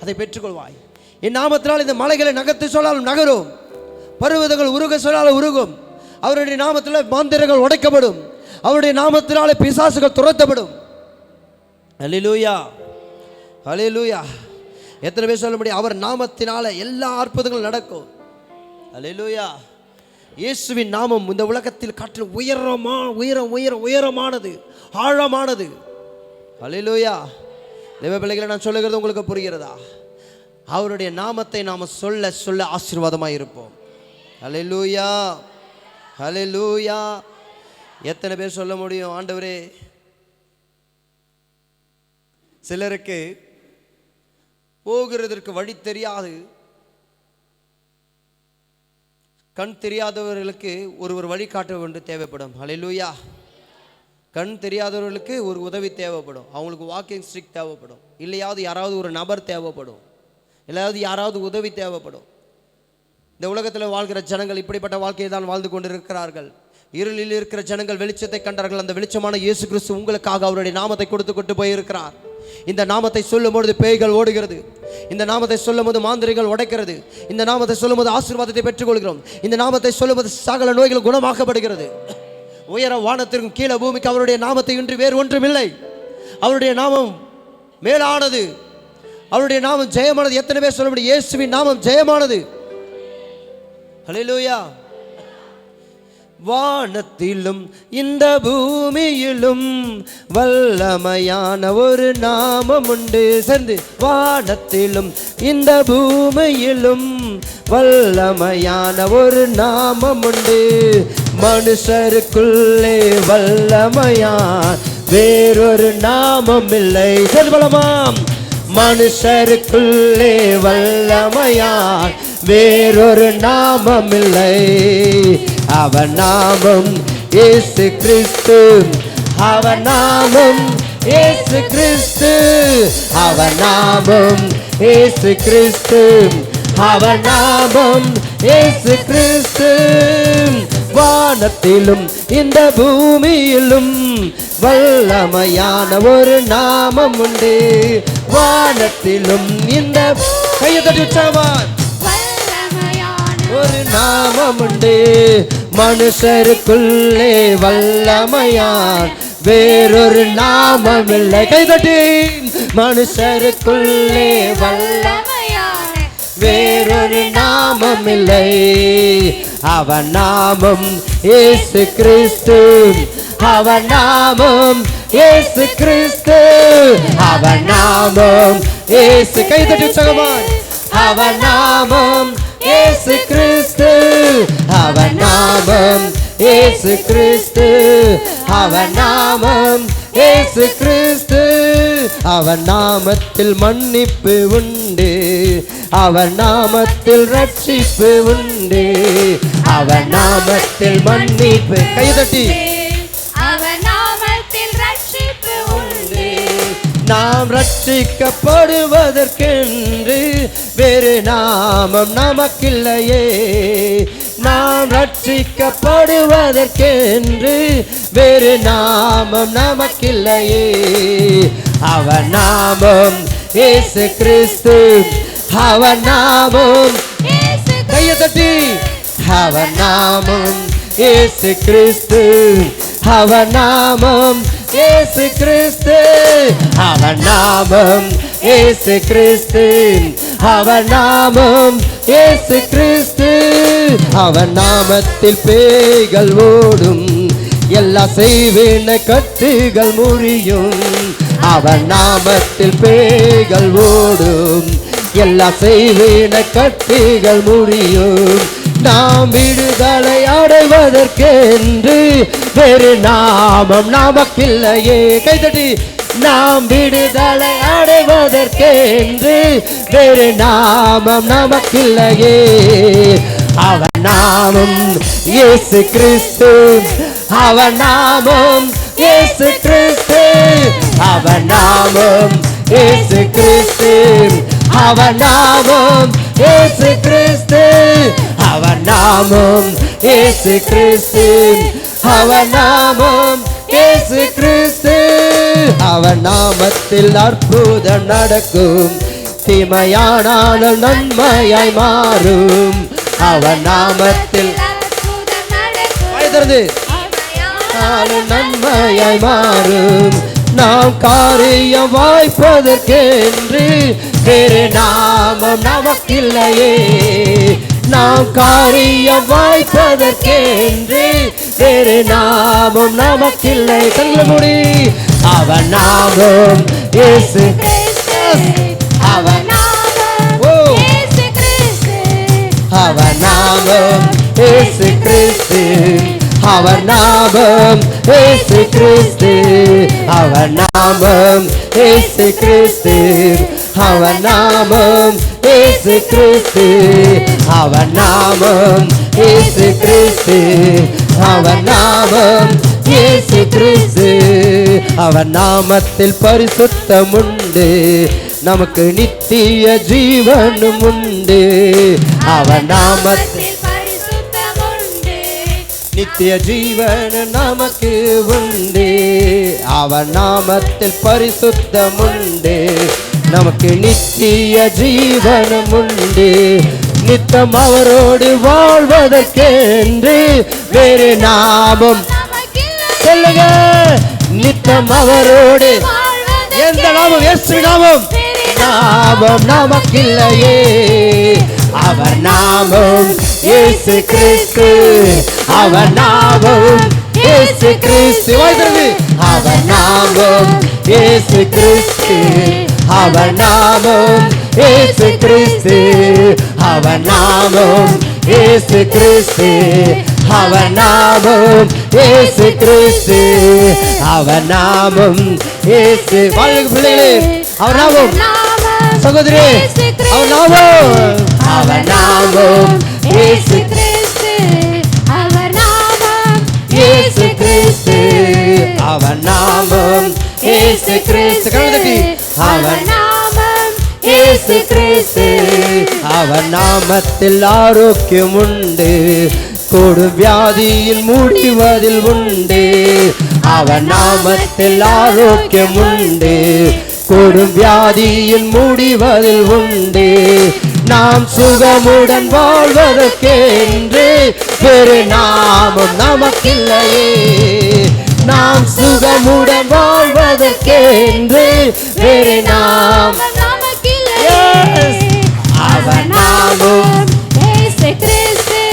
அதை பெற்றுக்கொள்வாய். என் நாமத்தினால் இந்த மலைகளை நகர்த்து சொன்னாலும் நகரும், பர்வதங்கள் உருக சொன்னாலும் உருகும். அவருடைய நாமத்தில் மாந்திரங்கள் உடைக்கப்படும், அவருடைய நாமத்தினாலே பிசாசுகள் துரத்தப்படும். அல்லேலூயா, அல்லேலூயா. எத்தனை பேர் சொல்ல முடியும்? அவர் நாமத்தினால எல்லா அற்புதங்களும் நடக்கும். அல்லேலூயா. இயேசுவின் நாமம் இந்த உலகத்தில் காட்டிலும் உயரமானது, ஆழமானது. அல்லேலூயா. தேவ பிள்ளைகளை நான் சொல்லுகிறது உங்களுக்கு புரிகிறதா? அவருடைய நாமத்தை நாம் சொல்ல சொல்ல ஆசீர்வாதமாக இருப்போம். அல்லேலூயா, அல்லேலூயா. எத்தனை பேர் சொல்ல முடியும்? ஆண்டவரே, சிலருக்கு போகிறதற்கு வழி தெரியாது. கண் தெரியாதவர்களுக்கு ஒரு வழி காட்ட வேண்டும் தேவைப்படும். அல்லேலூயா. கண் தெரியாதவர்களுக்கு ஒரு உதவி தேவைப்படும். அவங்களுக்கு வாக்கிங் ஸ்டிக் தேவைப்படும், இல்லையாவது யாராவது ஒரு நபர் தேவைப்படும், இல்லையாவது யாராவது உதவி தேவைப்படும். இந்த உலகத்தில் வாழ்கிற ஜனங்கள் இப்படிப்பட்ட வாழ்க்கையை தான் வாழ்ந்து கொண்டிருக்கிறார்கள். இருளில் இருக்கிற ஜனங்கள் வெளிச்சத்தை கண்டார்கள். அந்த வெளிச்சமான இயேசு கிறிஸ்து உங்களுக்காக அவருடைய நாமத்தை கொடுத்து கொண்டு போயிருக்கிறார். இந்த நாமத்தை சொல்லும் பொழுது பேய்கள் ஓடுகிறது, இந்த நாமத்தை சொல்லும் போது மாந்திரிகள் உடைக்கிறது, இந்த நாமத்தை சொல்லும் போது ஆசீர்வாதத்தை பெற்றுக்கொள்கிறோம், இந்த நாமத்தை சொல்லும் போது சகல நோய்கள் குணமாக்கப்படுகிறது. உயர வானத்திற்கும் கீழே பூமிக்கு அவருடைய நாமத்தை இன்றி வேறு ஒன்றுமில்லை. அவருடைய நாமம் மேலானது, அவருடைய நாமம் ஜெயமானது. எத்தனை பேர் சொல்ல முடியும்? இயேசுவின் நாமம் ஜெயமானது. அல்லேலூயா. வானத்திலும் இந்த பூமியிலும் வல்லமையான ஒரு நாமம் உண்டு. சேர்ந்து, வானத்திலும் இந்த பூமியிலும் வல்லமையான ஒரு நாமம் உண்டு. மனுஷருக்குள்ளே வல்லமையான் வேறொரு நாமம் இல்லை. சொல்லலாமாம்? மனுஷருக்குள்ளே வல்லமையான் வேறொரு நாமம் இல்லை. அவன் நாமம் இயேசு கிறிஸ்து, அவன் நாமம் இயேசு கிறிஸ்து, அவன் நாமம் இயேசு கிறிஸ்து, அவன் நாமம் இயேசு கிறிஸ்து. வானத்திலும் இந்த பூமியிலும் வல்லமையான ஒரு நாமம் உண்டு. வானத்திலும் இந்த ஒரு நாமம் உண்டு. மனுஷருக்குள்ளே வல்லமையான் வேறொரு நாமம் இல்லை. கைதட்டி. மனுஷருக்குள்ளே வல்லமையான் வேறொரு நாமம் இல்லை. அவன் நாமம் இயேசு கிறிஸ்து, அவன் நாமம் இயேசு கிறிஸ்து, அவன் நாமம் இயேசு. கைதட்டி சகமான். அவன் நாமம் இயேசு கிறிஸ்து, அவன் நாமம் இயேசு கிறிஸ்து, அவன் நாமம் இயேசு கிறிஸ்து. அவன் நாமத்தில் மன்னிப்பு உண்டு, அவன் நாமத்தில் ரட்சிப்பு உண்டு, அவன் நாமத்தில் மன்னிப்பு. கைதட்டி. அவன் நாமத்தில் ரட்சிப்பு உண்டு. நாம் ரட்சிக்கப்படுவதற்கென்று வேறு நாமம் நமக்கில்லையே. நாம் ரட்சிக்கப்படுவதற்கென்று வேறு நாமம் நமக்கில்லையே. அவன் நாமம் இயேசு கிறிஸ்து, அவன் நாமம். கையை தட்டி. அவன் நாமம் இயேசு கிறிஸ்து, அவன் நாமம் இயேசு கிறிஸ்து, அவன் நாமம் இயேசு கிறிஸ்து, அவன் நாமம் இயேசு கிறிஸ்து. அவன் நாமத்தில் பேய்கள் ஓடும், எல்லா செய்வேன கட்டுகள் முறியும். அவன் நாமத்தில் பேய்கள் ஓடும், எல்லா செய்வேன கட்டுகள் முறியும். நாம் விடுதலை அடைவதற்கென்று வேறு நாமம் நமக்கில்லையே. கைதட்டி. நாம் விடுதலை அடைவதற்கென்று வேறு நாமம் நமக்கில்லையே. அவன் நாமம் இயேசு கிறிஸ்து, அவன் நாமம் இயேசு கிறிஸ்து, அவன் நாமம் இயேசு கிறிஸ்து, அவன் நாமம் இயேசு கிறிஸ்து, அவன் நாமம் இயேசு கிறிஸ்து, அவன் நாமம் இயேசு கிறிஸ்து, அவன் நாமத்தில் அற்புதம் நடக்கும். தீமையானாலும் நன்மையாய் மாறும். அவன் நாமத்தில் திறந்து நன்மையாய் மாறும். நாம் காரியம் வாய்ப்பதற்கென்று வேறு நாமம் நமக்கில்லையே. நாம் காரியம் வாய்ப்பதற்கென்று வேறு நாமம் நமக்கில்லை. கண்களை மூடி அவன் நாமம் இயேசு. அவன் நாமம் அவன் நாமம் இயேசு கிறிஸ்து. அவன் நாமம் இயேசு கிறிஸ்து. அவன் நாமம் இயேசு கிறிஸ்து. அவன் நாமம் இயேசு கிறிஸ்து. அவன் நாமம் இயேசு கிறிஸ்து. அவன் நாமம் இயேசு கிறிஸ்து. அவன் நாமத்தில் பரிசுத்தம் உண்டு. நமக்கு நித்திய ஜீவனும் உண்டு. அவன் நாமத்தில் நித்திய ஜீவன் நமக்கு உண்டு. அவன் நாமத்தில் பரிசுத்தம் உண்டு. நமக்கு நித்திய ஜீவனும் உண்டு. நித்தம் அவரோடு வாழ்வதற்கென்று வேறு நாமம் சொல்லுங்க. நித்தம் அவரோடு எந்த நாமம்? இயேசு நாமம். நாமம் நமக்கில்லையே. அவன் நாமம் இயேசு கிறிஸ்து. அவன் நாமம் இயேசு கிறிஸ்து. அவன் நாமம் இயேசு கிறிஸ்து. அவன் நாமம் இயேசு கிறிஸ்து. அவன் நாமம் இயேசு கிறிஸ்து. அவன் நாமம் இயேசு கிறிஸ்து. அவன் நாமம் இயேசு. வாழ்க பிள்ளைகளே, அவர் நாமம். சகோதரி, அவர் நாமம். அவன் நாமம் இயேசு கிறிஸ்து. அவர் நாமம் இயேசு கிறிஸ்து. அவன் நாமம் இயேசு கிறிஸ்து. கண்ணுதட்டி அவன் நாமம் இயேசு கிறிஸ்து. அவன் நாமத்தில் ஆரோக்கியம் உண்டு. கொடு வியாதியில் முடிவதில் உண்டு. அவன் நாமத்தில் ஆரோக்கியம் உண்டு. கொடும் வியாதியில் முடிவதில் உண்டு. நாம் சுகமுடன் வாழ்வதற்கென்று வேறு நாமம் நமக்கில்லையே. நாம் சுகமுடன் வாழ்வதற்கென்று வேறு நாமம் நமக்கில்லையே. அவன் நாமம் இயேசு கிறிஸ்து.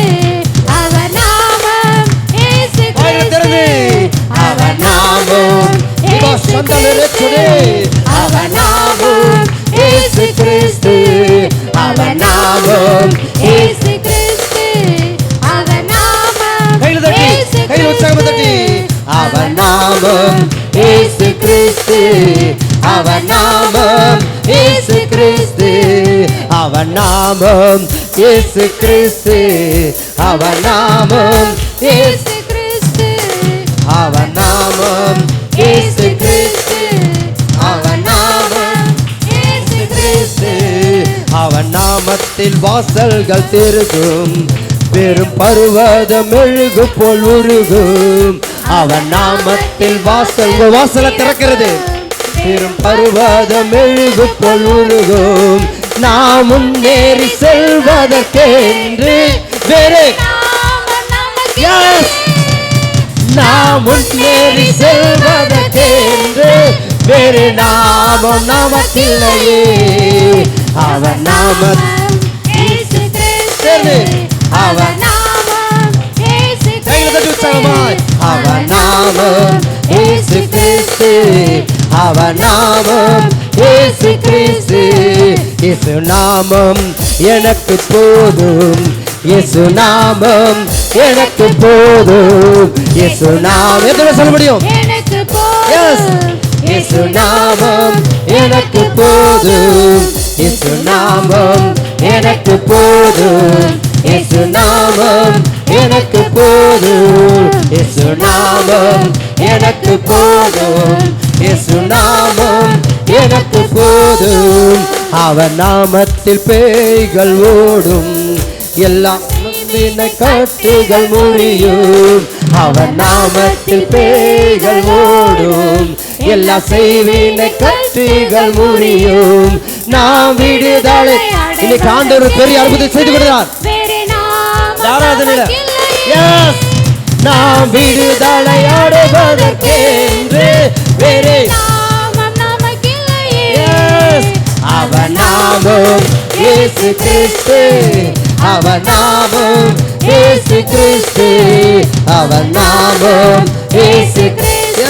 அவன் நாமம் இயேசு கிறிஸ்து. அவன் நாமம் இயேசு கிறிஸ்து. அவன் நாமம் இயேசு கிறிஸ்து. அவன் நாமம் இயேசு கிறிஸ்து. அவன் நாமம் இயேசு கிறிஸ்து. அவன் நாமம் இயேசு கிறிஸ்து. அவன் நாமம் இயேசு கிறிஸ்து. அவன் நாமம் இயேசு கிறிஸ்து. அவன் நாமம் இயேசு கிறிஸ்து. அவன் நாமம் இயேசு கிறிஸ்து. அவன் நாமம் இயேசு கிறிஸ்து. அவன் நாமத்தில் வாசல்கள் திருகும். பெரும் பருவதம் மெழுகு போல் உருகும். அவன் நாமத்தில் வாசலை திறக்கிறது. பெரும் பருவதம் மெழுகு போல் உருகும். நாம் முன்னேறி செல்வதற்கென்று வேறு நாம் முன்னேறி செல்வதற்கென்று வேறு நாமம் நமக்கில்லையே. அவன் நாமம் இயேசு கிறிஸ்து. அவன் நாமம் இயேசு கிறிஸ்து. அவன் நாமம் இயேசு கிறிஸ்து. அவன் நாமம் இயேசு கிறிஸ்து. இயேசு நாமம் எனக்கு போதும். இயேசு நாமம் எனக்கு போதும். இயேசு நாமம் எத்தனை சொல்ல முடியும்? எனக்கு போதும். இயேசு நாமம் எனக்கு போதும். இயேசு நாமம் எனக்கு போதும். இயேசு நாமம் எனக்கு போதும். இயேசு நாமம் எனக்கு போதும். இயேசு நாமம் எனக்கு போதும். அவன் நாமத்தில் பேய்கள் ஓடும். எல்லா கட்டுகள் முறியும். அவன் நாமத்தில் பேய்கள் ஓடும். எல்லா செய்வினை கட்டுகள் முறியும். நாம் விடுதலை. இன்னைக்கு ஆண்டவர் பெரிய அற்புதத்தை செய்து கொடுத்தார். எஸ், நாம் விடுதலை அடைவதற்கென்று வேறே அவர் நாமம் இயேசு கிறிஸ்து, அவர் நாமம் இயேசு கிறிஸ்து, அவர் நாமம் இயேசு கிறிஸ்து,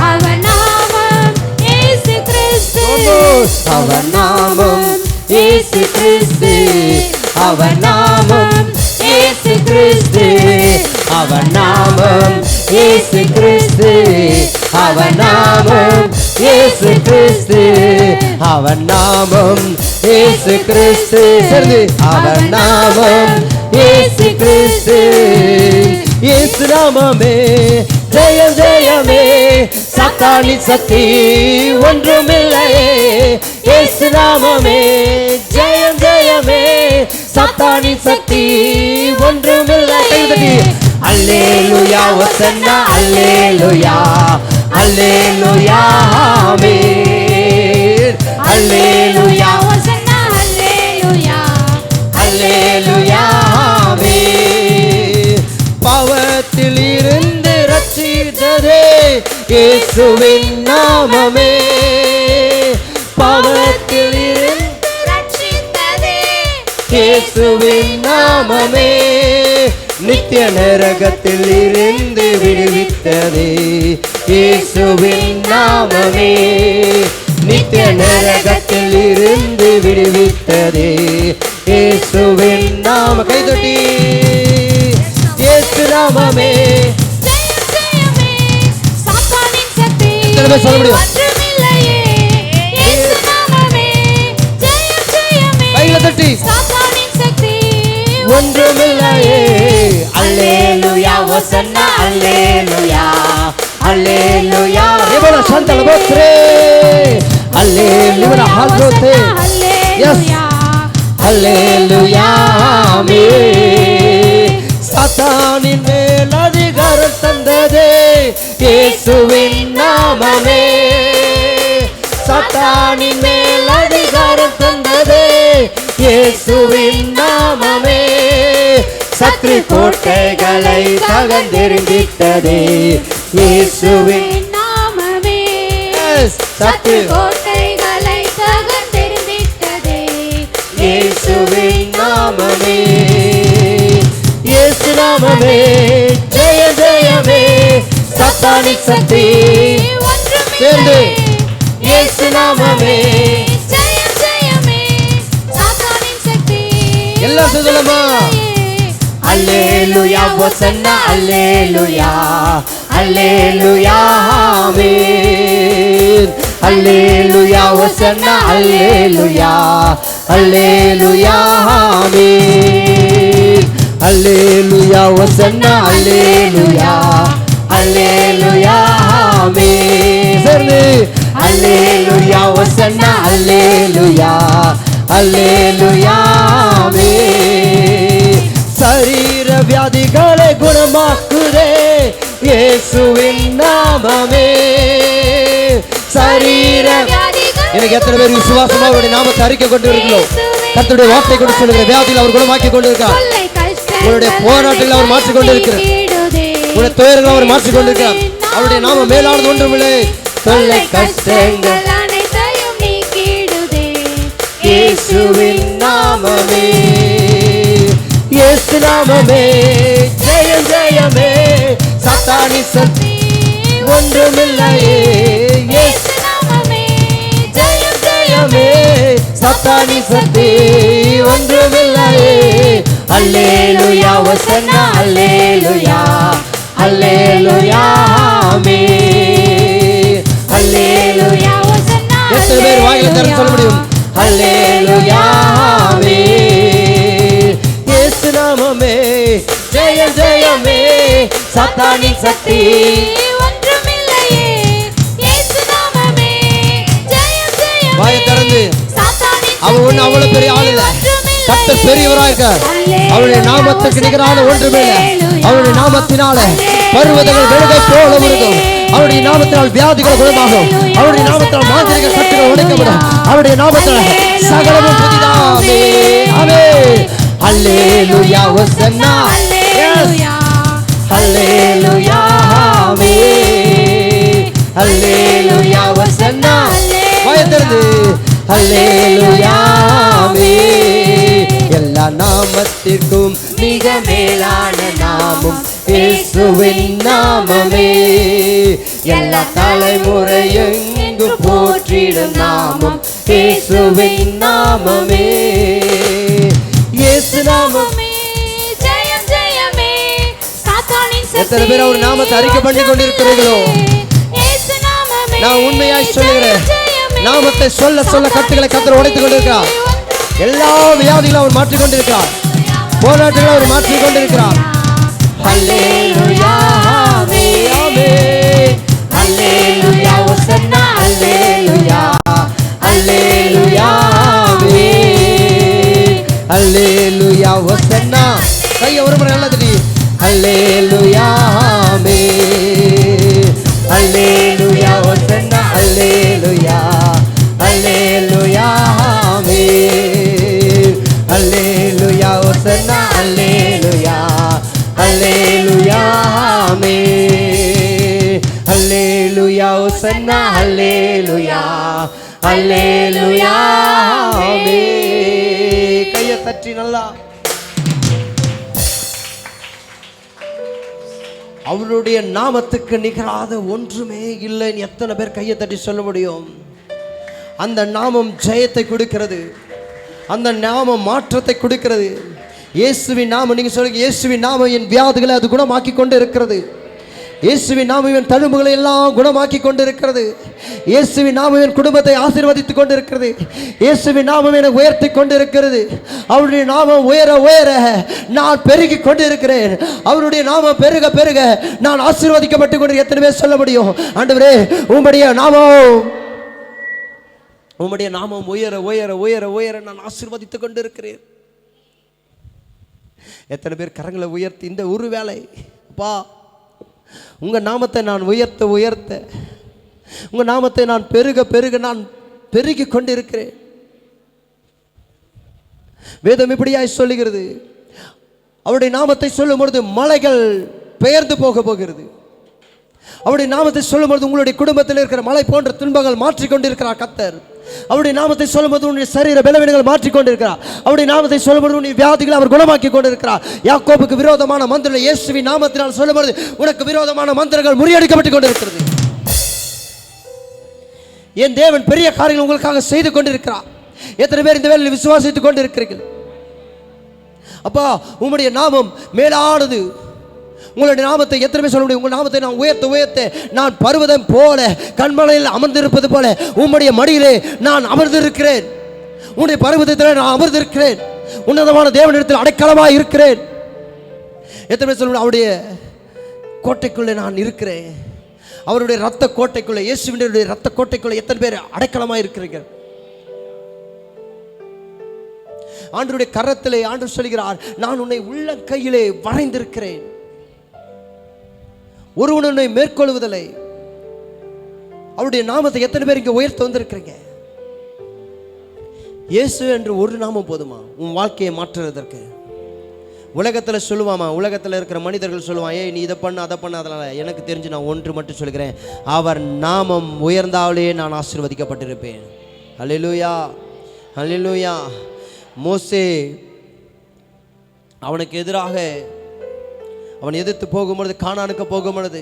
அவர் நாமம் இயேசு கிறிஸ்து, அவர் நாமம் இயேசு கிறிஸ்து, அவர் நாமம் இயேசு கிறிஸ்து, அவர் நாமம் இயேசு கிறிஸ்து, அவர் நாமம் இயேசு கிறிஸ்து, அவர் நாமம் இயேசு கிறிஸ்து, அவர் நாமம் இயேசு கிறிஸ்து. இயேசு நாமமே ஜெயம் ஜெயமே, சாத்தானின் சக்தி ஒன்றுமில்லையே. இயேசு நாமமே ஜெயம் ஜெயமே, சாத்தானின் சக்தி ஒன்றுமில்லை. அல்லேலூயா ஹோசன்னா, அல்லேலூயா அல்லேலூயா ஆமென். அல்லேலூயா ஹோசன்னா, அல்லேலூயா அல்லேலூயா ஆமென். பாவத்தில் இருந்து ரட்சித்ததே இயேசுவின் நாமமே, பாவத்தில் இருந்து ரட்சித்ததே இயேசுவின் நாமமே, நித்திய நரகத்தில் இருந்து விடுவித்ததே இயேசுவின் நாமமே, நித்திய நரகத்தில் இருந்து விடுவித்ததே இயேசுவின் நாம. கைதட்டி இயேசு நாமமே சொல்ல முடியும். கையில தட்டி ஒன்றுமில்லையே. அல்லேலூயா ஹோசன்னா, அல்லேலூயா அல்லேலூயா. ஏபல சந்தல போத்ரே, அல்லேலூயா ஹல்ரோதே. எஸ், அல்லேலூயா ஆமென். சாத்தானின் மேல் அதிகாரம் தந்ததே இயேசுவின் நாமமே, சாத்தானின் மேல் அதிகாரம் தந்ததே இயேசுவின் நாமமே, சத்ரு கோட்டைகளை தகர்த்தெறிந்திட்டதே இயேசுவின் நாமமே, சத்ரு கோட்டைகளை தகர்த்தெறிந்திட்டதே இயேசுவின் நாமமே, இயேசு நாமமே ஜெய ஜெயமே, சாத்தானின் சக்தி சேர்ந்து இயேசு நாமமே ஜெயம் ஜெயமே, சாத்தானின் சக்தி எல்லாம் சொல்லலாமா? அல்லேலூயா ஹோசன்னா, அல்லேலூயா அல்லேலூயா ஆமென். அல்லேலூயா ஹோசன்னா, அல்லேலூயா அல்லேலூயா ஆமென். அல்லேலூயா ஹோசன்னா, அல்லேலூயா அல்லேலூயா ஆமென். சரி, அல்லேலூயா ஹோசன்னா, அல்லேலூயா அல்லேலூயா ஆமென். சரீர வியாதிகளை குணமாக்குதே இயேசுவின் நாமமே, சரீர. எனக்கு எத்தனை பேர் விசுவாசமா அவருடைய நாமத்தை அறிக்கை கொண்டு இருக்கிறோம்? கர்த்தருடைய வார்த்தை கொண்டு சொல்லுகிற வியாதியில் அவர் குணமாக்கி கொண்டிருக்கார். உங்களுடைய போராட்டத்தில் அவர் மாற்றிக் கொண்டிருக்கிறார். உங்களுடைய துயரங்கள் அவர் மாற்றிக் கொண்டிருக்கிறார். அவருடைய நாமம் மேலானது ஒன்றுமில்லை. தொல்லை கஷ்டங்கள் அனைத்தையும் நீக்கிடுதே இயேசுவின் நாமமே, இயேசு நாமமே ஜெயம் ஜெயமே, சாத்தானின் சக்தி ஒன்றுமில்லையே. இயேசு நாமமே ஜெயம் ஜெயமே, சாத்தானின் சக்தி ஒன்றுமில்லையே. அல்லேலூயா ஹோசன்னா, அல்லேலூயா அல்லேலூயா ஆமென். அல்லேலூயா ஹோசன்னா. எத்தனை பேர் வாயில திறந்து சொல்ல முடியும்? அல்லேலூயா ஆமென். இயேசு நாமமே ஜெயம் ஜெயமே, சாத்தானின் சக்தி ஒன்றுமில்லையே. இயேசு நாமமே ஜெயம் ஜெயமே. வாயை திறந்து அவர் ஒண்ணு அவ்வளவு பெரிய ஆள் இல்ல. கர்த்தர் பெரியவராக இருக்கார். அவருடைய நாமத்துக்கு நிகரான ஒன்றுமே இல்லை. அவருடைய நாமத்தினால பர்வதங்கள் விலகை போல உருகும். அவருடைய நாமத்தினால் வியாதிகள் குணமாகும். அவருடைய நாமத்தினால் மாந்திரிக சக்திகள் உடைக்கப்படும். அவருடைய நாமத்தினால் சகலமும் புதிதாமே. ஆமென். அல்லேலூயா ஹோசன்னா. அல்லேலூயா ஆமென். அல்லேலூயா ஹோசன்னா. வாயத்திறந்து அல்லேலூயா ஆமென். எல்லா நாமத்திற்கும் மிக மேலான நாமம் இயேசுவின் நாமமே. எல்லா தலைமுறையும் எங்கு போற்றிடும் நாமம் இயேசுவின் நாமமே. இயேசு நாமமே ஜெயம் ஜெயமே. சாத்தானின் எத்தனை பேர் அவர் நாமத்தை அறிக்கை பண்ணி கொண்டிருக்கிறீர்களோ? இயேசு நாமமே. நான் உண்மையாய் சொல்லுகிறேன், நாமத்தை சொல்ல சொல்ல கட்டுகளை கர்த்தர் உடைத்துக் கொண்டிருக்கிறார். எல்லா வியாதிகளும் அவர் மாற்றிக் கொண்டிருக்கிறார். போராட்டங்களை அவர் மாற்றிக் கொண்டிருக்கிறார். அல்லேலூயா ஆமென். அல்லேலூயா ஹோசன்னா. அல்லேலூயா அல்லேலூயா ஆமென். அல்லேலூயா ஹோசன்னா. கையை ஒரு முறை நல்லா தட்டி அல்லேலூயா ஆமென். அல்லேலூயா ஹோசன்னா. அல்லேலூயா அல்லேலூயா ஆமென். அல்லேலூயா ஹோசன்னா. அல்லேலூயா அல்லேலூயா ஆமென். அல்லேலூயா ஹோசன்னா. அல்லேலூயா அல்லேலூயா ஆமென். கையை தட்டி நல்லா. அவருடைய நாமத்துக்கு நிகராத ஒன்றுமே இல்லைன்னு எத்தனை பேர் கையை தட்டி சொல்ல முடியும்? அந்த நாமம் ஜெயத்தை கொடுக்கிறது. அந்த நாமம் மாற்றத்தை கொடுக்கிறது. இயேசுவின் நாமம், நீங்க சொல்லுங்க, இயேசுவின் நாமம் என் வியாதிகளை அது குணமாக்கி கொண்டு இருக்கிறது. இயேசுவின் நாமம் என் தழும்புகளை எல்லாம் குணமாக்கி கொண்டு இருக்கிறது. இயேசுவின் நாமம் என் குடும்பத்தை ஆசீர்வதித்துக் கொண்டு இருக்கிறது. இயேசுவின் நாமம் என்னை உயர்த்தி கொண்டு இருக்கிறது. அவருடைய நாமம் உயர உயர நான் பெருகி கொண்டு இருக்கிறேன். அவருடைய நாமம் பெருக பெருக நான் ஆசீர்வதிக்கப்பட்டு கொண்டு எத்தனை பேர் சொல்ல முடியும்? ஆண்டவரே, உம்முடைய நாமம் உயர உயர உயர உயர நான் ஆசீர்வதித்துக் கொண்டு இருக்கிறேன். எத்தனை பேர் கரங்களை உயர்த்தி இந்த ஒரு வேளை, அப்பா உங்க நாமத்தை நான் உயர்த்த உயர்த்த, உங்க நாமத்தை நான் பெருக பெருக நான் பெருகி கொண்டிருக்கிறேன். வேதம் இப்படியாய் சொல்லுகிறது, அவருடைய நாமத்தை சொல்லும் பொழுது மலைகள் பெயர்ந்து போக போகிறது. அவருடைய நாமத்தை சொல்லும் பொழுது உங்களுடைய குடும்பத்தில் இருக்கிற மலை போன்ற துன்பங்கள் மாற்றிக்கொண்டிருக்கிறார் கர்த்தர். அவருடைய நாமத்தை சொல்லும்போது உன்னுடைய சரீர பலவீனங்கள் மாற்றிக்கொண்டிருக்கிறார். அவருடைய நாமத்தை சொல்லும்போது உன்னுடைய வியாதிகளை அவர் குணமாக்கி கொண்டிருக்கிறார். யாக்கோபுக்கு விரோதமான மந்திரம் இயேசுவின் நாமத்தினால் சொல்லும்போது உனக்கு விரோதமான மந்திரங்கள் முறியடிக்கப்பட்டு கொண்டிருக்கிறது. என் தேவன் பெரிய காரியங்கள் உங்களுக்காக செய்து கொண்டிருக்கிறார். எத்தனை பேர் இந்த வேளையில் விசுவாசித்துக் கொண்டிருக்கிறீர்கள்? அப்பா, உம்முடைய நாமம் மேலானது. உங்களுடைய நாமத்தை எத்தனை பேர் சொல்ல முடியும்? உங்கள் நாமத்தை நான் உயர்த்த உயர்த்த நான் பர்வதம் போல கண்மலையில் அமர்ந்திருப்பது போல உம்முடைய மடியிலே நான் அமர்ந்திருக்கிறேன். உன்னுடைய பர்வதத்தில் நான் அமர்ந்திருக்கிறேன். உன்னதமான தேவனிடத்தில் அடைக்கலமாக இருக்கிறேன். எத்தனை பேர் சொல்ல, அவருடைய கோட்டைக்குள்ளே நான் இருக்கிறேன். அவருடைய ரத்த கோட்டைக்குள்ளே, இயேசுவினுடைய ரத்த கோட்டைக்குள்ளே எத்தனை பேர் அடைக்கலமாக இருக்கிறீர்கள்? ஆண்டவருடைய கரத்திலே ஆண்டவர் சொல்கிறார், நான் உன்னை உள்ளங்கையிலே வரைந்திருக்கிறேன். ஒருவன் உன்னை மேற்கொள்வதில்லை. அவருடைய நாமத்தை எத்தனை பேர் இங்கே உயர்த்த வந்திருக்கிறீங்க? இயேசு என்று ஒரு நாமம் போதுமா உன் வாழ்க்கையை மாற்றுவதற்கு? உலகத்தில் சொல்லுவாமா, உலகத்தில் இருக்கிற மனிதர்கள் சொல்லுவான், ஏய் நீ இதை பண்ண அதை பண்ண. அதனால் எனக்கு தெரிஞ்சு நான் ஒன்று மட்டும் சொல்கிறேன், அவர் நாமம் உயர்ந்தாலே நான் ஆசீர்வதிக்கப்பட்டிருப்பேன். அல்லேலூயா அல்லேலூயா. மோசே அவனுக்கு எதிராக அவன் எதிர்த்து போகும்பொழுது, கானானுக்கு போகும்பொழுது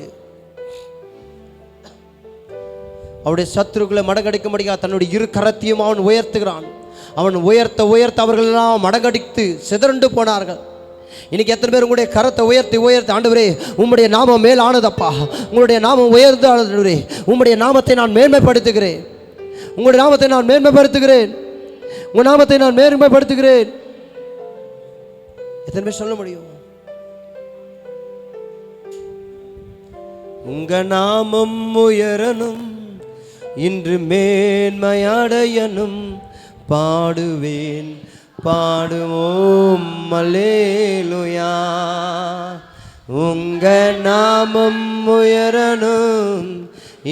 அவருடைய சத்துருக்களை மடங்கடிக்க முடியாது தன்னுடைய இரு கரத்தையும் அவன் உயர்த்துகிறான். அவன் உயர்த்த உயர்த்த அவர்கள் எல்லாம் மடங்கடித்து சிதறண்டு போனார்கள். இன்னைக்கு எத்தனை பேர் உங்களுடைய கரத்தை உயர்த்தி உயர்த்தி, ஆண்டவரே உம்முடைய நாமம் மேல் ஆனதப்பா, உங்களுடைய நாமம் உயர்ந்து ஆனது, உம்முடைய நாமத்தை நான் மேன்மைப்படுத்துகிறேன், உங்களுடைய நாமத்தை நான் மேன்மைப்படுத்துகிறேன், உங்கள் நாமத்தை நான் மேன்மைப்படுத்துகிறேன். எத்தனை பேர் சொல்ல முடியும்? உங்க நாமம் உயரணும், இன்று மேன்மையடையணும், பாடுவேன் பாடுவோம் அல்லேலூயா. உங்க நாமம் உயரணும்,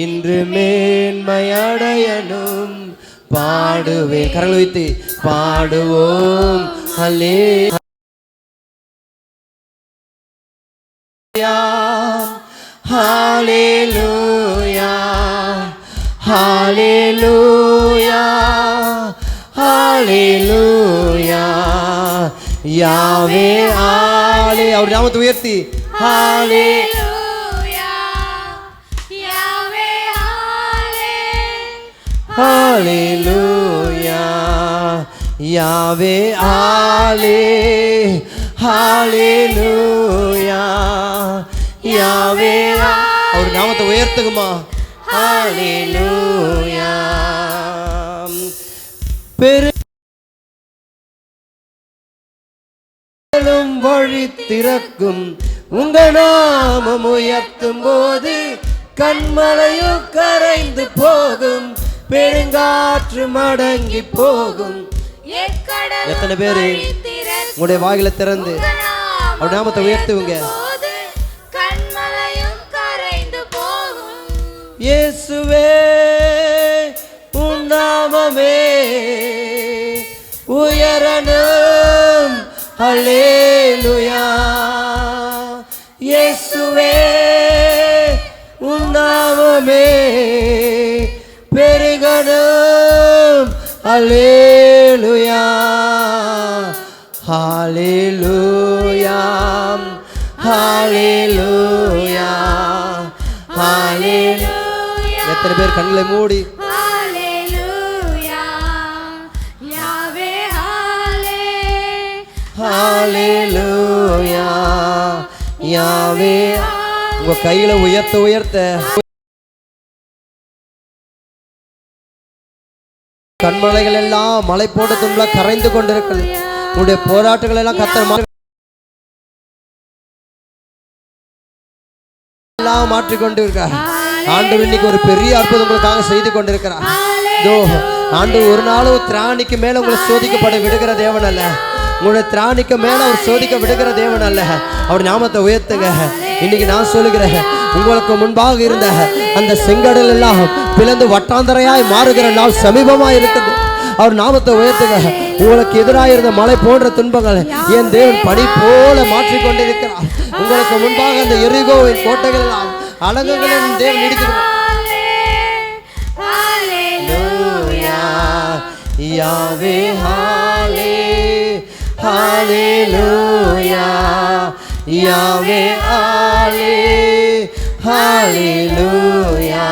இன்று மேன்மையடையணும். பாடுவேன், கரங்களை வைத்து பாடுவோம். ஹல்லேலூயா, ஹல்லேலூயா, ஹல்லேலூயா. யாவே ஆலே, அவர் நாமத்தை உயர்த்தி ஹல்லேலூயா, யாவே ஹல்லே, ஹல்லேலூயா, யாவே ஆலே, ஹல்லேலூயா, யாவே. அவர் நாமத்தை உயர்த்துக்குமா. ஹல்லேலூயா. பெரும் வழி திறக்கும், உங்க நாமம் உயர்த்தும் போது கண்மலையும் கரைந்து போகும், பெருங்காற்று மடங்கி போகும். எத்தனை பேரு உங்களுடைய வாயில திறந்து அவர் நாமத்தை உயர்த்துவீங்க. கண்மலையும் கரைந்து போகும். இயேசுவே உன் நாமமே உயரணும். ஹல்லேலூயா. இயேசுவே உன் நாமமே பெருகணும். ஹல்லேலூயா, ஹல்லேலூயா, ஹல்லேலூயா, ஹல்லேலூயா. எத்தனை பேர் கண்களை மூடி ஹல்லேலூயா, யாவே ஹல்லே, ஹல்லேலூயா, யாவே. உங்க கையில உயர்த்த உயர்த்த கண்மலைகள் எல்லாம் மலை போட்ட துன்பல கரைந்து கொண்டிருக்கிறது. உங்களுடைய போராட்டங்கள் எல்லாம் கர்த்தர் எல்லாம் மாற்றிக்கொண்டு இருக்கிறார். ஆண்டவர் இன்னைக்கு ஒரு பெரிய அற்புதம் உங்களுக்காக செய்து கொண்டிருக்கிறார். ஆண்டவர் ஒரு நாளும் திராணிக்கு மேல உங்களை சோதிக்கப்பட விடுகிற தேவன் அல்ல. உங்களுடைய திராணிக்கு மேல அவர் சோதிக்க விடுகிற தேவன் அல்ல. அவர் நாமத்தை உயர்த்துங்க. இன்னைக்கு நான் சொல்லுகிறேன், உங்களுக்கு முன்பாக இருந்த அந்த செங்கடல் எல்லாம் பிளந்து வட்டாந்தரையாய் மாறுகிற நாள் சமீபமா இருக்குது. அவர் நாமத்தை உயர்த்துங்க. உங்களுக்கு எதிராக இருந்த மலை போன்ற துன்பங்கள் என் தேவன் பனி போல மாற்றிக்கொண்டிருக்கிறார். உங்களுக்கு முன்பாக அந்த எரிகோவின் கோட்டைகள் எல்லாம் அலங்கங்களின் தேவன் இடிக்கிறார். யாவே ஹல்லே, ஹல்லேலூயா, யாவே ஹல்லே, ஹல்லேலூயா.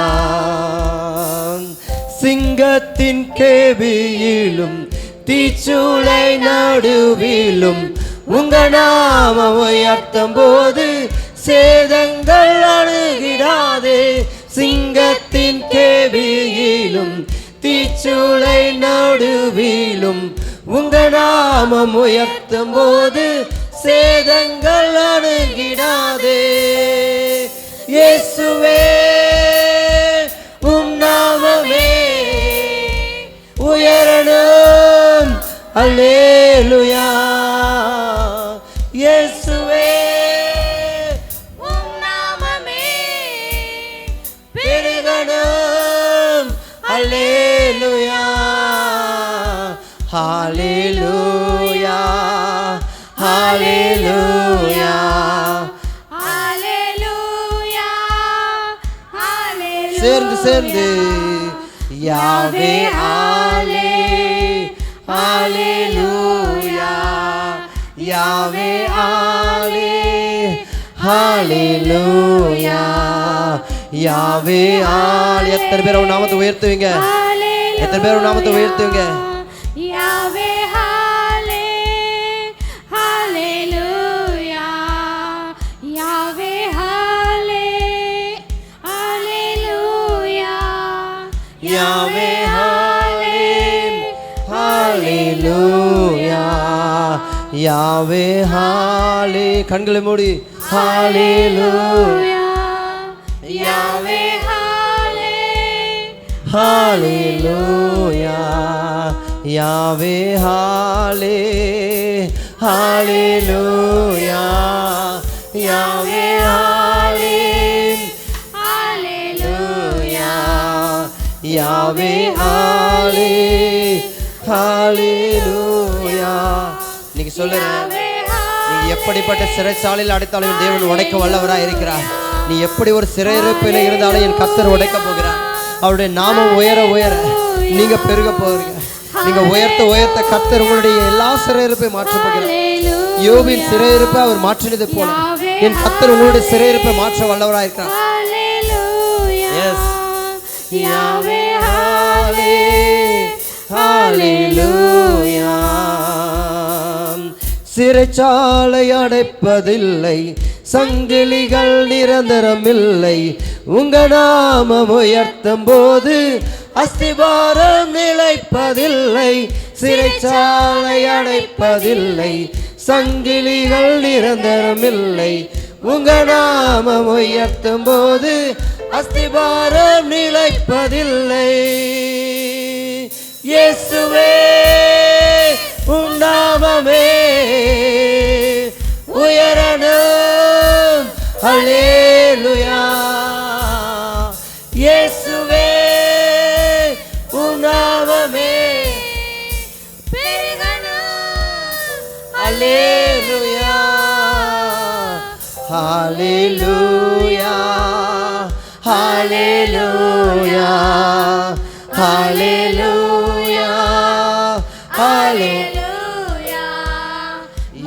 சிங்கத்தின் கேபியிலும் தீச்சூளை நடுவிலும் உங்க நாம உயர்த்தும் போது சேதங்கள் அணுகிடாதே. சிங்கத்தின் கேபியிலும் தீச்சூளை நடுவிலும் உங்க நாமம் உயர்த்தும் போது சேதங்கள் அணுகிடாதே. இயேசுவே உம் நாமமே உயரணும். அல்லேலூயா. இயேசுவே உம் நாமமே பெருகணும். அல்லேலூயா, ஹல்லேலூயா, ஹல்லேலூயா, ஹல்லேலூயா, ஹல்லேலூயா. சேர்ந்து சேர்ந்து யாவே ஹல்லே, ஹல்லேலூயா, யாவே ஹல்லே, ஹல்லேலூயா, யாவே ஹல்லே. எத்தனை பேர் அவர் நாமத்தை உயர்த்துவீங்க? எத்தனை பேர் அவர் நாமத்தை உயர்த்துவீங்க? யாவே ஹல்லே, ஹல்லேலூயா, யாவே ஹல்லே, ஹல்லேலூயா, யாவே ஹல்லே, ஹல்லேலூயா, யாவே ஹல்லே. கண்களை மூடி ஹல்லேலூயா, யாவே ஹல்லே, ஹல்லேலூயா, யாவே ஹல்லே, ஹல்லேலூயா, யாவே ஹாலே ஹalleluya யாவே ஹாலே ஹalleluya. நீங்க சொல்லுங்க, நீங்க எப்படிப்பட்ட சிறைச்சாலையில் அடைத்தாலும் தேவன் உடைக்க வல்லவராக இருக்கிறார். நீ எப்படி ஒரு சிறையிருப்பில் இருந்தாலும் என் கர்த்தர் உடைக்க போகிறார். அவருடைய நாமம் உயர உயர நீங்க பெருக போகிறீங்க. நீங்க உயர்த்த உயர்த்த கர்த்தர் உங்களுடைய எல்லா சிறையிருப்பை மாற்ற போகிறார். யோபின் சிறையிருப்பை அவர் மாற்றினது போல என் கர்த்தர் உங்களுடைய சிறையிருப்பை மாற்ற வல்லவராக இருக்கிறார். எஸ் யாவே ஹாலே ஹalleluya. சிறைச்சாலை அடைப்பதில்லை, சங்கிலிகள் நிரந்தரமில்லை. உங்க நாமம் உயர்த்தும் போது அஸ்திபாரம் நிலைப்பதில்லை. சிறைச்சாலை அடைப்பதில்லை, சங்கிலிகள் நிரந்தரமில்லை. உங்க நாமம் உயர்த்தும் போது அஸ்திபாரம் நிலைப்பதில்லை. இயேசுவே உம் நாமமே உயரணும். ஹல்லேலூயா. இயேசுவே உம் நாமமே ஹல்லேலூயா ஹalleluya ஹalleluya ஹalleluya ஹalleluya.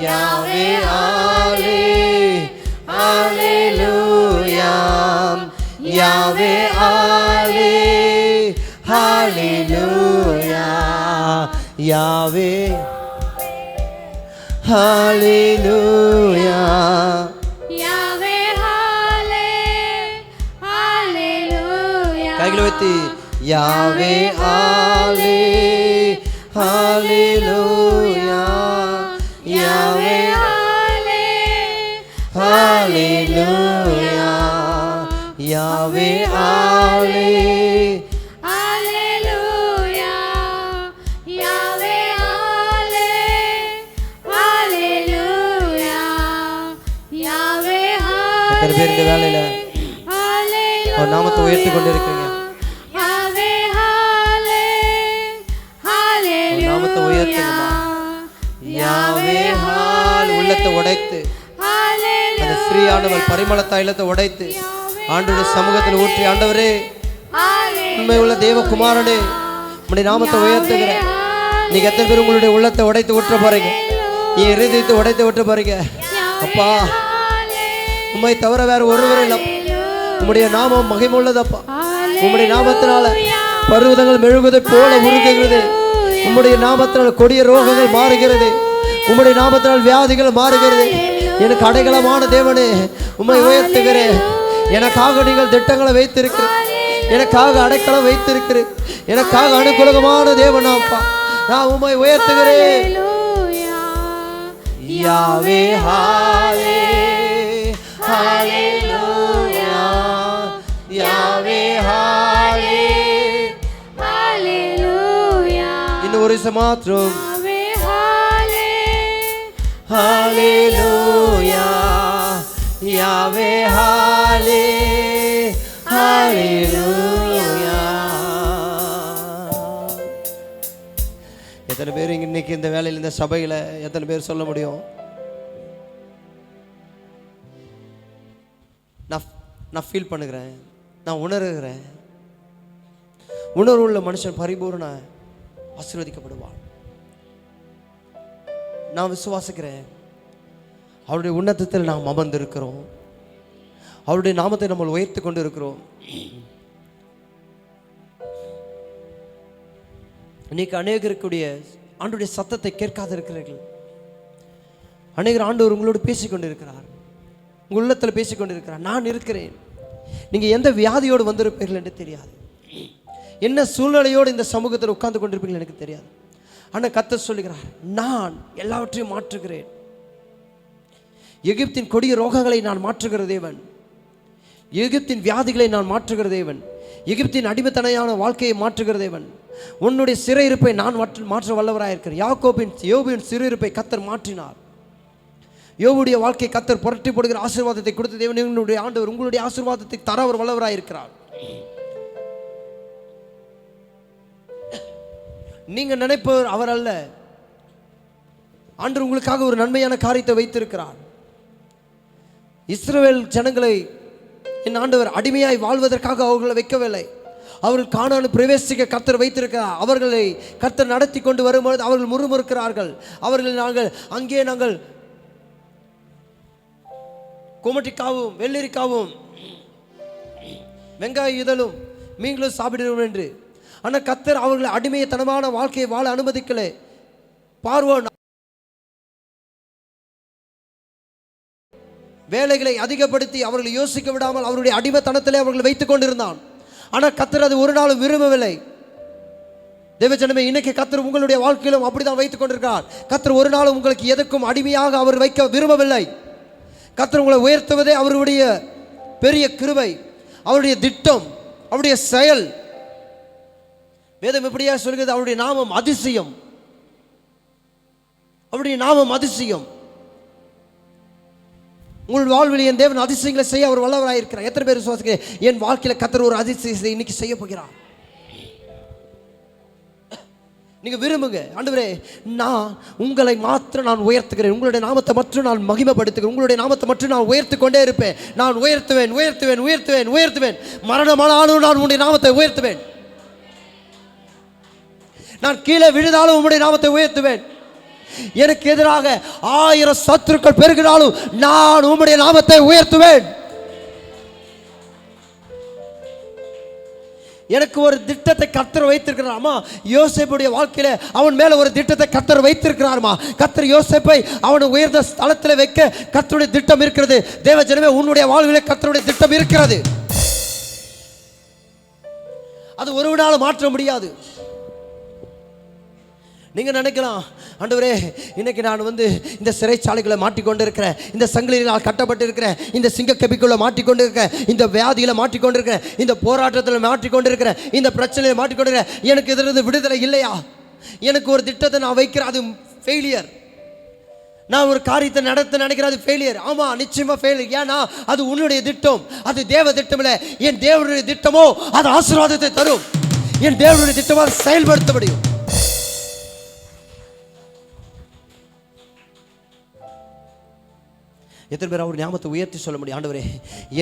யாவே ஹாலே ஹalleluya யாவே ஹாலே ஹalleluya யாவே ஹalleluya யாவே ஹாலே ஹalleluya. கைகளை வைத்து யாவே ஹாலே ஹalleluya யாவே ஹாலே ஹalleluya யாவே ஹாலே ஹalleluya யாவே ஹாலே ஹalleluya யாவே ஹாலே. எத்தனை பேர் இந்த வேலையில அவர் நாமத்தை உயர்த்தி கொண்டு இருக்கிறீங்க? யாவே ஹாலே ஹalleluya நாமத்தை உயர்த்துங்கம்மா. யாவே ஹால் உள்ளத்தை உடைத்து அந்த ஸ்ரீயானவள் பரிமள தைலத்தை உடைத்து ஆண்டவருடைய சமூகத்தில் ஊற்றி, ஆண்டவரே உண்மை உள்ள தேவகுமாரனே உம்முடைய நாமத்தை உயர்த்துகிற. நீங்க எத்தனை பேர் உங்களுடைய உள்ளத்தை உடைத்து ஊற்ற போறீங்க? என் இருதயத்தை உடைத்து ஊற்ற போறீங்க? அப்பா, உம்மை தவிர வேற ஒருவரும் இல்லை. உம்முடைய நாமம் மகிமுள்ளதப்பா. உம்முடைய நாமத்தினால பர்வதங்கள் மெழுகுவதை போல உருகுகிறது. உம்முடைய நாமத்தினால் கொடிய ரோகங்கள் மாறுகிறது. உம்முடைய நாமத்தினால் வியாதிகள் மாறுகிறது. எனக்கு அடைக்கலமான தேவனே உம்மை உயர்த்துகிறேன். எனக்காக நீங்கள் திட்டங்களை வைத்திருக்கிறேன். எனக்காக அடைக்கலம் வைத்திருக்கிறேன். எனக்காக அனுகூலமான தேவனாப்பா, நான் உம்மை உயர்த்துகிறேன். யாவே ஹாலே ஹalleluya யாவே ஹாலே ஹalleluya. இன்னும் ஒரு நிமிஷம் மாத்திரம். யாவே ஹாலே ஹalleluya யாவே ஹாலே ஹalleluya. எத்தனை பேர் இன்னைக்கு இந்த வேலையில் இந்த சபையில் எத்தனை பேர் சொல்ல முடியும்? நான் ஃபீல் பண்ணுகிறேன், நான் உணர்கிறேன். உணர்வு உள்ள மனுஷன் பரிபூர்ண ஆசீர்வதிக்கப்படுவான். நான் விசுவாசிக்கிறேன். அவருடைய உன்னதத்தில் நாம் அமர்ந்திருக்கிறோம். அவருடைய நாமத்தை நம்ம உயர்த்தி கொண்டு இருக்கிறோம். இன்னைக்கு அநேகருக்குடைய ஆண்டுடைய சத்தத்தை கேட்காத இருக்கிறீர்கள். அநேகர் ஆண்டவர் உங்களோடு பேசிக்கொண்டு இருக்கிறார், உங்கள் உள்ளத்தில் பேசிக்கொண்டு இருக்கிறார். நான் இருக்கிறேன். நீங்கள் எந்த வியாதியோடு வந்திருப்பீர்கள் என்று தெரியாது, என்ன சூழ்நிலையோடு இந்த சமூகத்தில் உட்கார்ந்து கொண்டிருப்பீர்கள் எனக்கு தெரியாது. ஆனால் கர்த்தர் சொல்லுகிறார், நான் எல்லாவற்றையும் மாற்றுகிறேன். எகிப்தின் கொடிய ரோகங்களை நான் மாற்றுகிற தேவன். எகிப்தின் வியாதிகளை நான் மாற்றுகிற தேவன். எகிப்தின் அடிமைத்தனையான வாழ்க்கையை மாற்றுகிற தேவன். உன்னுடைய சிறையிருப்பை நான் மாற்ற வல்லவராக இருக்கிறேன். யோபின் சிறையிருப்பை கர்த்தர் மாற்றினார். யோபுடைய வாழ்க்கை கர்த்தர் புரட்டி போடுகிற ஆசீர்வாதத்தை கொடுத்த தேவன் உங்களுடைய ஆண்டவர் உங்களுடைய ஆசீர்வாதத்தை தர அவர் வல்லவராய் இருக்கிறார். நீங்க நினைப்பவர் அவர் அல்ல. ஆண்டவர் உங்களுக்காக ஒரு நன்மையான காரியத்தை வைத்திருக்கிறார். இஸ்ரவேல் ஜனங்களை என் ஆண்டவர் அடிமையாய் வாழ்வதற்காக அவர்களை வைக்கவில்லை. அவர்கள் கானான் பிரவேசிக்க கர்த்தர் வைத்திருக்கிறார். அவர்களை கர்த்தர் நடத்தி கொண்டு வரும்போது அவர்கள் முறுமுறுக்கிறார்கள். அவர்கள் நாங்கள் குமட்டிக்காவும் வெள்ளரிக்காவும் வெங்காய இதழும் மீன்களும் சாப்பிடுவோம் என்று. ஆனால் கர்த்தர் அவர்களை அடிமைத்தனமான வாழ்க்கையை வாழ அனுமதிக்கலை. பார்வோன் வேலைகளை அதிகப்படுத்தி அவர்களை யோசிக்க விடாமல் அவருடைய அடிமைத்தனத்திலே அவர்களை வைத்துக் கொண்டிருந்தான். ஆனால் கர்த்தர் அது ஒரு நாளும் விரும்பவில்லை. தேவஜனமே, இன்னைக்கு கர்த்தர் உங்களுடைய வாழ்க்கையிலும் அப்படிதான் வைத்துக் கொண்டிருக்கிறார். கர்த்தர் ஒரு நாளும் உங்களுக்கு எதற்கும் அடிமையாக அவர் வைக்க விரும்பவில்லை. கர்த்தர் உங்களை உயர்த்துவதே அவருடைய பெரிய கிருபை, அவருடைய திட்டம், அவருடைய செயல். வேதம் எப்படியா சொல்கிறது? அவருடைய நாமம் அதிசயம். அவருடைய நாமம் அதிசயம். உங்கள் வாழ்வில் என் தேவன் அதிசயங்களை செய்ய அவர் வல்லவராக இருக்கிறார். எத்தனை பேர் விசுவாசிக்கிறீங்க என் வாழ்க்கையில் கர்த்தர் ஒரு அதிசயத்தை இன்னைக்கு செய்ய போகிறார்? நீங்க விரும்புங்க, ஆண்டவரே நான் உங்களை மாத்திரம் நான் உயர்த்துகிறேன், உங்களுடைய நாமத்தை மட்டும் நான் மகிமைப்படுத்துகிறேன், உங்களுடைய நாமத்தை மட்டும் நான் உயர்த்து கொண்டே இருப்பேன். நான் உயர்த்துவேன் உயர்த்துவேன் உயர்த்துவேன் உயர்த்துவேன். மரணமானாலும் நான் உங்களுடைய நாமத்தை உயர்த்துவேன். நான் கீழே விழுந்தாலும் உங்களுடைய நாமத்தை உயர்த்துவேன். எனக்கு எதிராக 1000 சத்துருக்கள் பெருகினாலும் நான் உம்முடைய நாமத்தை உயர்த்துவேன். எனக்கு ஒரு திட்டத்தை கர்த்தர் வைத்திருக்கிறாராமா. யோசேப்புடைய வாழ்க்கையில அவன் மேல ஒரு திட்டத்தை கர்த்தர் வைத்திருக்கிறாருமா. கர்த்தர் யோசேப்பை அவனை உயர்ந்த ஸ்தலத்தில் வைக்க கர்த்தருடைய திட்டம் இருக்கிறது. தேவ ஜனமே, உன்னுடைய வாழ்விலே கர்த்தருடைய திட்டம் இருக்கிறது. அது ஒருவனால மாற்ற முடியாது. நீங்கள் நினைக்கலாம், ஆண்டவரே இன்னைக்கு நான் இந்த சிறைச்சாலைகளை மாட்டிக்கொண்டு இருக்கிறேன், இந்த சங்கிலியில் கட்டப்பட்டு இருக்கிறேன், இந்த சிங்கக்கபிக்குள்ள மாட்டிக்கொண்டு இருக்கிறேன், இந்த வியாதியில் மாட்டிக்கொண்டு இருக்கிறேன், இந்த போராட்டத்தில் மாட்டிக்கொண்டு இருக்கிறேன், இந்த பிரச்சனையில் மாட்டிக்கொண்டு இருக்கிறேன். எனக்கு இதிலிருந்து விடுதலை இல்லையா? எனக்கு ஒரு திட்டத்தை நான் வைக்கிறேன், அது ஃபெயிலியர். நான் ஒரு காரியத்தை நடத்த நினைக்கிறேன், அது ஃபெயிலியர். ஆமாம், நிச்சயமாக ஃபெயிலியர். ஏன்னா அது உன்னுடைய திட்டம், அது தேவ திட்டம் இல்லை. என் தேவனுடைய திட்டமோ அது ஆசீர்வாதத்தை தரும். என் தேவனுடைய திட்டமோ அதை செயல்படுத்த முடியும். எத்தனை பேர் அவர் நாமத்தை உயர்த்தி சொல்ல முடியும்? ஆண்டவரே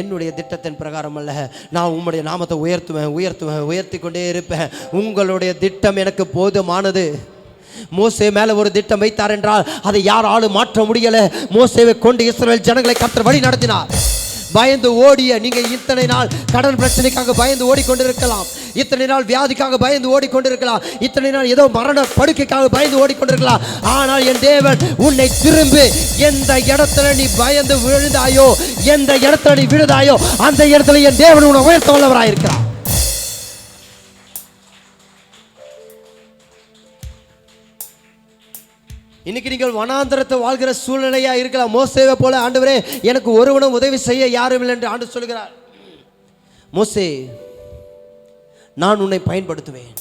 என்னுடைய திட்டத்தின் பிரகாரம் அல்ல, நான் உம்முடைய நாமத்தை உயர்த்துவேன் உயர்த்துவேன் உயர்த்தி கொண்டே இருப்பேன். உங்களுடைய திட்டம் எனக்கு போதுமானது. மோசே மேல ஒரு திட்டம் வைத்தார் என்றால் அதை யாராலும் மாற்ற முடியல. மோசேவை கொண்டு இஸ்ரவேல் ஜனங்களை கர்த்தர் வழி நடத்தினார். பயந்து ஓடிய நீங்க இத்தனை நாள் கடன் பிரச்சனைக்காக பயந்து ஓடிக்கொண்டிருக்கலாம், இத்தனை நாள் வியாதிக்காக பயந்து ஓடிக்கொண்டிருக்கலாம், இத்தனை நாள் ஏதோ மரண படுக்கைக்காக பயந்து ஓடிக்கொண்டிருக்கலாம். ஆனால் என் தேவன் உன்னை திரும்பி எந்த இடத்துல நீ பயந்து விழுந்தாயோ, எந்த இடத்துல நீ விழுந்தாயோ அந்த இடத்துல என் தேவன் உன்னை உயர்த்த வல்லவராயிருக்கிறார். இன்னைக்கு நீங்கள் வனாந்தரத்தை வாழ்கிற சூழ்நிலையா இருக்கலாம். மோசேவை போல ஆண்டவரே எனக்கு ஒருவனும் உதவி செய்ய யாரும் இல்லை என்று ஆண்டவர் சொல்கிறார். மோசே, நான் உன்னை பயன்படுத்துவேன்.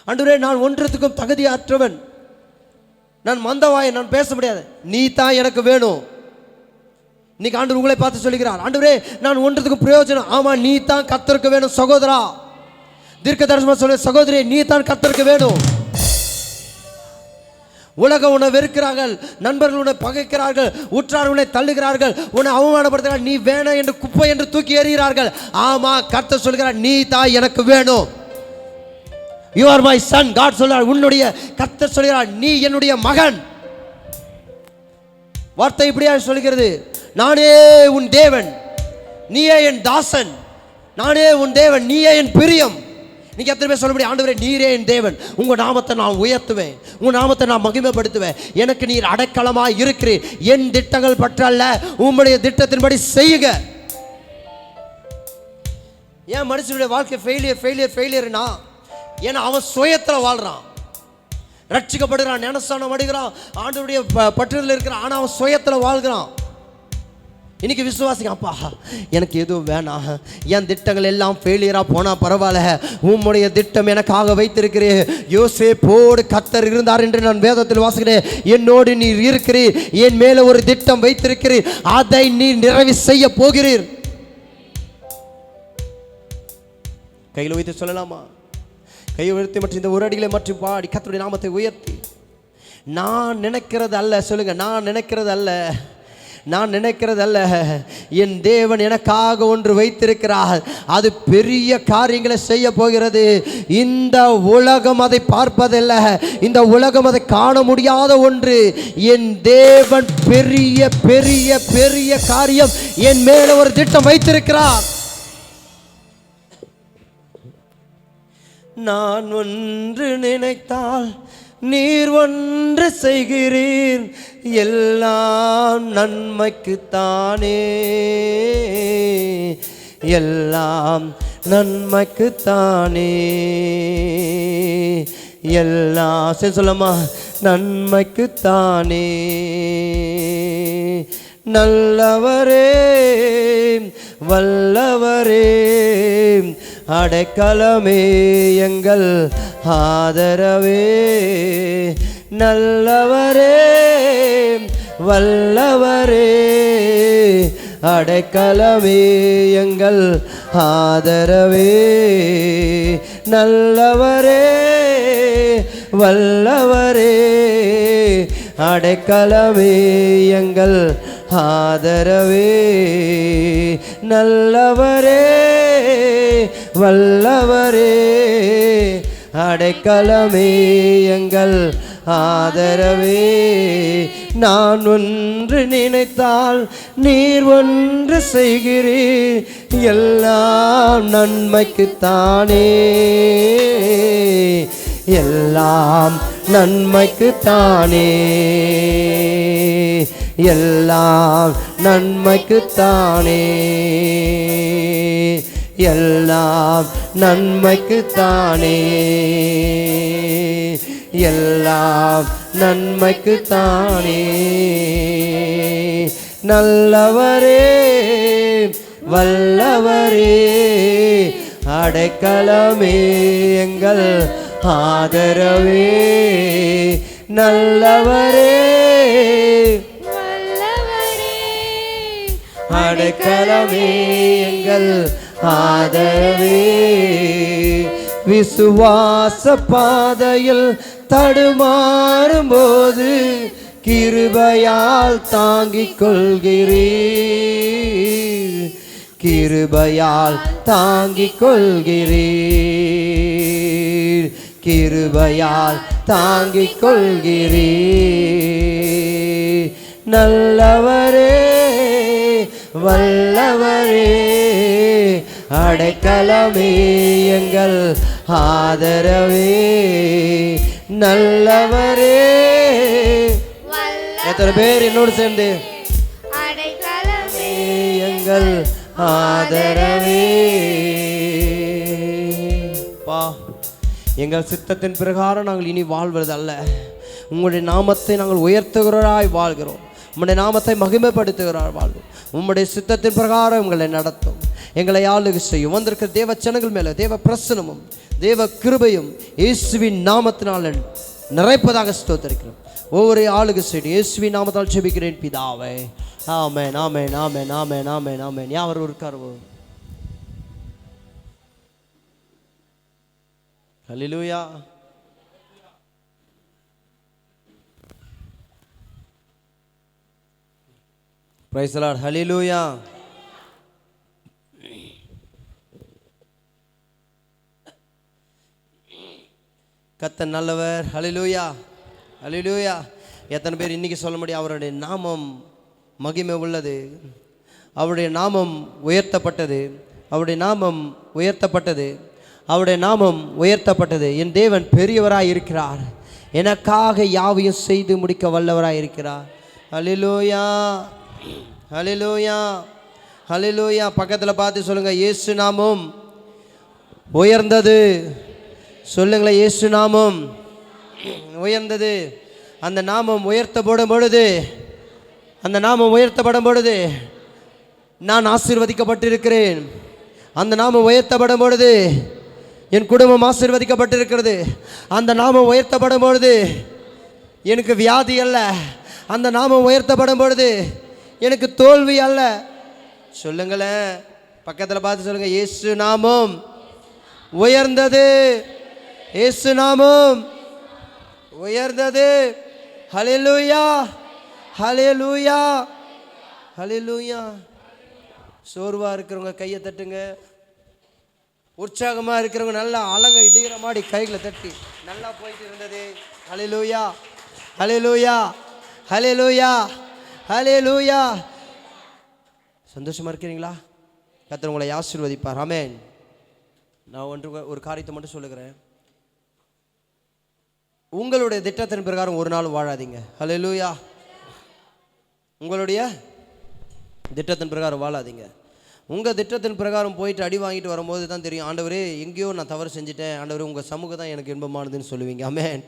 ஆண்டவரே நான் ஒன்றத்துக்கும் தகுதியற்றவன், நான் மந்தவாயன், நான் பேச முடியாது, நீ தான் எனக்கு வேணும். இன்னைக்கு ஆண்டவர் உங்களை பார்த்து சொல்கிறார், ஆண்டவரே நான் ஒன்றத்துக்கும் பிரயோஜனம். ஆமா, நீ தான் கர்த்தருக்கு வேணும். சகோதரா, தீர்க்க தரிசனமா சொல்ல, சகோதரி நீ தான் கர்த்தருக்கு வேணும். உலகம் உன்னை வெறுக்கிறார்கள், நண்பர்கள் உன்னை பகைக்கிறார்கள், உற்றார் உன்னை தள்ளுகிறார்கள், உன்னை அவமானப்படுத்துகிறார்கள், நீ வேணும் என்று குப்பை என்று தூக்கி எறிகிறார்கள். ஆமா, கர்த்தர் சொல்கிறார் நீ தான் எனக்கு வேணும். You are my son. God சொல்றார், உன்னுடைய கர்த்தர் சொல்கிறார் நீ என்னுடைய மகன். வார்த்தை இப்படியா சொல்கிறது, நானே உன் தேவன், நீயே என் தாசன், நானே உன் தேவன், நீயே என் பிரியம். நீங்க எத்தனை பேர் சொல்ல முடியும், ஆண்டவரே நீரே என் தேவன், உங்க நாமத்தை நான் உயர்த்துவேன், உங்க நாமத்தை நான் மகிமைப்படுத்துவேன், எனக்கு நீர் அடைக்கலமாய் இருக்கிறீர், என் திட்டங்கள் பற்றல்ல உம்முடைய திட்டத்தின்படி செய்யுங்க. ஏன் மனுஷனுடைய வாழ்க்கை ஃபெயிலியர் ஃபெயிலியர் ஃபெயிலியர்னா, ஏன்னா அவன் சுயத்தில் வாழ்றான், ரட்சிக்கப்படுகிறான், ஞானஸ்தானம் அடைகிறான், ஆண்டவருடைய பற்றுதல் இருக்கிறான், ஆனால் அவன் சுயத்தில் வாழ்கிறான். இன்னைக்கு விசுவாசிங்க, அப்பா எனக்கு எதுவும் வேணாம், என் திட்டங்கள் எல்லாம் ஃபெயிலியராக போனால் பரவாயில்ல, உம்முடைய திட்டம் எனக்காக வைத்திருக்கிறேன். யோசேப்போடு கர்த்தர் இருந்தார் என்று நான் வேதத்தில் வாசிக்கிறேன். என்னோடு நீர் இருக்கிறீர், என் மேலே ஒரு திட்டம் வைத்திருக்கிறீர், அதை நீர் நிறைவு செய்ய போகிறீர். கையில் வைத்து சொல்லலாமா? கையை உயர்த்தி மற்றும் இந்த ஒரு அடிகளை மற்றும் பாடி கர்த்தருடைய நாமத்தை உயர்த்தி, நான் நினைக்கிறது அல்ல, சொல்லுங்க, நான் நினைக்கிறது அல்ல, நான் நினைக்கிறது அல்ல, என் தேவன் எனக்காக ஒன்று வைத்திருக்கிறார், அது பெரிய காரியங்களை செய்ய போகிறது. இந்த உலகம் அதை பார்ப்பதில்ல, இந்த உலகம் அதை காண முடியாத ஒன்று. என் தேவன் பெரிய பெரிய பெரிய காரியம் என் மேல ஒரு திட்டம் வைத்திருக்கிறார். நான் ஒன்று நினைத்தால் நீர் ஒன்று செய்கிறீர், எல்லாம் நன்மைக்குத்தானே, எல்லாம் நன்மைக்குத்தானே, எல்லாம் சொல்லமா, நன்மைக்குத்தானே. நல்லவரே வல்லவரே அடைக்கலமே எங்கள் ஆதரவே, நல்லவரே வல்லவரே அடைக்கலமே எங்கள் ஆதரவே, நல்லவரே வல்லவரே அடைக்கலமே எங்கள் ஆதரவே, நல்லவரே வல்லவரே அடைக்கலமே எங்கள் ஆதரவே. நான் ஒன்று நினைத்தால் நீர் ஒன்று செய்கிறீர், எல்லாம் நன்மைக்குத்தானே, எல்லாம் நன்மைக்குத்தானே, எல்லாம் நன்மைக்குத்தானே, எல்லாம் நன்மைக்குத்தானே, எல்லாம் நன்மைக்குத்தானே. நல்லவரே வல்லவரே அடைக்கலமே எங்கள் ஆதரவே, நல்லவரே அடைக்கலமே எங்கள் ஆதரவே. விசுவாச பாதையில் தடுமாறும் போது கிருபையால் தாங்கிக் கொள்கிறீர், கிருபையால் தாங்கிக் கொள்கிறீர், கிருபையால் தாங்கிக் கொள்கிறீர். நல்லவரே வல்லவரே அடைக்கலமே எங்கள் ஆதரவே, நல்லவரே. எத்தனை பேர் என்னோடு சேர்ந்து அடைக்கலமே எங்கள் ஆதரவே. பா, எங்கள் சித்தத்தின் பிரகாரம் நாங்கள் இனி வாழ்வதல்ல, உங்களுடைய நாமத்தை நாங்கள் உயர்த்துகிறவராய் வாழ்கிறோம், உம்முடைய நாமத்தை மகிமைப்படுத்துகிறார் வாழ்வோம். உம்முடைய சித்தத்தின் பிரகாரம் எங்களை நடத்தும், எங்களை ஆளுகை செய்யும். வந்திருக்கிற தேவ ஜனங்கள் மேலே தேவ பிரசனமும் தேவ கிருபையும் இயேசுவின் நாமத்தினால் நிறைப்பதாக ஸ்தோத்திரிக்கிறோம். ஒவ்வொரு ஆளுகை செய்யும் இயேசுவின் நாமத்தால் ஜெபிக்கிறேன் பிதாவே, ஆமென் ஆமென் ஆமென் ஆமென் ஆமென் ஆமென். யாவரும் இருக்காரோ? Hallelujah. Praise the Lord. Hallelujah. கர்த்தர் நல்லவர். ஹல்லேலூயா ஹல்லேலூயா. எத்தனை பேர் இன்னைக்கு சொல்ல முடியும் அவருடைய நாமம் மகிமை உள்ளது, அவருடைய நாமம் உயர்த்தப்பட்டது, அவருடைய நாமம் உயர்த்தப்பட்டது, அவருடைய நாமம் உயர்த்தப்பட்டது. என் தேவன் பெரியவராய் இருக்கிறார், எனக்காக யாவையும் செய்து முடிக்க வல்லவராய் இருக்கிறார். ஹல்லேலூயா ஹல்லேலூயா ஹல்லேலூயா. பக்கத்தில் பார்த்து சொல்லுங்க, இயேசு நாமம் உயர்ந்தது. சொல்லுங்களேன், இயேசு நாமம் உயர்ந்தது. அந்த நாமம் உயர்த்தப்படும் பொழுது, அந்த நாமம் உயர்த்தப்படும் பொழுது நான் ஆசீர்வதிக்கப்பட்டிருக்கிறேன். அந்த நாமம் உயர்த்தப்படும் பொழுது என் குடும்பம் ஆசீர்வதிக்கப்பட்டிருக்கிறது. அந்த நாமம் உயர்த்தப்படும் பொழுது எனக்கு வியாதி அல்ல. அந்த நாமம் உயர்த்தப்படும் பொழுது எனக்கு தோல்வி அல்ல. சொல்லுங்களேன், பக்கத்தில் பார்த்து சொல்லுங்க, இயேசு நாமம் உயர்ந்தது. இயேசு நாமம் உயர்ந்தது. ஹல்லேலூயா, ஹல்லேலூயா, ஹல்லேலூயா. சோர்வா இருக்கிறவங்க கையை தட்டுங்க. உற்சாகமாக இருக்கிறவங்க நல்லா அலங்க இடுகிற மாதிரி கைகளை தட்டி நல்லா போயிட்டு இருந்தது. ஹல்லேலூயா, ஹல்லேலூயா, ஹல்லேலூயா, ஹல்லேலூயா. சந்தோஷமா இருக்கிறீங்களா? கர்த்தர் உங்களை ஆசீர்வதிப்பார். ஆமென். நான் ஒரு காரியத்தை மட்டும் சொல்லுகிறேன். உங்களுடைய திட்டத்தின் பிரகாரம் ஒரு நாள் வாழாதீங்க. ஹல்லேலூயா. உங்களுடைய திட்டத்தின் பிரகாரம் வாழாதீங்க. உங்கள் திட்டத்தின் பிரகாரம் போயிட்டு அடி வாங்கிட்டு வரும்போது தான் தெரியும், ஆண்டவரே எங்கேயோ நான் தவறு செஞ்சுட்டேன், ஆண்டவரே உங்கள் சமூகம் தான் எனக்கு இன்பமானதுன்னு சொல்லுவீங்க. ஆமென்.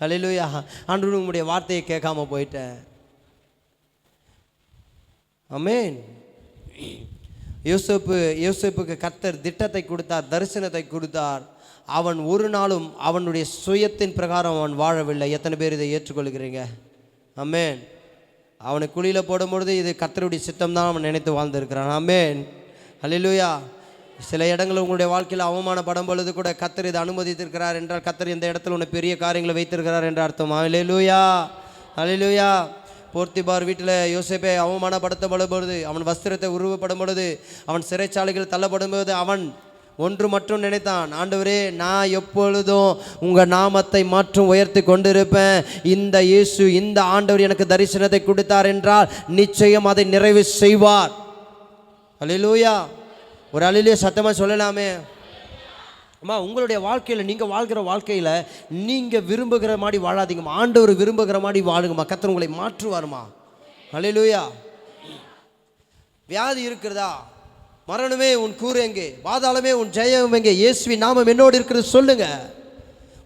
ஹல்லேலூயா. ஆண்டவரே உங்களுடைய வார்த்தையை கேட்காம போயிட்டேன். ஆமென். யோசேப்புக்கு கர்த்தர் திட்டத்தை கொடுத்தார், தரிசனத்தை கொடுத்தார். அவன் ஒரு நாளும் அவனுடைய சுயத்தின் பிரகாரம் அவன் வாழவில்லை. எத்தனை பேர் இதை ஏற்றுக்கொள்கிறீங்க? ஆமென். அவனை குழியில் போடும்பொழுது இது கர்த்தருடைய சித்தம் தான் அவன் நினைத்து வாழ்ந்திருக்கிறான். ஆமென். ஹல்லேலூயா. சில இடங்களில் உங்களுடைய வாழ்க்கையில் அவமானப்படும் பொழுது கூட கர்த்தர் இதை அனுமதித்திருக்கிறார் என்றால் கர்த்தர் இந்த இடத்துல உன்னை பெரிய காரியங்களை வைத்திருக்கிறார் என்ற அர்த்தம். ஹல்லேலூயா, ஹல்லேலூயா. போர்த்திபார் வீட்டில் யோசேப்பை அவமானப்படுத்தப்படும் பொழுது, அவன் வஸ்திரத்தை உருவப்படும் பொழுது, அவன் சிறைச்சாலைகள் தள்ளப்படும் போது அவன் ஒன்று மட்டும் நினைத்தான், ஆண்டவரே நான் எப்பொழுதும் உங்கள் நாமத்தை மாற்றும் உயர்த்தி கொண்டிருப்பேன். இந்த இயேசு, இந்த ஆண்டவர் எனக்கு தரிசனத்தை கொடுத்தார் என்றால் நிச்சயம் அதை நிறைவு செய்வார். ஹல்லேலூயா. ஒரு அல்லேலூயா சத்தமாக சொல்லலாமே. அம்மா, உங்களுடைய வாழ்க்கையில் நீங்கள் வாழ்கிற வாழ்க்கையில் நீங்கள் விரும்புகிற மாதிரி வாழாதீங்கம்மா. ஆண்டவர் விரும்புகிற மாதிரி வாழுங்கம்மா. கர்த்தர் உங்களை மாற்றுவாருமா. ஹல்லேலூயா. வியாதி இருக்கிறதா? மரணமே உன் கூறு எங்கே? பாதாளமே உன் ஜெயம் எங்கே? இயேசுவின் நாமம் என்னோடு இருக்கிறது சொல்லுங்க.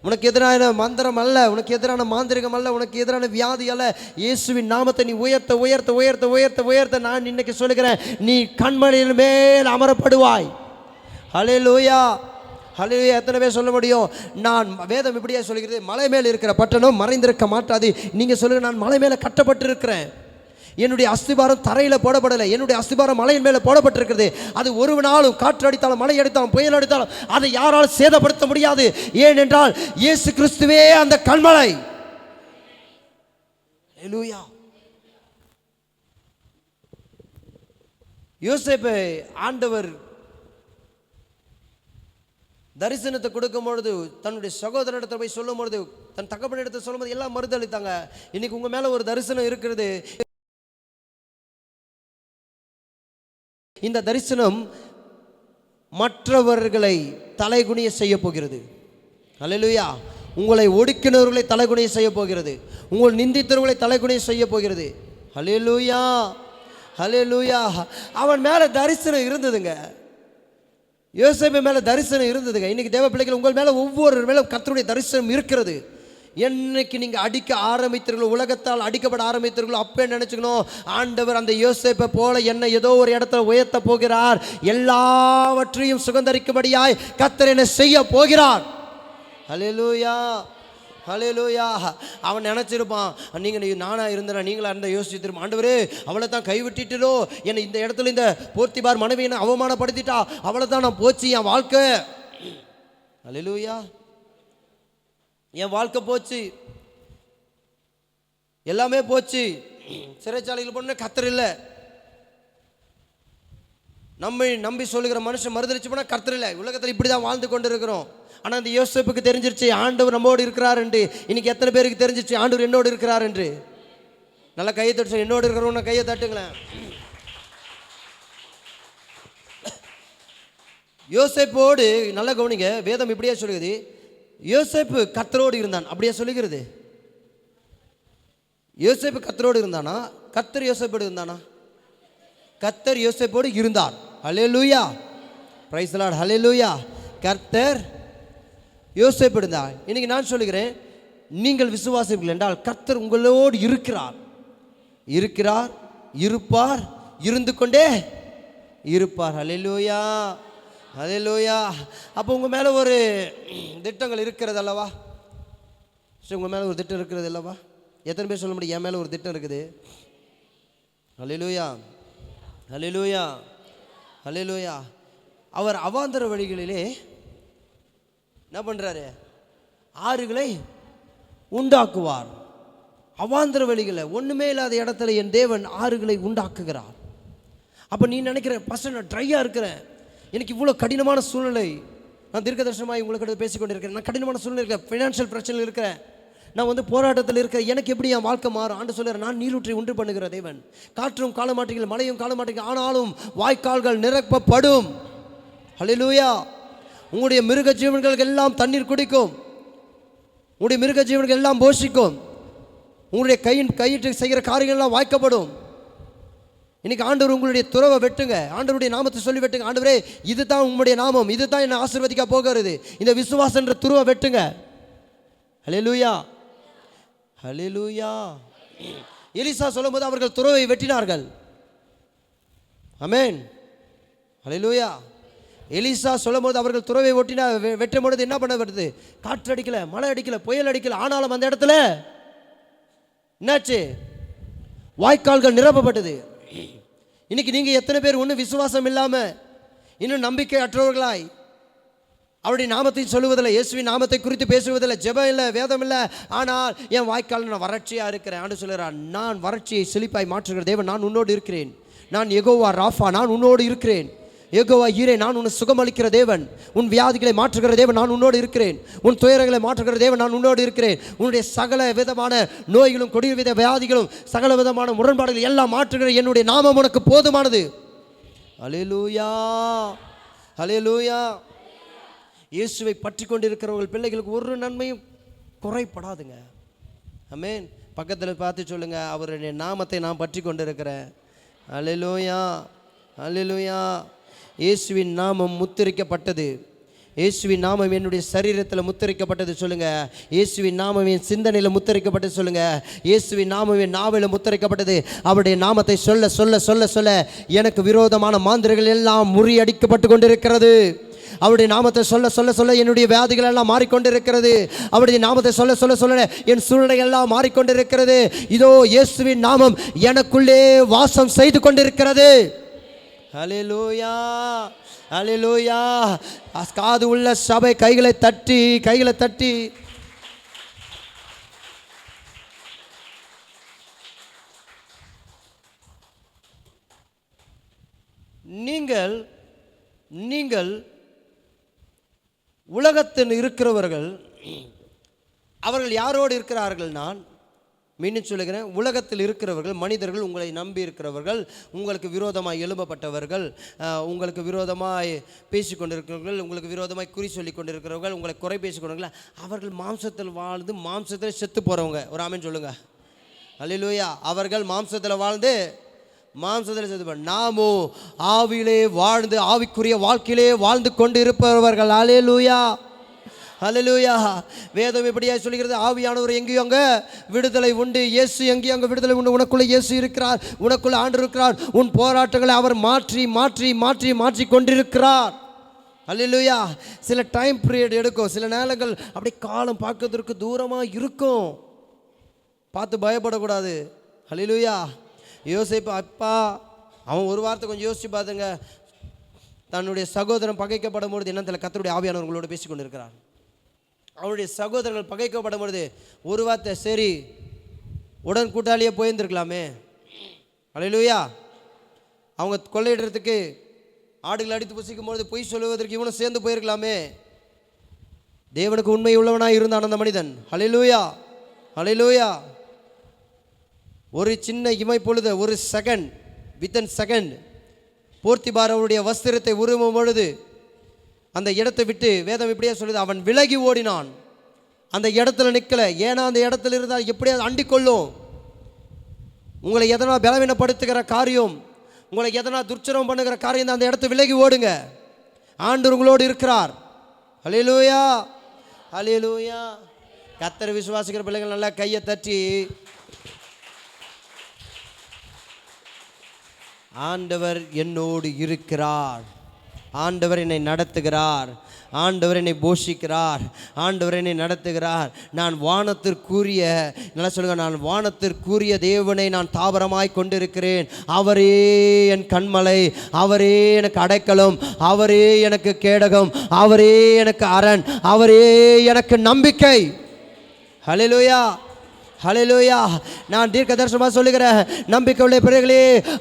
உனக்கு எதிரான மந்திரம் அல்ல, உனக்கு எதிரான மாந்திரிகம் அல்ல, உனக்கு எதிரான வியாதி அல்ல. இயேசுவின் நாமத்தை நீ உயர்த்த உயர்த்த உயர்த்த உயர்த்த உயர்த்த நான் இன்னைக்கு சொல்லுகிறேன், நீ கண்மணியின் மேல் அமரப்படுவாய். ஹல்லேலூயா, ஹல்லேலூயா. எத்தனை பேர் சொல்ல முடியும்? நான் வேதம் இப்படியே சொல்கிறது, மலை மேல் இருக்கிற பட்டணம் மறைந்திருக்க மாட்டாது. நீங்கள் சொல்லுங்க, நான் மலை மேலே கட்டப்பட்டிருக்கிறேன். என்னுடைய அஸ்திபாரம் தரையில் போடப்படலை, என்னுடைய அஸ்திபாரம் மலையின் மேலே போடப்பட்டிருக்கிறது. அது ஒரு நாளும் காற்று அடித்தாலும் மழை அடித்தாலும் புயல் அடித்தாலும் அதை யாராலும் சேதப்படுத்த முடியாது. ஏனென்றால் இயேசு கிறிஸ்துவே அந்த கல்மலை. ஹல்லேலூயா. யோசேப்பை ஆண்டவர் தரிசனத்தை கொடுக்கும் பொழுது, தன்னுடைய சகோதரனிடத்தில் போய் சொல்லும் பொழுது, தன் தகப்பனிடத்தை சொல்லும் போது எல்லாம் மறுதளித்தாங்க. இன்னைக்கு உங்க மேல ஒரு தரிசனம் இருக்கிறது. இந்த தரிசனம் மற்றவர்களை தலைகுனிய செய்ய போகிறது. ஹல்லேலூயா. உங்களை ஒடுக்கினவர்களை தலைகுனிய செய்ய போகிறது. உங்கள் நிந்தித்தவர்களை தலைகுனிய செய்ய போகிறது. ஹல்லேலூயா, ஹல்லேலூயா. அவன் மேல தரிசனம் இருந்ததுங்க. யோசேப்பு மேல தரிசனம் இருந்ததுங்க. இன்னைக்கு தேவ பிள்ளைகள், உங்கள் மேல ஒவ்வொரு மேலும் கர்த்தருடைய தரிசனம் இருக்கிறது. என்னைக்கு நீங்க அடிக்க ஆரம்பித்தீர்களோ, உலகத்தால் அடிக்கப்பட ஆரம்பித்தீர்களோ, அப்பே நினைச்சுக்கணும், ஆண்டவர் அந்த யோசேப்பை போல என்னை ஏதோ ஒரு இடத்துல உயர்த்த போகிறார். எல்லாவற்றையும் சுகந்தரிக்கும்படியாய் கர்த்தர் என்ன செய்ய போகிறார். ஹல்லேலூயா, ஹல்லேலூயா. அவன் நினைச்சிருப்பான், நீங்கள் நானா இருந்தேன், நீங்களா இருந்த யோசிச்சிருப்பான், ஆண்டவரே அவளை தான் கைவிட்டுட்டோ, என்னை இந்த இடத்துல இந்த போர்த்திபார் மனைவி என்னை அவமானப்படுத்திட்டா, அவளை தான் நான் போச்சு என் வாழ்க்கை. ஹல்லேலூயா. என் வாழ்க்கை போச்சு, எல்லாமே போச்சு. சிறைச்சாலையில் போன கர்த்தர் இல்லை. நம்பி சொல்லுகிற மனுஷன் மறுதளிச்சு போனால் கர்த்தர் இல்லை. உலகத்தில் இப்படி தான் வாழ்ந்து கொண்டு இருக்கிறோம். ஆனால் அந்த யோசேப்புக்கு தெரிஞ்சிருச்சு ஆண்டவர் நம்மோடு இருக்கிறார் என்று. இன்னைக்கு எத்தனை பேருக்கு தெரிஞ்சிருச்சு ஆண்டவர் என்னோடு இருக்கிறார் என்று? நல்லா கையை தட்டு. என்னோடு இருக்கிறவங்க கையை தட்டுங்களேன். யோசேப்போடு நல்ல கவனிங்க, வேதம் இப்படியே சொல்லுகிறது, யோசேப்பு கர்த்தரோடு இருந்தான். அப்படியே சொல்லுகிறது. யோசேப்பு கர்த்தரோடு இருந்தானா? கர்த்தர் யோசேப்போடு இருந்தானா? கர்த்தர் யோசேப்போடு இருந்தார். ஹல்லேலூயா, பிரைஸ் தி லார்ட், ஹல்லேலூயா. கர்த்தர் யோசேப்பு இருந்தார். இன்னைக்கு நான் சொல்லுகிறேன், நீங்கள் விசுவாசிப்பீர்கள் என்றால் கர்த்தர் உங்களோடு இருக்கிறார், இருப்பார், இருந்து கொண்டே இருப்பார். ஹல்லேலூயா, ஹல்லேலூயா. அப்போ உங்கள் மேலே ஒரு திட்டங்கள் இருக்கிறது அல்லவா? சரி, உங்கள் மேலே ஒரு திட்டம் இருக்கிறது அல்லவா? எத்தனை பேர் சொல்ல முடியும் என் மேலே ஒரு திட்டம் இருக்குது? ஹல்லேலூயா, ஹல்லேலூயா, ஹல்லேலூயா. அவர் அவாந்தர வழிகளிலே என்ன பண்ணுறாரு? ஆறுகளை உண்டாக்குவார். அவாந்தர வழிகளில் ஒன்றுமே இல்லாத இடத்துல என் தேவன் ஆறுகளை உண்டாக்குகிறார். அப்போ நீ நினைக்கிற பசங்க நான் ட்ரையாக இருக்கிறேன், எனக்கு இவ்வளோ கடினமான சூழ்நிலை, நான் தீர்க்கதரிசனமாக உங்களுக்கு பேசிக்கொண்டிருக்கிறேன், நான் கடினமான சூழ்நிலை இருக்கிறேன், ஃபினான்ஷியல் பிரச்சனையில் இருக்கிறேன், நான் போராட்டத்தில் இருக்கிறேன், எனக்கு எப்படி என் வாழ்க்கை மாறும்? ஆண்டு சொல்லுறேன், நான் நீரூற்றை உண்டு பண்ணுகிற தேவன், காற்றும் காலமாட்டீர்கள், மழையும் காலமாட்டீர்கள், ஆனாலும் வாய்க்கால்கள் நிரப்பப்படும். ஹல்லேலூயா. உங்களுடைய மிருக ஜீவன்கள் எல்லாம் தண்ணீர் குடிக்கும், உங்களுடைய மிருக ஜீவன்கள் எல்லாம் போஷிக்கும், உங்களுடைய கையிட்டு செய்கிற காரியங்கள் எல்லாம் வாய்க்கப்படும். இன்னைக்கு ஆண்டவர் உங்களுடைய துறவை வெட்டுங்க, ஆண்டவருடைய நாமத்தை சொல்லி வெட்டுங்க. ஆண்டவரே, இதுதான் உங்களுடைய நாமம், இதுதான் என்னை ஆசீர்வதிக்க போகிறது, இந்த விசுவாசம் என்ற துருவை வெட்டுங்க. ஹல்லேலூயா, ஹல்லேலூயா. எலிசா சொல்லும்போது அவர்கள் துறவை வெட்டினார்கள். ஆமென், ஹல்லேலூயா. எலிசா சொல்லும்போது அவர்கள் துறவை வெட்டும் பொழுது என்ன பண்ண வருது? காற்று அடிக்கல, மழை அடிக்கல, புயல் அடிக்கல, ஆனாலும் அந்த இடத்துல என்னாச்சு? வாய்க்கால்கள் நிரப்பப்பட்டது. இன்னைக்கு நீங்க எத்தனை பேர் ஒன்றும் விசுவாசம் இல்லாம இன்னும் நம்பிக்கை அற்றவர்களாய் அவருடைய நாமத்தை சொல்லுவதில்லை, இயேசுவின் நாமத்தை குறித்து பேசுவதில்லை, ஜெபம் இல்லை, வேதம் இல்லை, ஆனால் என் வாய்க்கால் நான் வறட்சியாக இருக்கிறேன். ஆண்டு சொல்லுறான், நான் வறட்சியை செழிப்பாய் மாற்றுகிற தேவன், நான் உன்னோடு இருக்கிறேன், நான் யெகோவா ராஃபா, நான் உன்னோடு இருக்கிறேன், யெகோவா ஈரே, நான் உன்னை சுகமளிக்கிற தேவன், உன் வியாதிகளை மாற்றுகிற தேவன், நான் உன்னோடு இருக்கிறேன், உன் துயரங்களை மாற்றுகிற தேவன், நான் உன்னோடு இருக்கிறேன், உன்னுடைய சகல விதமான நோய்களும் கொடிய வித வியாதிகளும் சகல விதமான முரண்பாடுகள் எல்லாம் மாற்றுகிற என்னுடைய நாமம் உனக்கு போதுமானது. ஹல்லேலூயா, ஹல்லேலூயா. இயேசுவை பற்றி கொண்டிருக்கிறவர்கள் பிள்ளைகளுக்கு ஒரு நன்மையும் குறைப்படாதுங்க. ஆமென். பக்கத்தில் பார்த்து சொல்லுங்க, அவருடைய நாமத்தை நான் பற்றி கொண்டிருக்கிறேன். ஹல்லேலூயா, ஹல்லேலூயா. இயேசுவின் நாமம் முத்திரிக்கப்பட்டது, இயேசுவின் நாமம் என்னுடைய சரீரத்தில் முத்திரிக்கப்பட்டது. சொல்லுங்க, இயேசுவின் நாமம் என் சிந்தனையில் முத்திரிக்கப்பட்டது. சொல்லுங்க, இயேசுவின் நாமம் என் நாவில் முத்திரிக்கப்பட்டது. அவருடைய நாமத்தை சொல்ல சொல்ல சொல்ல சொல்ல எனக்கு விரோதமான மாந்திரிகள் எல்லாம் முறியடிக்கப்பட்டு கொண்டிருக்கிறது. அவருடைய நாமத்தை சொல்ல சொல்ல சொல்ல என்னுடைய வியாதிகள் எல்லாம் மாறிக்கொண்டிருக்கிறது. அவருடைய நாமத்தை சொல்ல சொல்ல சொல்ல என் சூழ்நிலை எல்லாம் மாறிக்கொண்டிருக்கிறது. இதோ இயேசுவின் நாமம் எனக்குள்ளே வாசம் செய்து கொண்டிருக்கிறது. ஹல்லேலூயா, ஹல்லேலூயா. காது உள்ள சபை கைகளை தட்டி, கைகளை தட்டி நீங்கள் நீங்கள் உலகத்தில் இருக்கிறவர்கள், அவர்கள் யாரோடு இருக்கிறார்கள்? நான் மீண்டும் சொல்லுகிறேன், உலகத்தில் இருக்கிறவர்கள் மனிதர்கள், உங்களை நம்பி இருக்கிறவர்கள், உங்களுக்கு விரோதமாய் எழும்பப்பட்டவர்கள், உங்களுக்கு விரோதமாய் பேசி கொண்டிருக்கிறவர்கள், உங்களுக்கு விரோதமாய் குறி சொல்லி கொண்டிருக்கிறவர்கள், உங்களை குறை பேசி கொண்டிருக்கிறவர்கள், அவர்கள் மாம்சத்தில் வாழ்ந்து மாம்சத்தில் செத்து போகிறவங்க. ஒரு ஆமென் சொல்லுங்க. ஹல்லேலூயா. அவர்கள் மாம்சத்தில் வாழ்ந்து மாம்சத்தில் செத்து போற, நாமோ ஆவியிலே வாழ்ந்து ஆவிக்குரிய வாழ்க்கையிலே வாழ்ந்து கொண்டு இருப்பவர்கள். ஹல்லேலூயா, ஹல்லேலூயா. வேதம் எப்படியா சொல்கிறது? ஆவியானவர் எங்கேயும் அங்கே விடுதலை உண்டு, இயேசு எங்கேயும் அங்கே விடுதலை உண்டு. உனக்குள்ளே இயேசு இருக்கிறார், உனக்குள்ளே ஆண்டு இருக்கிறார். உன் போராட்டங்களை அவர் மாற்றி மாற்றி மாற்றி மாற்றி கொண்டிருக்கிறார். ஹல்லேலூயா. சில டைம் பீரியட் எடுக்கும், சில நேரங்கள் அப்படி காலம் பார்க்கறதுக்கு தூரமாக இருக்கும், பார்த்து பயப்படக்கூடாது. ஹல்லேலூயா. யோசிப்பு அப்பா, அவன் ஒரு வார்த்தை கொஞ்சம் யோசிச்சு பார்த்துங்க. தன்னுடைய சகோதரன் பகைக்கப்படும் பொழுது என்னத்தில் கர்த்தருடைய ஆவியானவர் உங்களோட பேசி கொண்டு இருக்கிறார். அவருடைய சகோதரர்கள் பகைக்கப்படும் பொழுது ஒரு வார்த்தை, சரி உடன் கூட்டாளியே போயிருந்துருக்கலாமே. ஹல்லேலூயா. அவங்க கொள்ளையிடுறதுக்கு ஆடுகள் அடித்து புசிக்கும் பொழுது பொய் சொல்லுவதற்கு இவனும் சேர்ந்து போயிருக்கலாமே. தேவனுக்கு உண்மை உள்ளவனாக இருந்தான் அந்த மனிதன். ஹல்லேலூயா, ஹல்லேலூயா. ஒரு சின்ன இமை பொழுது, ஒரு செகண்ட், வித்தின் செகண்ட் போர்த்திபார் அவருடைய வஸ்திரத்தை உருவும் பொழுது அந்த இடத்தை விட்டு வேதம் இப்படியே சொல்லுது, அவன் விலகி ஓடினான். அந்த இடத்துல நிற்கலை. ஏன்னா அந்த இடத்துல இருந்தால் எப்படியாவது அண்டிக்கொள்ளும். உங்களை எதனா பலவீனப்படுத்துகிற காரியம், உங்களை எதனா துர்ச்சனம் பண்ணுகிற காரியம் தான், அந்த இடத்த விலகி ஓடுங்க. ஆண்டவர் உங்களோடு இருக்கிறார். ஹல்லேலூயா, ஹல்லேலூயா. கர்த்தரை விசுவாசிக்கிற பிள்ளைகள் நல்லா கையை தட்டி ஆண்டவர் என்னோடு இருக்கிறார், ஆண்டவர் என்னை நடத்துகிறார், ஆண்டவர் என்னை போஷிக்கிறார், ஆண்டவர் என்னை நடத்துகிறார். நான் வானத்திற்குரிய, நல்லா சொல்லுங்க, நான் வானத்திற்குரிய தேவனை நான் தாவரமாய் கொண்டிருக்கிறேன். அவரே என் கண்மலை, அவரே எனக்கு அடைக்கலம், அவரே எனக்கு கேடகம், அவரே எனக்கு அரண், அவரே எனக்கு நம்பிக்கை. ஹல்லேலூயா, ஹல்லேலூயா. நான் தீர்க்க தரிசனமாக சொல்லுகிறேன், நம்பிக்கையுள்ள பிள்ளைகளே,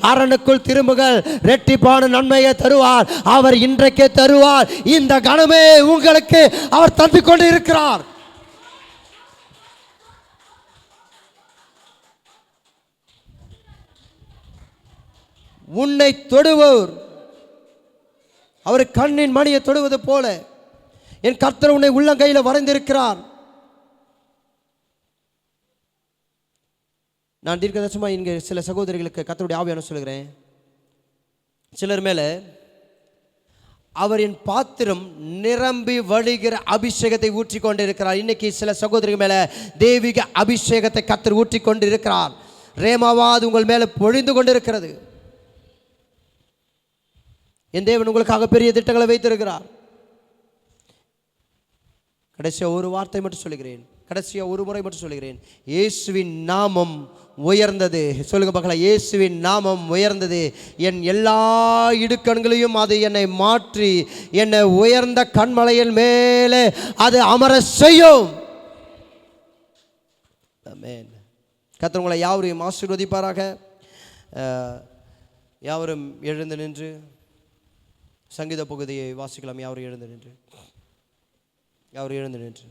அரணுக்குள் திரும்புகள், ரெட்டிப்பான நன்மையை தருவார். அவர் இன்றைக்கே தருவார். இந்த கணமே உங்களுக்கு அவர் தந்து கொண்டு இருக்கிறார். உன்னை தொடுவோர் அவர் கண்ணின் மணியை தொடுவது போல என் கர்த்தர் உன்னை உள்ளங்கையில் வரைந்திருக்கிறார். நான் தீர்க்கதரிசனமாக இங்கே சில சகோதரிகளுக்கு கர்த்தருடைய ஆவியான சொல்கிறேன். சிலர் மேலே அவர் என் பாத்திரம் நிரம்பி வழிகிற அபிஷேகத்தை ஊற்றி கொண்டு இருக்கிறார். இன்னைக்கு சில சகோதரிகள் மேலே தெய்வீக அபிஷேகத்தை கர்த்தர் ஊற்றி கொண்டு இருக்கிறார். ரேமாவாது உங்கள் மேலே பொழிந்து கொண்டு இருக்கிறது. என் தேவன் உங்களுக்காக பெரிய திட்டங்களை வைத்திருக்கிறார். கடைசியாக ஒரு வார்த்தை மட்டும் சொல்லுகிறேன், கடைசியாக ஒரு முறை மட்டும் சொல்லுகிறேன். இயேசுவின் நாமம் உயர்ந்தது. சொல்லுங்க பார்க்கலாம், இயேசுவின் நாமம் உயர்ந்தது. என் எல்லா இடுக்கண்களையும் அது என்னை மாற்றி என்னை உயர்ந்த கண்மலையின் மேலே அது அமர செய்யும். ஆமென். கர்த்தர் உங்களை யாவரையும் ஆசீர்வதிப்பாராக. யாவரும் எழுந்து நின்று சங்கீத பகுதியை வாசிக்கலாம். யாவரும் எழுந்து நின்று, யாவரும் எழுந்து நின்று.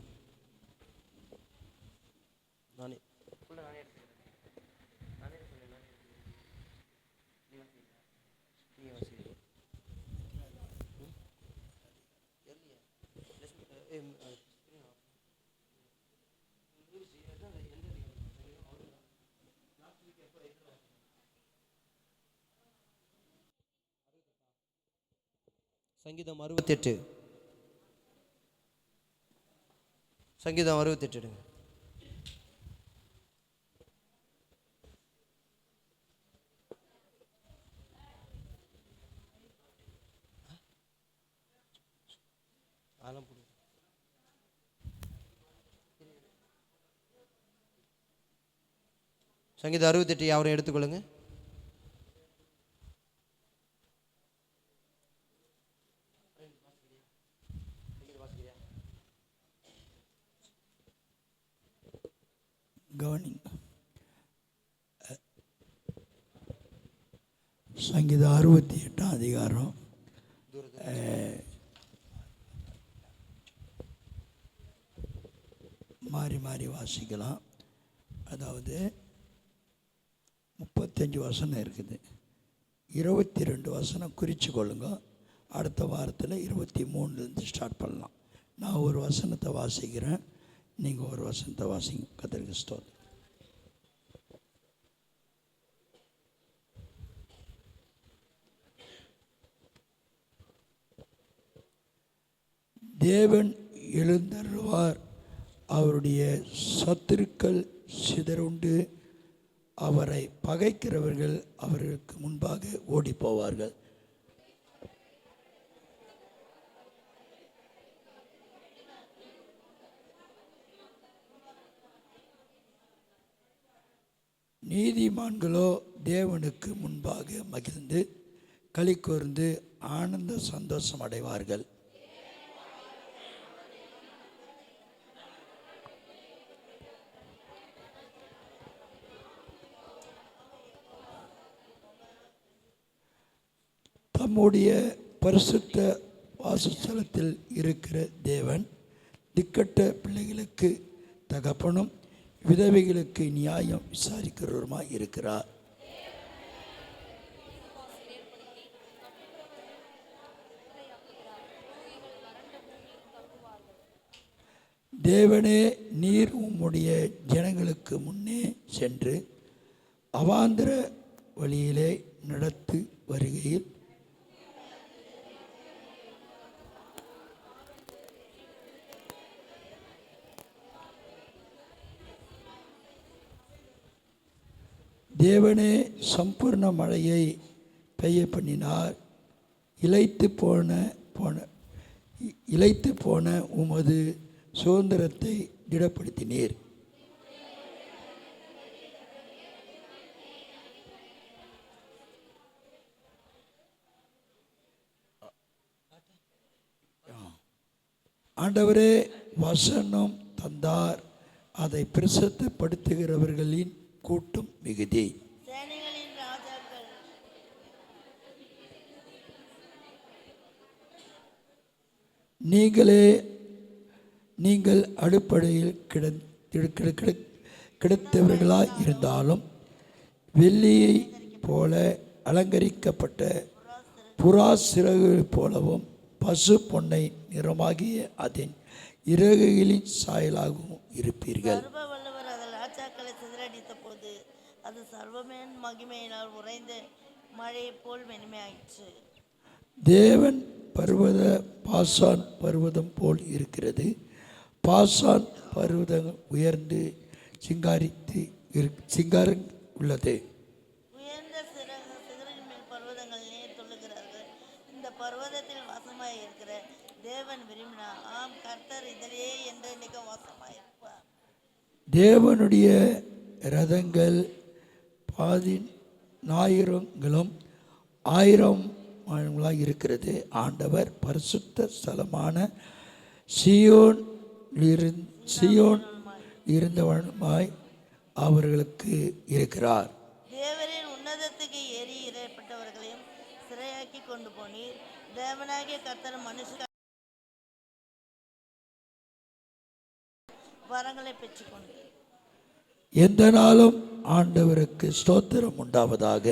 சங்கீதம் 68, சங்கீதம் 68 எடுங்க. சங்கீதம் 68 யாவரும் எடுத்துக்கொள்ளுங்க. கவனிங்க. சங்கீதம் 68 அதிகாரம் மாறி மாறி வாசிக்கலாம். அதாவது 35 வசனம் இருக்குது, 22 வசனம் குறித்து கொள்ளுங்க. அடுத்த வாரத்தில் 23லேருந்து ஸ்டார்ட் பண்ணலாம். நான் ஒரு வசனத்தை வாசிக்கிறேன், நீங்கள் ஒரு வசனத்தை வாசிங்க. கர்த்தருக்கு ஸ்தோத்திரம். தேவன் எழுந்தருள்வார், அவருடைய சத்துருக்கள் சிதறுண்டு, அவரை பகைக்கிறவர்கள் அவர்களுக்கு முன்பாக ஓடி போவார்கள். நீதிமான்களோ தேவனுக்கு முன்பாக மகிழ்ந்து களி கூர்ந்து ஆனந்த சந்தோஷம் அடைவார்கள். தம்முடைய பரிசுத்த வாசஸ்தலத்தில் இருக்கிற தேவன் திக்கட்ட பிள்ளைகளுக்கு தகப்பனும் விதவைகளுக்கு நியாயம் விசாரிக்கிறவருமாய் இருக்கிறார். தேவனே, நீர் உம்முடைய ஜனங்களுக்கு முன்னே சென்று அவாந்திர வழியிலே நடத்து வருகையில் தேவனே, சம்பூர்ண மழையை பெய்ய பண்ணினார். இளைத்து போன உமது சுதந்திரத்தை திடப்படுத்தினீர். ஆண்டவரே வசனம் தந்தார், அதை பிரசித்தப்படுத்துகிறவர்களின் கூட்டம் மிகுதி. சேனைகளின் ராஜாக்கள் நீங்கள் அடுப்படையில் கிடைத்தவர்களாய் இருந்தாலும் வெள்ளியை போல அலங்கரிக்கப்பட்ட புறா சிறகுகள் போலவும் பசு பொன்னை நிறமாகிய அதன் இறகுகளின் சாயலாகவும் இருப்பீர்கள். சர்வ வல்லவர் அதில் ராஜாக்களை சிதறடித்த போது அது சர்வமேன் மகிமையினால் உறைந்து மழையை போல் மென்மையாயிற்று. தேவன் பாசான் பர்வதம் போல் இருக்கிறது. பாசான் பர்வதம் உயர்ந்து சிங்காரம் உள்ளது. உயர்ந்த சிகரின் மேல் பர்வதங்கள் நீர் சொல்லுகிறார்கள். இந்த பர்வதத்தில் வாசமாய் இருக்கிற தேவன் விரும்பினார். ஆம், கர்த்தர் இதிலே என்றென்னைக்கு வாசமாயிருப்பார். தேவனுடைய ரதங்கள் 10,000 1000 இருக்கிறது. ஆண்டவர் பரிசுத்த ஸ்தலமான சியோன் இருந்தவனுமாய் அவர்களுக்கு இருக்கிறார். தேவரின் உன்னதத்துக்கு ஏறி இறைப்பட்டவர்களையும் சிறையாக்கி கொண்டு போனீர். தேவனாகிய கர்த்தர் மனுஷ வரங்களை பெற்றுக்கொண்டீர். எந்த நாளும் ஆண்டவருக்கு ஸ்தோத்திரம் உண்டாவதாக.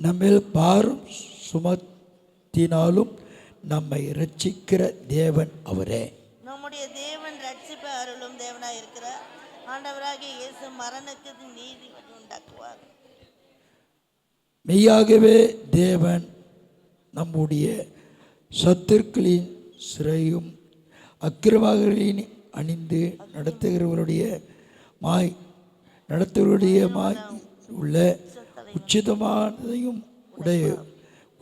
நம்மில் பாரம் சுமத்தினாலும் நம்மை இரட்சிக்கிற தேவன் அவரே. நம்முடைய தேவன் ரட்சிப்பை அருளும் தேவனாய் இருக்கிறார். ஆண்டவராகிய இயேசு மரணத்துக்கு நீதி உண்டாக்குவார். மெய்யாகவே தேவன் நம்முடைய சத்துருக்களின் சிறையும் அக்கிரமங்களின் அணிந்து நடத்துகிறவருடைய உள்ள உச்சிதமானதையும்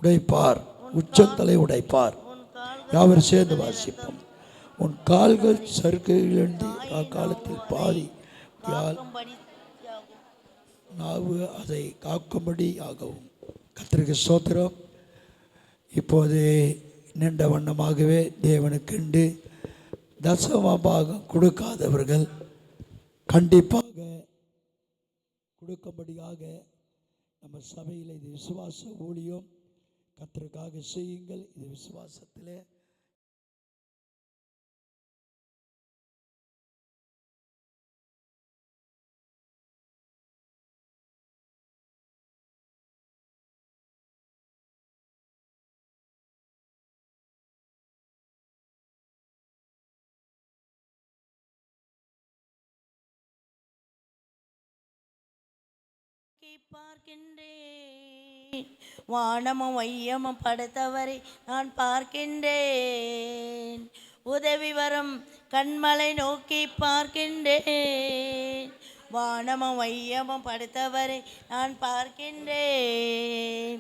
உடைப்பார். உச்சந்தலை உடைப்பார். யாவர் சேர்ந்து வாசிப்போம். உன் கால்கள் சறுக்குகளிலிருந்து காலத்தில் பாதி நாவு அதை காக்கும்படி ஆகவும். கர்த்தருக்கு ஸ்தோத்திரம். இப்போது நின்ற வண்ணமாகவே தேவனுக்கென்று தசமபாகம் கொடுக்காதவர்கள் கண்டிப்பாக கொடுக்கும்படியாக நம்ம சபையில் இது விசுவாச ஊழியம். கர்த்தருக்காக செய்யுங்கள். இது விசுவாசத்திலே பார்க்கின்றேன். வானமும் வையமும் படைத்தவரை நான் பார்க்கின்றேன். உதவி வரும் கண்மலை நோக்கி பார்க்கின்றேன். வானமும் வையமும் படைத்தவரை நான் பார்க்கின்றேன்.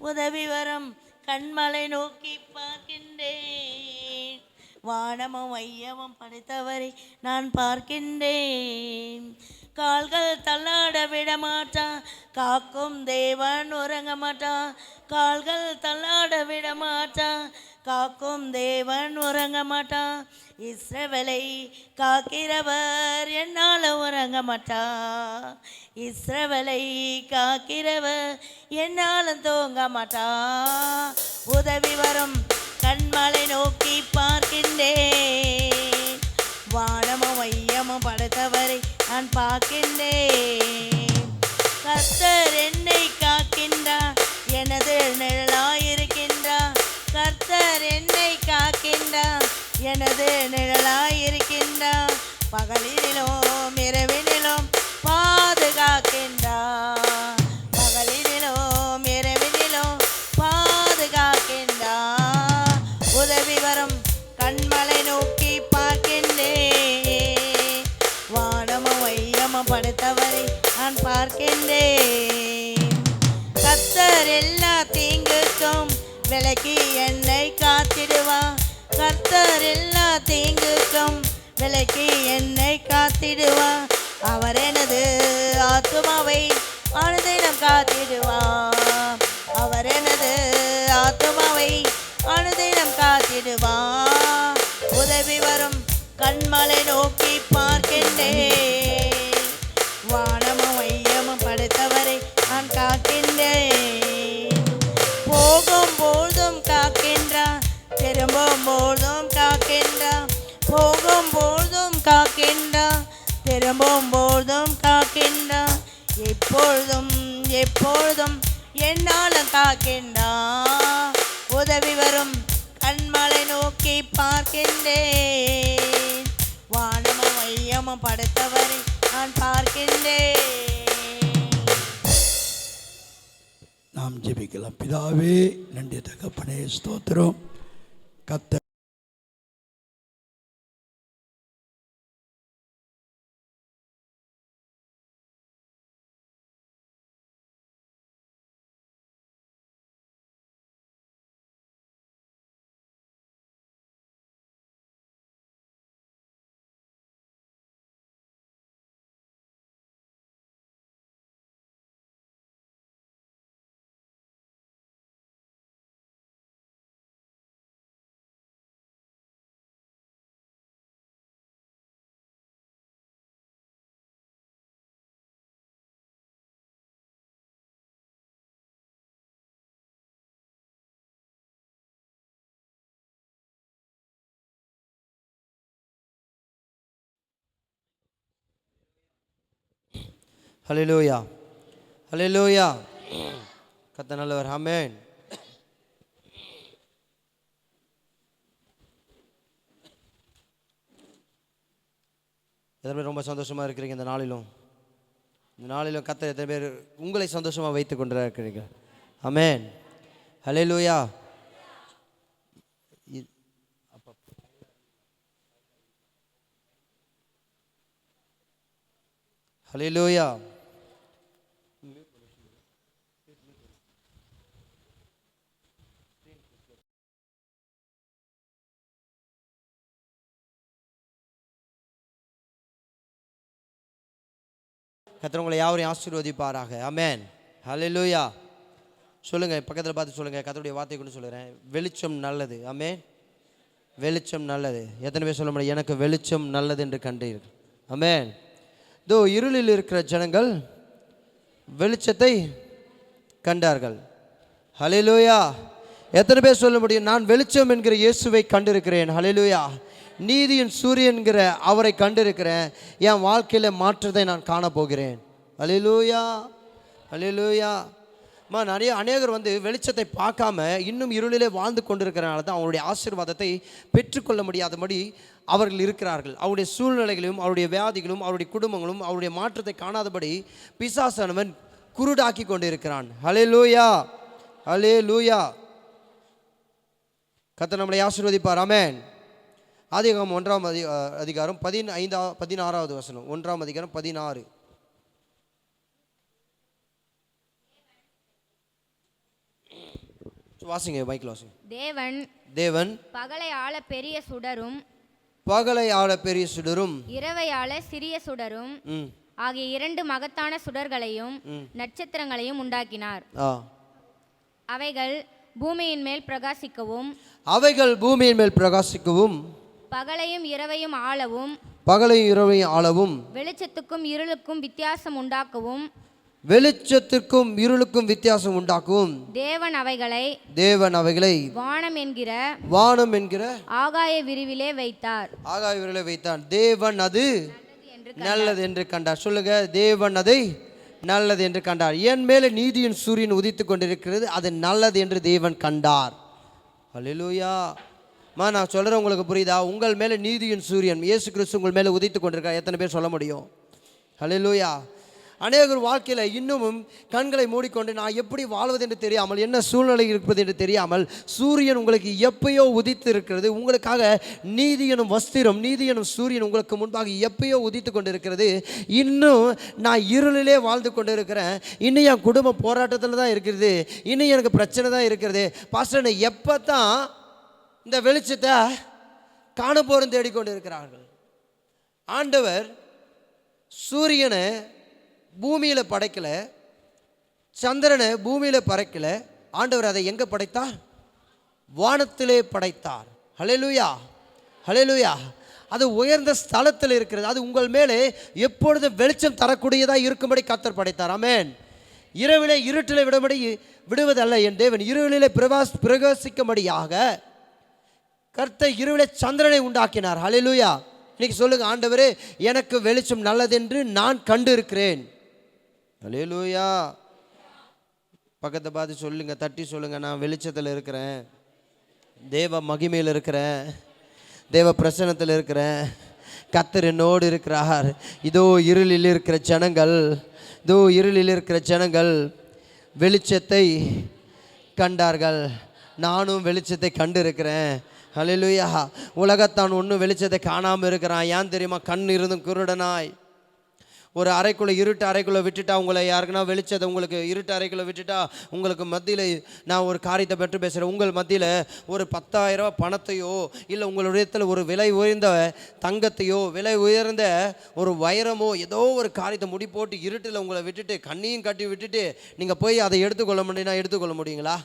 உதவி வரும் கண்மலை நோக்கி பார்க்கின்றேன். வானமும் வையமும் படைத்தவரை நான் பார்க்கின்றேன். கால்கள் தள்ளாட விட மாட்டான், காக்கும் தேவன் உறங்க மாட்டான். கால்கள் தள்ளாட விட மாட்டான், காக்கும் தேவன் உறங்க மாட்டான். இஸ்ரவேலை காக்கிறவர் என்னால் உறங்க மாட்டான். இஸ்ரவேலை காக்கிறவர் என்னாலும் தூங்க மாட்டான். உதவி வரும் கண்மலை நோக்கி பார்க்கின்றேன். வானமும் வையமும் படைத்தவரை நான் பார்க்கின்றேன். கர்த்தர் என்னை காக்கின்றார், எனது நிழலாயிருக்கின்றார். கர்த்தர் என்னை காக்கின்றார், எனது நிழலாயிருக்கின்றார். பகலினிலும் இரவினிலும் பாதுகாக்கின்றார். பகலினிலும் இரவினிலும் பாதுகாக்கின்றார். உதவி வரும் கண்மலை நோக்கி பார்க்கின்றேன். வானமும் வையமும் படைத்தவரை நான் பார்க்கின்றேன். கர்த்தர் எல்லா தீங்குக்கும் விலக்கி என்னை காத்திடுவார். கர்த்தர் எல்லா தீங்குக்கும் விலக்கி என்னை காத்திடுவார். அவர் எனது ஆத்துமாவை அனுதினம் காத்திடுவார். அவர் எனது ஆத்துமாவை அனுதினம் காத்திடுவார். உதவி வரும் கண்மலை நோக்கி பார்க்கின்றேன். வானமும் மையமும் படைத்தவரை நான் காக்கின்றேன். போகும் போதும் காக்கின்றார், திரும்பும் போதும் காக்கின்றார். போகும் போதும் காக்கின்றார், திரும்பும் போதும் காக்கின்றார். எப்பொழுதும் எப்பொழுதும் என்னாலும் காக்கின்றார். உதவி வரும் கண்மலை நோக்கி பார்க்கின்றேன். வானமும் மையமும் படைத்தவரை நான் பார்க்கின்றேன். நாம் ஜெபிக்கலாம். பிதாவே, நன்றி தகப்பனே, ஸ்தோத்திரம். கர்த்தர் ஹல்லேலூயா, ஹல்லேலூயா. கர்த்தர் நல்லவர். ஆமென். எத்தனை பேர் ரொம்ப சந்தோஷமாக இருக்கிறீங்க இந்த நாளிலும்? இந்த நாளிலும் கர்த்தர் எத்தனை பேர் உங்களை சந்தோஷமாக வைத்து கொண்டு இருக்கிறீங்க? ஆமென். ஹல்லேலூயா. ஹல்லேலூயா. கர்த்தர் உங்களை யாவரையும் ஆசீர்வதிப்பாராக. ஆமென். ஹல்லேலூயா. சொல்லுங்கள், பக்கத்தில் பார்த்து சொல்லுங்கள், கர்த்தருடைய வார்த்தை கொண்டு சொல்லுறேன். வெளிச்சம் நல்லது. ஆமென். வெளிச்சம் நல்லது. எத்தனை பேர் சொல்ல முடியும்? எனக்கு வெளிச்சம் நல்லது என்று கண்டீர்கள். ஆமென். இதோ இருளில் இருக்கிற ஜனங்கள் வெளிச்சத்தை கண்டார்கள். ஹல்லேலூயா. எத்தனை பேர் சொல்ல முடியும்? நான் வெளிச்சம் என்கிற இயேசுவை கண்டிருக்கிறேன். ஹல்லேலூயா. நீதியின் சூரியன் என்கிற அவரை கண்டிருக்கிறேன். என் வாழ்க்கையில் மாற்றத்தை நான் காணப்போகிறேன். ஹல்லேலூயா, ஹல்லேலூயா. அநேகர் வெளிச்சத்தை பார்க்காம இன்னும் இருளிலே வாழ்ந்து கொண்டிருக்கிறனால தான் அவருடைய ஆசீர்வாதத்தை பெற்றுக்கொள்ள முடியாதபடி அவர்கள் இருக்கிறார்கள். அவருடைய சூழ்நிலைகளும் அவருடைய வியாதிகளும் அவருடைய குடும்பங்களும் அவருடைய மாற்றத்தை காணாதபடி பிசாசானவன் குருடாக்கி கொண்டிருக்கிறான். ஹல்லேலூயா, ஹல்லேலூயா. கர்த்தர் நம்மளை ஆசீர்வதிப்பார். ஆமென். ஆதியாகமம் 1ஆம் அதிகாரம் 16வது வசனம். 1ஆம் அதிகாரம் 16. வாசிங்க, மைக்கில் வாசிங்க. தேவன் பகலை ஆள பெரிய சுடரும் இரவை ஆள சிறிய சுடரும் ஆகிய 2 மகத்தான சுடர்களையும் நட்சத்திரங்களையும் உண்டாக்கினார். அவைகள் பூமியின் மேல் பிரகாசிக்கவும் பகலையும் இரவையும் ஆளவும் வெளிச்சத்துக்கும் இருளுக்கும் வித்தியாசம் உண்டாக்கவும் தேவன் அவைகளை வானம் என்கிற ஆகாய விரிவிலே வைத்தார். தேவன் அது நல்லது என்று கண்டார். சொல்லுங்க, தேவன் அதை நல்லது என்று கண்டார். என் மேலே நீதியின் சூரியன் உதித்துக் கொண்டிருக்கிறது, அது நல்லது என்று தேவன் கண்டார். ஹல்லேலூயா. நான் சொல்கிறேன், உங்களுக்கு புரியுதா? உங்கள் மேலே நீதியின் சூரியன் இயேசு கிறிஸ்து உங்கள் மேலே உதித்து கொண்டிருக்கார். எத்தனை பேர் சொல்ல முடியும்? ஹல்லேலூயா. அநேகர் வாழ்க்கையில் இன்னமும் கண்களை மூடிக்கொண்டு நான் எப்படி வாழ்வது என்று தெரியாமல், என்ன சூழ்நிலை இருப்பது என்று தெரியாமல், சூரியன் உங்களுக்கு எப்பயோ உதித்து இருக்கிறது. உங்களுக்காக நீதி எனும் வஸ்திரம், நீதி எனும் சூரியன் உங்களுக்கு முன்பாக எப்பயோ உதித்து கொண்டு இருக்கிறது. இன்னும் நான் இருளிலே வாழ்ந்து கொண்டு இருக்கிறேன், இன்னும் என் குடும்பம் போராட்டத்தில் தான் இருக்கிறது, இன்னும் எனக்கு பிரச்சனை தான் இருக்கிறது. பாஸ்டர் எப்போ தான் இந்த வெளிச்சத்தை காண போகிறோம் தேடிக்கொண்டு இருக்கிறார்கள். ஆண்டவர் சூரியனை பூமியில் படைக்கலை, சந்திரனை பூமியில் படைக்கலை. ஆண்டவர் அதை எங்கே படைத்தார்? வானத்திலே படைத்தார். ஹல்லேலூயா, ஹல்லேலூயா. அது உயர்ந்த ஸ்தலத்தில் இருக்கிறது. அது உங்கள் மேலே எப்பொழுதும் வெளிச்சம் தரக்கூடியதாக இருக்கும்படி கர்த்தர் படைத்தார். ஆமென். இரவிலே இருட்டில் விடுவதல்ல என் தேவன், இருளிலே பிரகாசிக்கும்படியாக கர்த்தர் இருவிலே சந்திரனை உண்டாக்கினார். ஹல்லேலூயா. இன்னைக்கு சொல்லுங்க, ஆண்டவரே எனக்கு வெளிச்சம் நல்லதென்று நான் கண்டு இருக்கிறேன். ஹல்லேலூயா. பக்கத்தை பார்த்து சொல்லுங்க, தட்டி சொல்லுங்க, நான் வெளிச்சத்தில் இருக்கிறேன், தேவ மகிமையில் இருக்கிறேன், தேவ பிரசன்னத்தில் இருக்கிறேன், கர்த்தர் என்னோடு இருக்கிறார். இதோ இருளில் இருக்கிற ஜனங்கள், இதோ இருளில் இருக்கிற ஜனங்கள் வெளிச்சத்தை கண்டார்கள். நானும் வெளிச்சத்தை கண்டு இருக்கிறேன். ஹல்லேலூயா. உலகத்தான் ஒன்றும் வெளிச்சத்தை காணாமல் இருக்கிறான். ஏன் தெரியுமா? கண் இருந்தும் குருடனாய். ஒரு அறைக்குள்ளே, இருட்டு அறைக்குள்ளே விட்டுட்டா உங்களை யாருக்குன்னா வெளிச்சத்தை, உங்களுக்கு இருட்டு அறைக்குள்ளே விட்டுட்டா உங்களுக்கு மத்தியில் நான் ஒரு காரியத்தை பெற்று பேசுகிறேன். உங்கள் மத்தியில் ஒரு 10,000 ரூபா பணத்தையோ, இல்லை உங்களுடைய ஒரு விலை உயர்ந்த தங்கத்தையோ, விலை உயர்ந்த ஒரு வைரமோ, ஏதோ ஒரு காரியத்தை முடி போட்டு இருட்டில் உங்களை விட்டுட்டு, கண்ணையும் கட்டி விட்டுட்டு நீங்கள் போய் அதை எடுத்துக்கொள்ள முடியும்னா எடுத்துக்கொள்ள முடியுங்களா?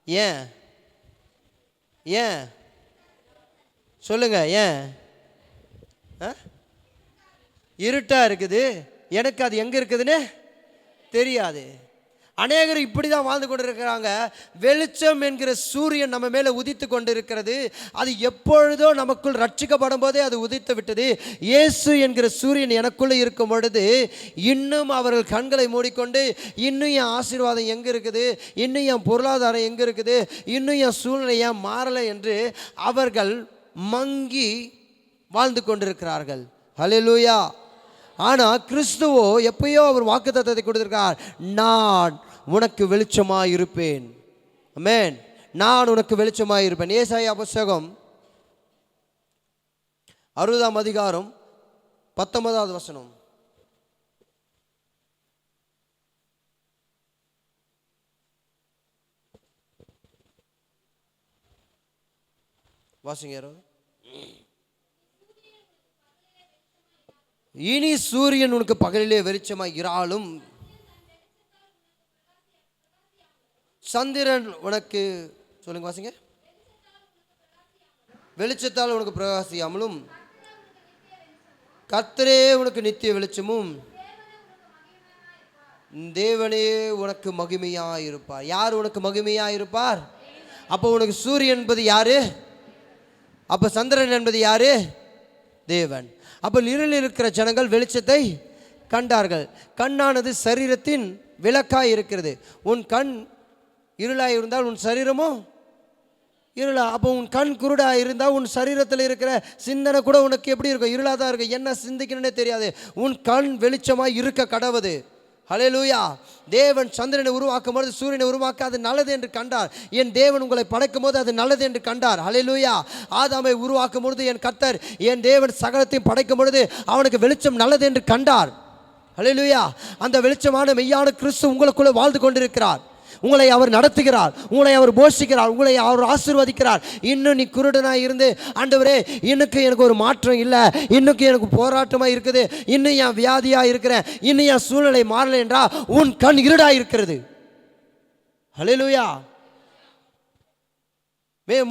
ஏன் ஏன் சொல்லுங்க, ஏன்? இருட்டாக இருக்குது, எனக்கு அது எங்கே இருக்குதுன்னு தெரியாது. அநேகர் இப்படி தான் வாழ்ந்து கொண்டு இருக்கிறாங்க. வெளிச்சம் என்கிற சூரியன் நம்ம மேலே உதித்து கொண்டு இருக்கிறது. அது எப்பொழுதோ நமக்குள் ரட்சிக்கப்படும் போதே அது உதித்து விட்டது. இயேசு என்கிற சூரியன் எனக்குள்ளே இருக்கும் பொழுது இன்னும் அவர்கள் கண்களை மூடிக்கொண்டு, இன்னும் என் ஆசீர்வாதம் எங்கே இருக்குது, இன்னும் என் பொருளாதாரம் எங்கே இருக்குது, இன்னும் என் சூழ்நிலை ஏன் மாறலை என்று அவர்கள் மங்கி வாழ்ந்து கொண்டிருக்கிறார்கள். ஹல்லேலூயா. ஆனால் கிறிஸ்துவோ எப்பயோ அவர் வாக்குத்தத்தத்தை கொடுத்திருக்கார். நான் உனக்கு வெளிச்சமாக இருப்பேன். ஆமென். நான் உனக்கு வெளிச்சமாக இருப்பேன். ஏசாயா புத்தகம் 60ஆம் அதிகாரம் 19வது வசனம். வாசிங்க யாரோ. இனி சூரியன் உனக்கு பகலிலே வெளிச்சமாய் இராலும், சந்திரன் உனக்கு, சொல்லுங்க வாசிங்க, வெளிச்சத்தால் உனக்கு பிரகாசியாமலும், கர்த்தரே உனக்கு நித்திய வெளிச்சமும், தேவனே உனக்கு மகிமையாக இருப்பார். யார் உனக்கு மகிமையாக இருப்பார்? அப்போ உனக்கு சூரியன் என்பது யாரு? அப்போ சந்திரன் என்பது யாரு? தேவன். அப்போ இருளில் இருக்கிற ஜனங்கள் வெளிச்சத்தை கண்டார்கள். கண்ணானது சரீரத்தின் விளக்காய் இருக்கிறது. உன் கண் இருளாய் இருந்தால் உன் சரீரமும் இருளா. அப்போ உன் கண் குருடாக இருந்தால் உன் சரீரத்தில் இருக்கிற சிந்தனை கூட உனக்கு எப்படி இருக்கும்? இருளாக தான் இருக்கும். என்ன சிந்திக்கணுன்னே தெரியாது. உன் கண் வெளிச்சமாக இருக்க கடவுது. ஹல்லேலூயா. தேவன் சந்திரனை உருவாக்கும் போது சூரியனை உருவாக்க அது நல்லது என்று கண்டார். என் தேவன் உங்களை படைக்கும் போது அது நல்லது என்று கண்டார். ஹல்லேலூயா. ஆதாமை உருவாக்கும் பொழுது என் கர்த்தர், என் தேவன் சகலத்தையும் படைக்கும் பொழுது அவனுக்கு வெளிச்சம் நல்லது என்று கண்டார். ஹல்லேலூயா. அந்த வெளிச்சமான மெய்யான கிறிஸ்து உங்களுக்குள்ளே வாழ்ந்து கொண்டிருக்கிறார். உங்களை அவர் நடத்துகிறார், உங்களை அவர் போஷிக்கிறார், உங்களை அவர் ஆசீர்வதிக்கிறார். இன்னும் நீ குருடனாக இருந்து, ஆண்டவரே இன்னும் எனக்கு ஒரு மாற்றம் இல்லை, இன்னும் எனக்கு போராட்டமாக இருக்குது, இன்னும் என் வியாதியாக இருக்கிறேன், இன்னும் என் சூழ்நிலை மாறலை என்றால் உன் கண் இருடாக இருக்கிறது. ஹல்லேலூயா.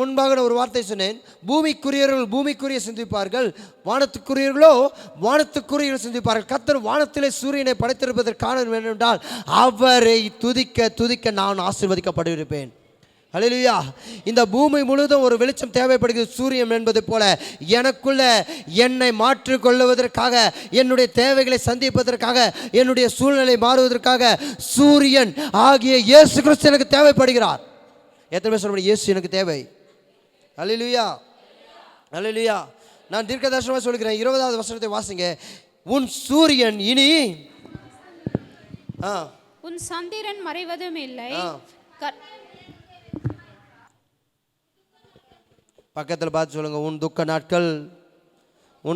முன்பாக நான் ஒரு வார்த்தை சொன்னேன். பூமிக்குரியவர்கள் பூமிக்குரிய சிந்திப்பார்கள், வானத்துக்குரியவர்களோ வானத்துக்குரிய சிந்திப்பார்கள். கர்த்தர் வானத்திலே சூரியனை படைத்திருப்பதற்கு காரணம் என்னவென்றால் அவரை துதிக்க துதிக்க நான் ஆசீர்வதிக்கப்பட்டிருப்பேன். ஹல்லேலூயா. இந்த பூமி முழுவதும் ஒரு வெளிச்சம் தேவைப்படுகிறது. சூரியன் என்பது போல எனக்குள்ள என்னை மாற்றிக்கொள்வதற்காக, என்னுடைய தேவைகளை சந்திப்பதற்காக, என்னுடைய சூழ்நிலை மாறுவதற்காக சூரியன் ஆகிய இயேசு கிறிஸ்து எனக்கு தேவைப்படுகிறார். எத்தனை பேர் சொல்ல முடியும்? இயேசு எனக்கு தேவை. ஹல்லேலூயா, ஹல்லேலூயா. நான் தீர்க்கதரிசனமாக சொல்கிறேன். 20வது வசனத்தை வாசிங்க. உன் சூரியன் இனி உன் சந்திரன் மறைவதும் இல்லை. பக்கத்தில் பார்த்து சொல்லுங்க, உன்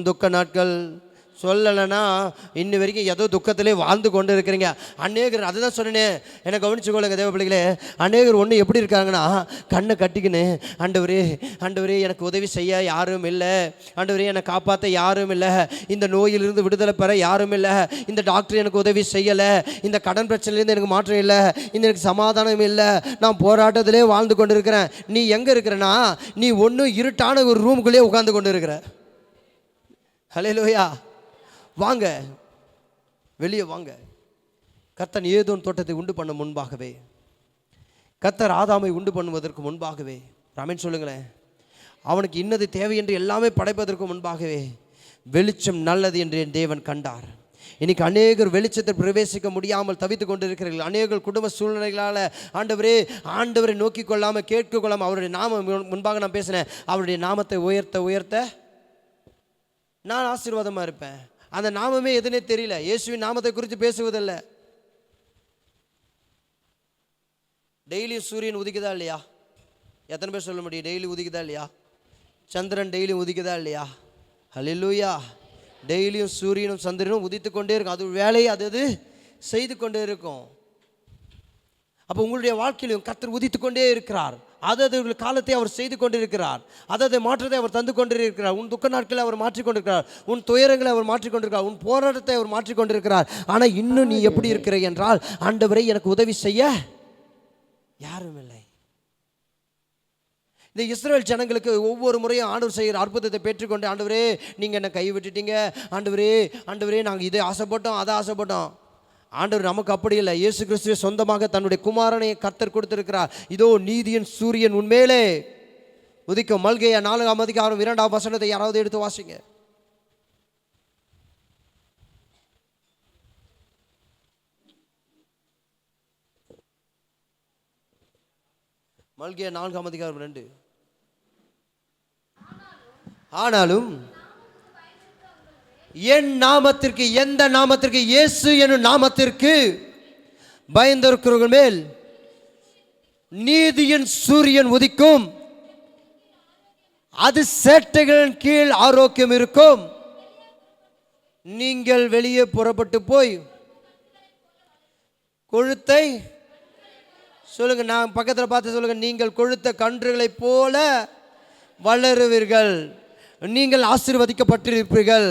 துக்க நாட்கள் சொல்லலைன்னா இன்ன வரைக்கும் ஏதோ துக்கத்திலே வாழ்ந்து கொண்டு இருக்கிறீங்க. அநேகர், அதுதான் சொன்னேனே, என்னை கவனிச்சுக்கொள்ளுங்க தேவ பிள்ளைகளே. அநேகர் ஒன்று எப்படி இருக்காங்கன்னா, கண்ணை கட்டிக்கின்னு ஆண்டவரே எனக்கு உதவி செய்ய யாரும் இல்லை, ஆண்டவரே என்னை காப்பாற்ற யாரும் இல்லை, இந்த நோயிலிருந்து விடுதலை பெற யாரும் இல்லை, இந்த டாக்டர் எனக்கு உதவி செய்யலை, இந்த கடன் பிரச்சனையிலேருந்து எனக்கு மாற்றம் இல்லை, இந்த எனக்கு சமாதானம் இல்லை, நான் போராட்டத்திலே வாழ்ந்து கொண்டு இருக்கிறேன். நீ எங்கே இருக்கிறனா? நீ ஒன்றும் இருட்டான ஒரு ரூமுக்குள்ளேயே உட்கார்ந்து கொண்டு இருக்கிற. ஹல்லேலூயா. வாங்க, வெளியே வாங்க. கர்த்தர் ஏதோன் தோட்டத்தை உண்டு பண்ண முன்பாகவே, கர்த்தர் ஆதாமை உண்டு பண்ணுவதற்கு முன்பாகவே, ராமன் சொல்லுங்களேன், அவனுக்கு இன்னது தேவை என்று எல்லாமே படைப்பதற்கு முன்பாகவே வெளிச்சம் நல்லது என்று என் தேவன் கண்டார். இன்னைக்கு அநேகர் வெளிச்சத்தை பிரவேசிக்க முடியாமல் தவித்து கொண்டிருக்கிறீர்கள். அநேகர் குடும்ப சூழ்நிலைகளால் ஆண்டவரை நோக்கி கொள்ளாமல் கேட்க கொள்ளாமல், அவருடைய நாமம் முன்பாக நான் பேசினேன், அவருடைய நாமத்தை உயர்த்த நான் ஆசீர்வாதமாக இருப்பேன். அந்த நாமமே எதுனே தெரியல. இயேசுவின் நாமத்தை குறித்து பேசுவதில்லை. டெய்லியும் சூரியன் உதிக்குதா இல்லையா? எத்தனை பேர் சொல்ல முடியும்? டெய்லி உதிக்குதா இல்லையா? சந்திரன் டெய்லி உதிக்குதா இல்லையா? ஹல்லேலூயா. டெய்லியும் சூரியனும் சந்திரனும் உதித்து கொண்டே இருக்கும். அது வேலையை அது செய்து கொண்டே இருக்கும். அப்போ உங்களுடைய வாழ்க்கையிலும் கர்த்தர் உதித்து கொண்டே இருக்கிறார். அதது காலத்தை அவர் செய்து கொண்டிருக்கிறார். அதது மாற்றத்தை அவர் தந்து கொண்டிருக்கிறார். உன் துக்க நாட்களை அவர் மாற்றிக்கொண்டிருக்கிறார். உன் துயரங்களை அவர் மாற்றிக்கொண்டிருக்கிறார். உன் போராட்டத்தை அவர் மாற்றிக்கொண்டிருக்கிறார். ஆனால் இன்னும் நீ எப்படி இருக்கிற என்றால், ஆண்டவரே எனக்கு உதவி செய்ய யாரும் இல்லை. இந்த இஸ்ரவேல் ஜனங்களுக்கு ஒவ்வொரு முறையும் ஆண்டவர் செய்கிற அற்புதத்தை பெற்றுக்கொண்டு, ஆண்டவரே நீங்கள் என்னை கை விட்டுட்டீங்க, ஆண்டவரே நாங்கள் இதை ஆசைப்பட்டோம், அதை ஆசைப்பட்டோம். ஆண்டவர் நமக்கு அப்படி இல்லை. இயேசு கிறிஸ்துவை சொந்தமாக தன்னுடைய குமாரனை கர்த்தர் கொடுத்திருக்கிறார். இதோ நீதியின் சூரியன் உன்மேலே உதிக்கும். மல்கியா 4:2 யாராவது எடுத்து வாசிங்க. மல்கியா 4:2. ஆனாலும் என் நாமத்திற்கு, எந்த நாமத்திற்கு? இயேசு என்னும் நாமத்திற்கு பயந்திருக்கிறவர்கள் மேல் நீதியின் சூரியன் உதிக்கும். அது சேட்டைகளின் கீழ் ஆரோக்கியம் இருக்கும். நீங்கள் வெளியே புறப்பட்டு போய் கொழுத்தை சொல்லுங்க, நான் பக்கத்தில் பார்த்து சொல்லுங்க, நீங்கள் கொழுத்த கன்றுகளைப் போல வளருவீர்கள். நீங்கள் ஆசீர்வதிக்கப்பட்டிருப்பீர்கள்.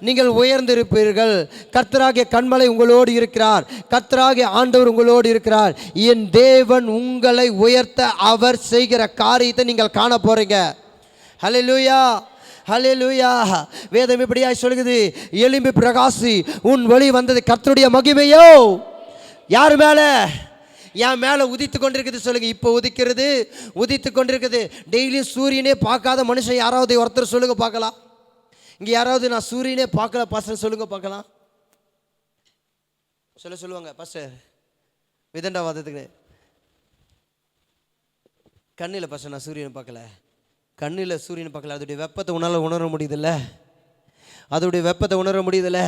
நீங்கள் உயர்ந்திருப்பீர்கள். கர்த்தராகிய கன்மலை உங்களோடு இருக்கிறார். கர்த்தராகிய ஆண்டவர் உங்களோடு இருக்கிறார். என் தேவன் உங்களை உயர்த்த அவர் செய்கிற காரியத்தை நீங்கள் காண போறீங்க. ஹல்லேலூயா, ஹல்லேலூயா. வேதம் இப்படியாய் சொல்லுகிறது, எலும்பி பிரகாசி, உன் வழி வந்தது கர்த்தருடைய மகிமையோ யார் மேல? என் மேலே உதித்து கொண்டிருக்குது. சொல்லுங்க, இப்போ உதித்து கொண்டிருக்குது. டெய்லியும் சூரியனே பார்க்காத மனுஷன் யாராவது ஒருத்தர் சொல்லுங்க பார்க்கலாம். இங்கே யாராவது நான் சூரியனே பார்க்கல பாஸ்டர் சொல்லுங்க பார்க்கலாம். சொல்லுவாங்க பாஸ்டர் விதண்டாவாதத்துக்கு கண்ணில் பாஸ்டர் நான் சூரியனை பார்க்கல, கண்ணில் சூரியனை பார்க்கல. அதோடைய வெப்பத்தை உன்னால் உணர முடியுதில்ல, அதோடைய வெப்பத்தை உணர முடியுதில்ல.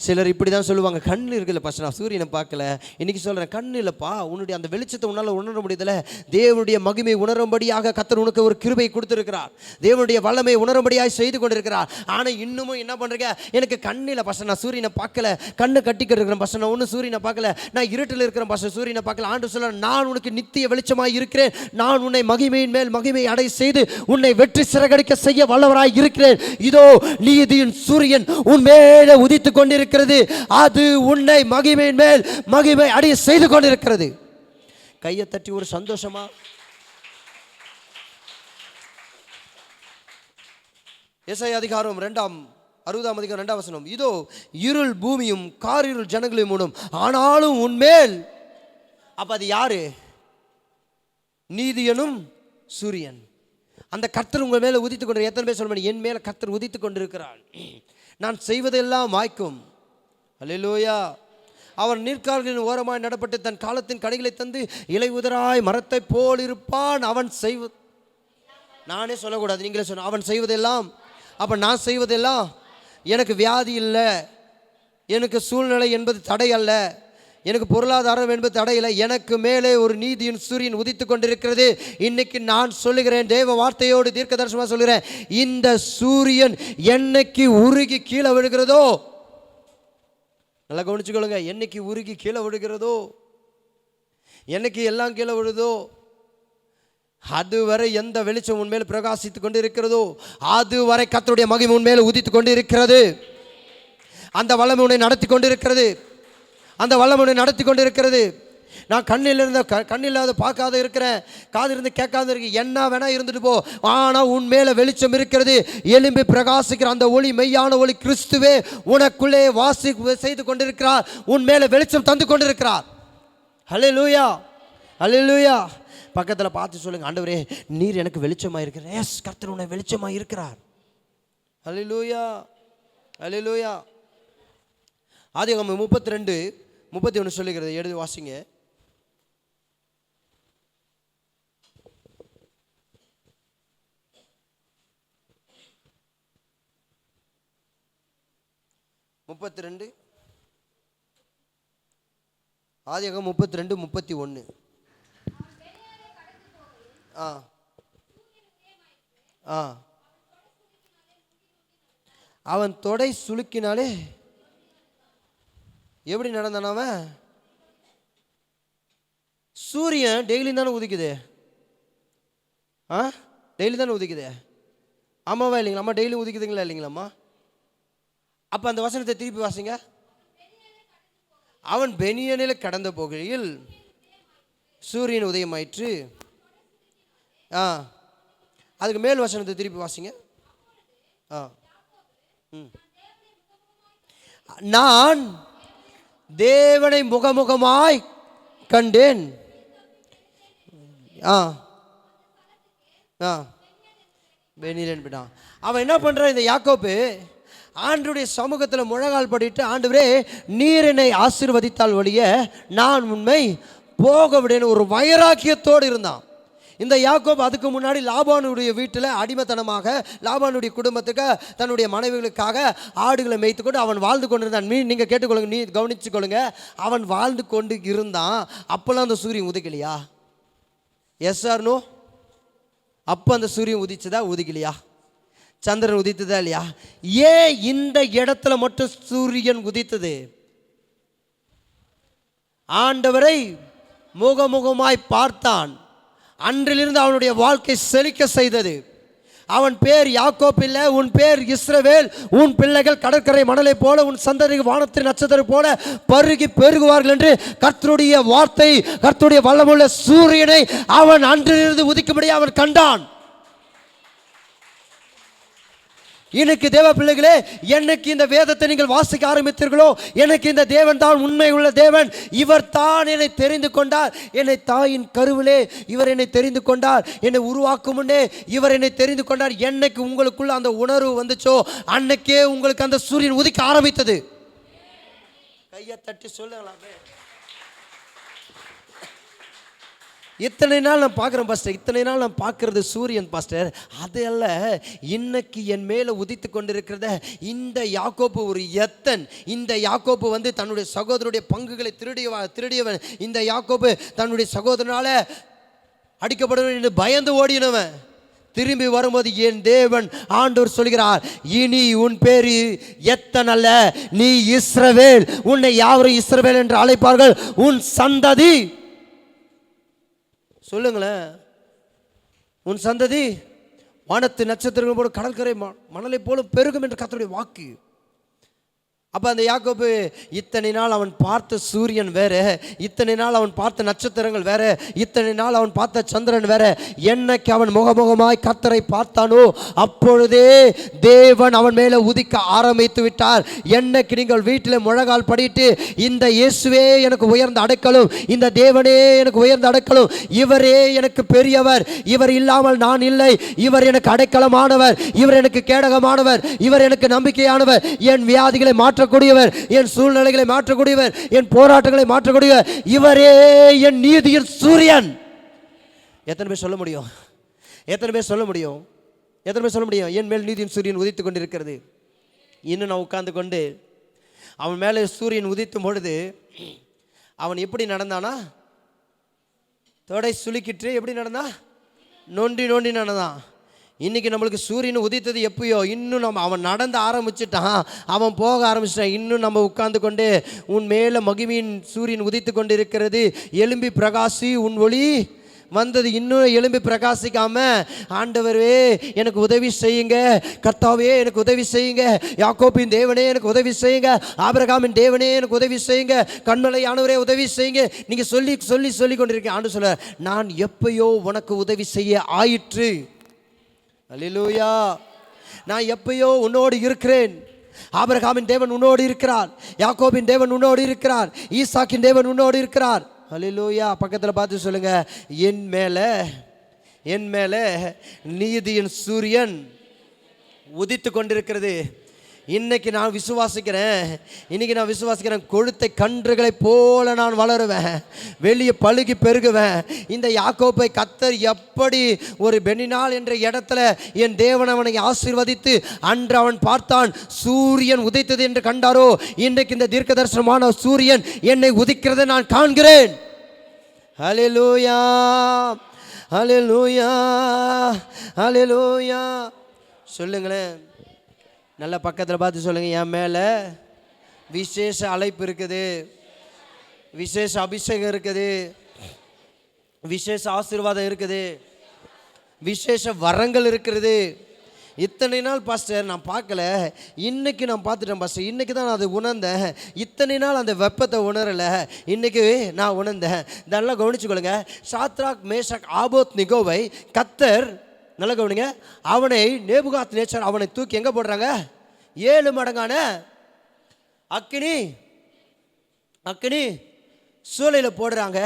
சிலர் இப்படி தான் சொல்லுவாங்க, கண்ணு இருக்குல்ல பாஸ்டர் நான் சூரியனை பார்க்கல. இன்றைக்கி சொல்கிறேன், கண்ணு இல்லைப்பா, உன்னுடைய அந்த வெளிச்சத்தை உன்னால் உணர முடியுதில்ல. தேவனுடைய மகிமை உணரும்படியாக கர்த்தர் உனக்கு ஒரு கிருபை கொடுத்துருக்கிறார். தேவனுடைய வல்லமை உணரும்படியாக செய்து கொண்டிருக்கிறார். ஆனால் இன்னமும் என்ன பண்ணுறீங்க? எனக்கு கண்ணில் பாஸ்டர் நான் சூரியனை பார்க்கல, கண்ணு கட்டிக்கிட்டு இருக்கிறேன் பாஸ்டர், நான் ஒன்றும் சூரியனை பார்க்கல, நான் இருட்டில் இருக்கிறேன் பாஸ்டர், சூரியனை பார்க்கல. ஆண்டு சொல்ல, நான் உனக்கு நித்திய வெளிச்சமாக இருக்கிறேன். நான் உன்னை மகிமையின் மேல் மகிமை அடை செய்து உன்னை வெற்றி சிறகடிக்க செய்ய வல்லவராய் இருக்கிறேன். இதோ நீதியின் சூரியன் உன் மேலே உதித்துக் கொண்டிருக்கிறது. அது உன்னை மகிமையின் மேல் மகிமை அடைய செய்து கொண்டிருக்கிறது. கையை தட்டி ஒரு சந்தோஷமா. எசாயா 60:2 இதோ இருள் பூமியும் காரிருள் ஜனங்களையும் மூடும், ஆனாலும் உன்மேல். அப்ப அது யாரு? நீதியனும் சூரியன். அந்த கர்த்தர் உங்கள் மேலே உதித்து கொண்டு, எத்தனை பேர் சொல்ல முடியும்? என் மேலே கர்த்தர் உதித்து கொண்டிருக்கிறான், நான் செய்வதெல்லாம் வாய்க்கும். அல்லேலூயா. அவன் நீர்க்கால்களின் ஓரமாய் நடப்பட்டு தன் காலத்தின் கனிகளை தந்து இலை உதராய் மரத்தை போல் இருப்பான். அவன் செய்வது, நானே சொல்லக்கூடாது, நீங்களே சொன்ன, அவன் செய்வதெல்லாம். அப்போ நான் செய்வதெல்லாம், எனக்கு வியாதி இல்லை, எனக்கு சூழ்நிலை என்பது தடை அல்ல, எனக்கு பொருளாதாரம் என்பது தடையில்லை, எனக்கு மேலே ஒரு நீதியின் சூரியன் உதித்து கொண்டிருக்கிறது. இன்னைக்கு நான் சொல்லுகிறேன், தேவ வார்த்தையோடு தீர்க்க தரிசனமாக சொல்லுகிறேன், இந்த சூரியன் என்னைக்கு உருகி கீழே விழுகிறதோ, நல்லா கவனிச்சுக்கொள்ளுங்க, என்னைக்கு உருகி கீழே விழுகிறதோ, என்னைக்கு எல்லாம் கீழே விழுதோ, அதுவரை எந்த வெளிச்சம் உண்மையில் பிரகாசித்து கொண்டு இருக்கிறதோ அதுவரை கர்த்தருடைய மகிமை உண்மையில் உதித்து கொண்டு இருக்கிறது. அந்த வல்லமை உன்னை நடத்தி கொண்டு இருக்கிறது. அந்த வல்லமை உன்னை நடத்தி கொண்டு இருக்கிறது. நான் கண்ணில்லாத பார்க்காத இருக்கிறேன், காது இருந்து கேட்காத இருக்கு, என்ன வேணா இருந்துட்டு போ, ஆனால் உன் மேலே வெளிச்சம் இருக்கிறது. எலும்பி பிரகாசிக்கிற அந்த ஒளி, மெய்யான ஒளி கிறிஸ்துவே உனக்குள்ளே வாசி செய்து கொண்டிருக்கிறார். உன் மேலே வெளிச்சம் தந்து கொண்டிருக்கிறார். ஹல்லேலூயா, ஹல்லேலூயா. பக்கத்தில் பார்த்து சொல்லுங்க, ஆண்டவரே நீர் எனக்கு வெளிச்சமாக இருக்கிறார். எஸ், கர்த்தர் உன்னை வெளிச்சமாக இருக்கிறார். ஹல்லேலூயா, ஹல்லேலூயா. ஆதியாகமம் 32:31 சொல்லுகிறது, எழுதி வாசிங்க. ஆதியாகமம் 32:31. அவன் தொடை சுளுக்கினாலே எப்படி நடந்தான் அவன்? சூரியன் டெய்லி தானே உதிக்குது. டெய்லி தானே உதிக்குது. ஆமாவா இல்லைங்களா? அம்மா டெய்லி உதிக்குதுங்களா இல்லைங்களாம்மா? அப்போ அந்த வசனத்தை திருப்பி வாசிங்க. அவன் பெனியனில் கடந்த போகையில் சூரியன் உதயமாயிற்று. அதுக்கு மேல் வசனத்தை திருப்பி வாசிங்க. நான் தேவனை முகமுகமாய் கண்டேன். அவன் என்ன பண்றான்? இந்த யாக்கோபு ஆண்டவருடைய சமூகத்தில் முழங்கால் படிட்டு, ஆண்டவரே நீர் என்னை ஆசீர்வதித்தால் ஒழிய நான் உண்மை போக விடேன்னு ஒரு வைராக்கியத்தோடு இருந்தான். இந்த யாக்கோபு அதுக்கு முன்னாடி லாபானுடைய வீட்டில் அடிமைத்தனமாக லாபானுடைய குடும்பத்துக்கு தன்னுடைய மனைவிகளுக்காக ஆடுகளை மேய்த்துக்கொண்டு அவன் வாழ்ந்து கொண்டிருந்தான். நீங்கள் கேட்டுக்கொள்ளுங்க, நீ கவனிச்சுக்கொள்ளுங்க. அவன் வாழ்ந்து கொண்டு இருந்தான். அப்போல்லாம் அந்த சூரியன் உதிக்கலையா? S R no? அப்போ அந்த சூரியன் உதிச்சதா உதிக்கலையா? சந்திரன் உதித்ததா இல்லையா? ஏன் இந்த இடத்துல மட்டும் சூரியன் உதித்தது? ஆண்டவரை முகமுகமாய் பார்த்தான். அன்றிலிருந்து அவனுடைய வாழ்க்கை செழிக்க செய்தது. அவன் பேர் யாக்கோப் இல்லை, உன் பேர் இஸ்ரவேல். உன் பிள்ளைகள் கடற்கரை மணலை போல, உன் சந்ததி வானத்தின் நட்சத்திரம் போல பருகி பெருகுவார்கள் என்று கர்த்தருடைய வார்த்தை, கர்த்தருடைய வல்லமுள்ள சூரியனை அவன் அன்றிலிருந்து உதிக்கும்படி அவன் கண்டான். எனக்கு தேவ பிள்ளைகளே, எனக்கு இந்த வேதத்தை நீங்கள் வாசிக்க ஆரம்பித்தீர்களோ, எனக்கு இந்த தேவன் தான் உண்மை உள்ள தேவன். இவர் தான் என்னை தெரிந்து கொண்டார். என்னை தாயின் கருவிலே இவர் என்னை தெரிந்து கொண்டார். என்னை உருவாக்கும் முன்னே இவர் என்னை தெரிந்து கொண்டார். என்னைக்கு உங்களுக்குள்ள அந்த உணர்வு வந்துச்சோ அன்னைக்கே உங்களுக்கு அந்த சூரியன் உதிக்க ஆரம்பித்தது. கையை தட்டி சொல்லலாமே. இத்தனை நாள் நான் பார்க்குறேன் பாஸ்டர், இத்தனை நாள் நான் பார்க்கறது சூரியன் பாஸ்டர், அது அல்ல. இன்னைக்கு என் மேலே உதித்து கொண்டிருக்கிறத இந்த யாக்கோப்பு ஒரு எத்தன். இந்த யாக்கோப்பு தன்னுடைய சகோதரனுடைய பங்குகளை திருடியவன். இந்த யாக்கோப்பு தன்னுடைய சகோதரனால் அடிக்கப்படுவன் என்று பயந்து ஓடினவன். திரும்பி வரும்போது என் தேவன் ஆண்டவர் சொல்கிறார், இனி உன் பேரு எத்தன் அல்ல, நீ இஸ்ரவேல். உன்னை யாவரும் இஸ்ரவேல் என்று அழைப்பார்கள். உன் சந்ததி, சொல்லுங்களேன், உன் சந்ததி வானத்து நட்சத்திரங்கள் போல கடற்கரை மணலை போல பெருகும் என்று கர்த்தருடைய வாக்கு. அப்போ அந்த யாக்கோபு இத்தனை நாள் அவன் பார்த்த சூரியன் வேற, இத்தனை நாள் அவன் பார்த்த நட்சத்திரங்கள் வேற, இத்தனை நாள் அவன் பார்த்த சந்திரன் வேற. என்னைக்கு அவன் முகமுகமாய் கர்த்தரை பார்த்தானோ அப்பொழுதே தேவன் அவன் மேலே உதிக்க ஆரம்பித்து விட்டார். என்னைக்கு நீங்கள் வீட்டில் முழங்கால் படிட்டு, இந்த இயேசுவே எனக்கு உயர்ந்த அடைக்கலும், இந்த தேவனே எனக்கு உயர்ந்த அடைக்கலும், இவரே எனக்கு பெரியவர், இவர் இல்லாமல் நான் இல்லை, இவர் எனக்கு அடைக்கலமானவர், இவர் எனக்கு கேடகமானவர், இவர் எனக்கு நம்பிக்கையானவர், என் வியாதிகளை மாற்றக்கூடியவர், என் சூழ்நிலைகளை மாற்றக்கூடியவர், என் போராட்டங்களை மாற்றக்கூடியவர், இவரே என் நீதியின் சூரியன். எத்தனை பேர் சொல்ல முடியும்? எத்தனை பேர் சொல்ல முடியும்? எத்தனை பேர் சொல்ல முடியும்? என் மேல் நீதியின் சூரியன் உதித்து கொண்டிருக்கிறது. இன்னும் நான் உட்கார்ந்து கொண்டு அவன் மேலே சூரியன் உதித்தும் பொழுது அவன் எப்படி நடந்தானா? தொடை சுலுக்கிட்டு எப்படி நடந்தான்? நொண்டி நொண்டி நடந்தான். இன்றைக்கி நம்மளுக்கு சூரியன் உதித்தது எப்பயோ, இன்னும் நம்ம அவன் நடந்து ஆரம்பிச்சிட்டான், அவன் போக ஆரம்பிச்சிட்டான். இன்னும் நம்ம உட்கார்ந்து கொண்டு உன் மேலே மகிமையின் சூரியன் உதித்து கொண்டு இருக்கிறது, எலும்பி பிரகாசி உன் ஒளி வந்தது. இன்னும் எலும்பி பிரகாசிக்காம, ஆண்டவரே எனக்கு உதவி செய்யுங்க, கர்த்தாவே எனக்கு உதவி செய்யுங்க, யாக்கோபின் தேவனே எனக்கு உதவி செய்யுங்க, ஆபிரகாமின் தேவனே எனக்கு உதவி செய்யுங்க, கண்மலையானவரே உதவி செய்யுங்க, நீங்கள் சொல்லி சொல்லி சொல்லி கொண்டிருக்கேன். ஆண்டு சொல்ல, நான் எப்பயோ உனக்கு உதவி செய்ய ஆயிற்று. அல்லேலூயா. நான் எப்பயோ உன்னோடு இருக்கிறேன். ஆபிரகாமின் தேவன் உன்னோடு இருக்கிறார், யாக்கோபின் தேவன் உன்னோடு இருக்கிறார், ஈசாக்கின் தேவன் உன்னோடு இருக்கிறார். அல்லேலூயா. பக்கத்தில் பார்த்து சொல்லுங்க, என் மேலே நீதியின் சூரியன் உதித்து கொண்டிருக்கிறது. இன்னைக்கு நான் விசுவாசிக்கிறேன், கொழுத்தை கன்றுகளை போல நான் வளருவேன், வெளியே பழுகி பெருகுவேன். இந்த யாக்கோப்பை கர்த்தர் எப்படி ஒரு பெனினால் என்ற இடத்துல என் தேவன் அவனை ஆசீர்வதித்து அன்று அவன் பார்த்தான், சூரியன் உதித்தது என்று கண்டாரோ, இன்றைக்கு இந்த தீர்க்க தரிசனமான சூரியன் என்னை உதிக்கிறதை நான் காண்கிறேன். ஹல்லேலூயா, ஹல்லேலூயா, ஹல்லேலூயா. சொல்லுங்களேன், நல்ல பக்கத்தில் பார்த்து சொல்லுங்கள், என் மேலே விசேஷ அழைப்பு இருக்குது, விசேஷ அபிஷேகம் இருக்குது, விசேஷ ஆசீர்வாதம் இருக்குது, விசேஷ வரங்கள் இருக்கிறது. இத்தனை நாள் பாஸ்டர் நான் பார்க்கல, இன்னைக்கு நான் பார்த்துட்டேன் பாஸ்டர், இன்னைக்கு தான் நான் அதை உணர்ந்தேன். இத்தனை நாள் அந்த வெப்பத்தை உணரலை, இன்னைக்கு நான் உணர்ந்தேன். இதெல்லாம் கவனிச்சுக்கொள்ளுங்க. சாத்ராக் மேஷாக் ஆபோத் நிகோவை கர்த்தர், நல்லா கவனிங்க, அவனை நேபுகாத் நேச்சர் அவனை தூக்கி எங்கே போடுறாங்க? 7 மடங்கான அக்கினி சூளையில் போடுறாங்க.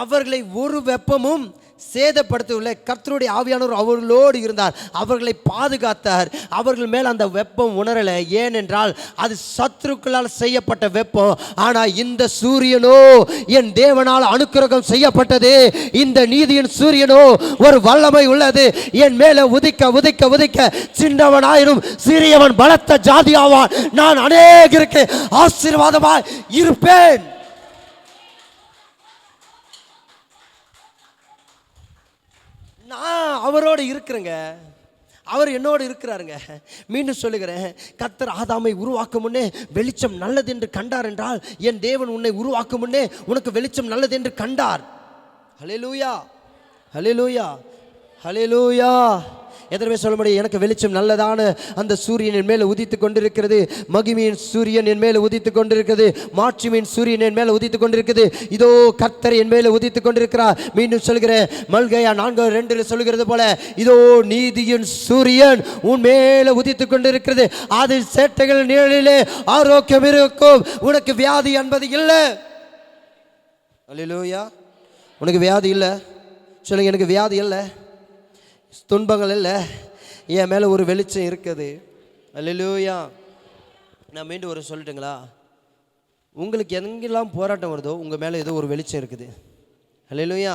அவர்களை ஒரு வெப்பமும் சேதப்படுத்தவில்லை. கர்த்தருடைய ஆவியானவர் அவர்களோடு இருந்தார், அவர்களை பாதுகாத்தார். அவர்கள் மேல் அந்த வெப்பம் உணரலை, ஏனென்றால் அது சத்துருக்களால் செய்யப்பட்ட வெப்பம். ஆனால் இந்த சூரியனோ என் தேவனால் அனுக்கிரகம் செய்யப்பட்டது. இந்த நீதியின் சூரியனோ ஒரு வல்லமை உள்ளது. என் மேலே உதிக்க உதிக்க உதிக்க சின்னவனாயிரும் சிறியவன் பலத்த ஜாதியாவான். நான் அநேகருக்கு ஆசீர்வாதமாய் இருப்பேன். நான் அவரோடு இருக்கிறேங்க, அவர் என்னோடு இருக்கிறாருங்க. மீண்டும் சொல்லுகிறேன், கர்த்தர் ஆதாமை உருவாக்கும் முன்னே வெளிச்சம் நல்லது என்று கண்டார் என்றால், என் தேவன் உன்னை உருவாக்கும் முன்னே உனக்கு வெளிச்சம் நல்லது என்று கண்டார். ஹல்லேலூயா, ஹல்லேலூயா, ஹல்லேலூயா. எத்தனை பேர் சொல்ல முடியும், எனக்கு வெளிச்சம் நல்லதான அந்த சூரியன் என் மேலே உதித்து கொண்டிருக்கிறது, மகிமையின் சூரியன் என் மேலே உதித்து கொண்டிருக்கிறது, மாட்சிமையின் சூரியன் என் மேலே உதித்து கொண்டிருக்கிறது, இதோ கர்த்தர் என் மேலே உதித்து கொண்டிருக்கிறார். மீண்டும் சொல்கிறேன், மல்கையா 4:2 சொல்கிறது போல, இதோ நீதியின் சூரியன் உன் மேலே உதித்து கொண்டிருக்கிறது, அது சேட்டைகள் நிழலிலே ஆரோக்கியம் இருக்கும், உனக்கு வியாதி என்பது இல்லை. அல்லேலூயா. உனக்கு வியாதி இல்லை சொல்லுங்க, எனக்கு வியாதி இல்லை, துன்பங்கள் இல்லை, என் மேலே ஒரு வெளிச்சம் இருக்குது. அல்லேலூயா. நான் மீண்டும் ஒரு சொல்லட்டுங்களா, உங்களுக்கு எங்கெல்லாம் போராட்டம் வருதோ உங்கள் மேலே ஏதோ ஒரு வெளிச்சம் இருக்குது. அல்லேலூயா,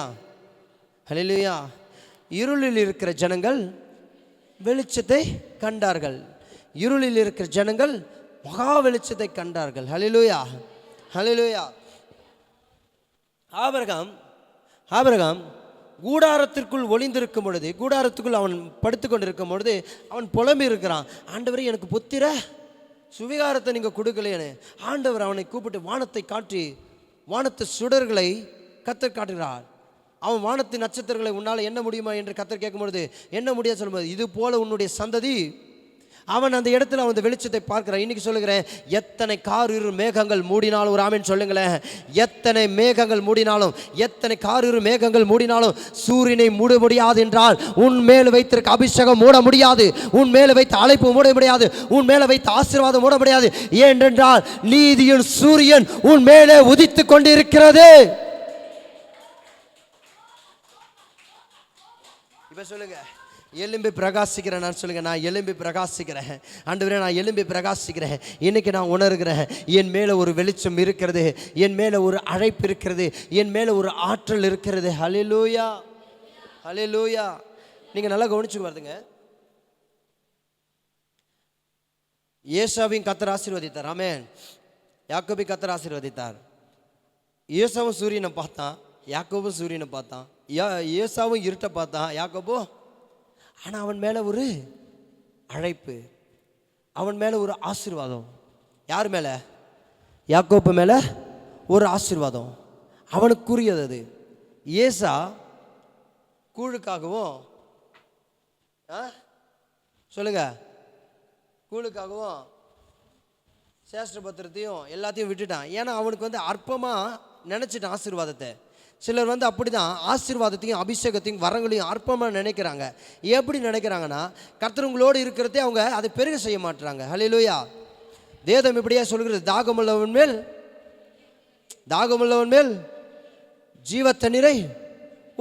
அல்லேலூயா. இருளில் இருக்கிற ஜனங்கள் வெளிச்சத்தை கண்டார்கள், இருளில் இருக்கிற ஜனங்கள் மகா வெளிச்சத்தை கண்டார்கள். அல்லேலூயா, அல்லேலூயா. ஆபிரகாம் கூடாரத்திற்குள் ஒளிந்திருக்கும் பொழுது, கூடாரத்துக்குள் அவன் படுத்து கொண்டிருக்கும் பொழுது அவன் புலம்பி இருக்கிறான், ஆண்டவரே எனக்கு புத்திர சுவிகாரத்தை நீங்கள் கொடுக்கலையேன்னு. ஆண்டவர் அவனை கூப்பிட்டு வானத்தை காட்டி வானத்து சுடர்களை கர்த்தர் காட்டுகிறார். அவன் வானத்து நட்சத்திரங்களை உன்னால் எண்ண முடியுமா என்று கர்த்தர் கேட்கும் பொழுது என்ன முடியாது சொல்லும்போது, இது போல உன்னுடைய சந்ததி. அவன் அந்த இடத்துல அவன் வெளிச்சத்தை பார்க்கிறான். இன்னைக்கு சொல்லுகிறேன், எத்தனை காரிரு மேகங்கள் மூடினாலும், ஒரு ஆமென் சொல்லுங்களேன், எத்தனை மேகங்கள் மூடினாலும், எத்தனை காரிரு மேகங்கள் மூடினாலும் சூரியனை மூட முடியாது என்றால், உன் மேல் வைத்திருக்க அபிஷேகம் மூட முடியாது, உன் மேல வைத்த அழைப்பு மூட முடியாது, உன் மேல வைத்த ஆசீர்வாதம் மூட முடியாது. ஏனென்றால் நீதியின் சூரியன் உன் மேலே உதித்து கொண்டிருக்கிறது. இப்ப சொல்லுங்க, எலும்பி பிரகாசிக்கிறேன். நான் சொல்லுங்க, நான் எலும்பி பிரகாசிக்கிறேன். ஆண்டவரே நான் எலும்பி பிரகாசிக்கிறேன். இன்னைக்கு நான் உணர்கிறேன், என் மேலே ஒரு வெளிச்சம் இருக்கிறது, என் மேலே ஒரு அழைப்பு இருக்கிறது, என் மேலே ஒரு ஆற்றல் இருக்கிறது. ஹல்லேலூயா, ஹல்லேலூயா. நீங்கள் நல்லா கவனிச்சு வருதுங்க. ஏசாவையும் கர்த்தர் ஆசீர்வதித்தார், ஆமென். யாக்கோபையும் கர்த்தர் ஆசீர்வதித்தார். ஏசாவும் சூரியனை பார்த்தான், யாக்கோபும் சூரியனை பார்த்தான். ஏசாவும் இருட்டை பார்த்தான், யாக்கோபோ. ஆனால் அவன் மேலே ஒரு அழைப்பு, அவன் மேலே ஒரு ஆசீர்வாதம். யார் மேலே? யாக்கோப்பு மேலே ஒரு ஆசீர்வாதம் அவனுக்குரியது. அது ஏசா கூழுக்காகவும், சொல்லுங்க, கூழுக்காகவும் சேஷ்ட பத்திரத்தையும் எல்லாத்தையும் விட்டுட்டான். ஏன்னா அவனுக்கு வந்து அற்பமாக நினச்சிட்டான் ஆசீர்வாதத்தை. சிலர் வந்து அப்படி தான் ஆசீர்வாதத்தையும் அபிஷேகத்தையும் வரங்களையும் அற்பமாக நினைக்கிறாங்க. எப்படி நினைக்கிறாங்கன்னா, கர்த்தர் உங்களோடு இருக்கிறதே அவங்க அதை பெருக செய்ய மாட்டுறாங்க. ஹல்லேலூயா. வேதம் இப்படியே சொல்கிறது, தாகமுள்ளவன் மேல் ஜீவ தண்ணீரை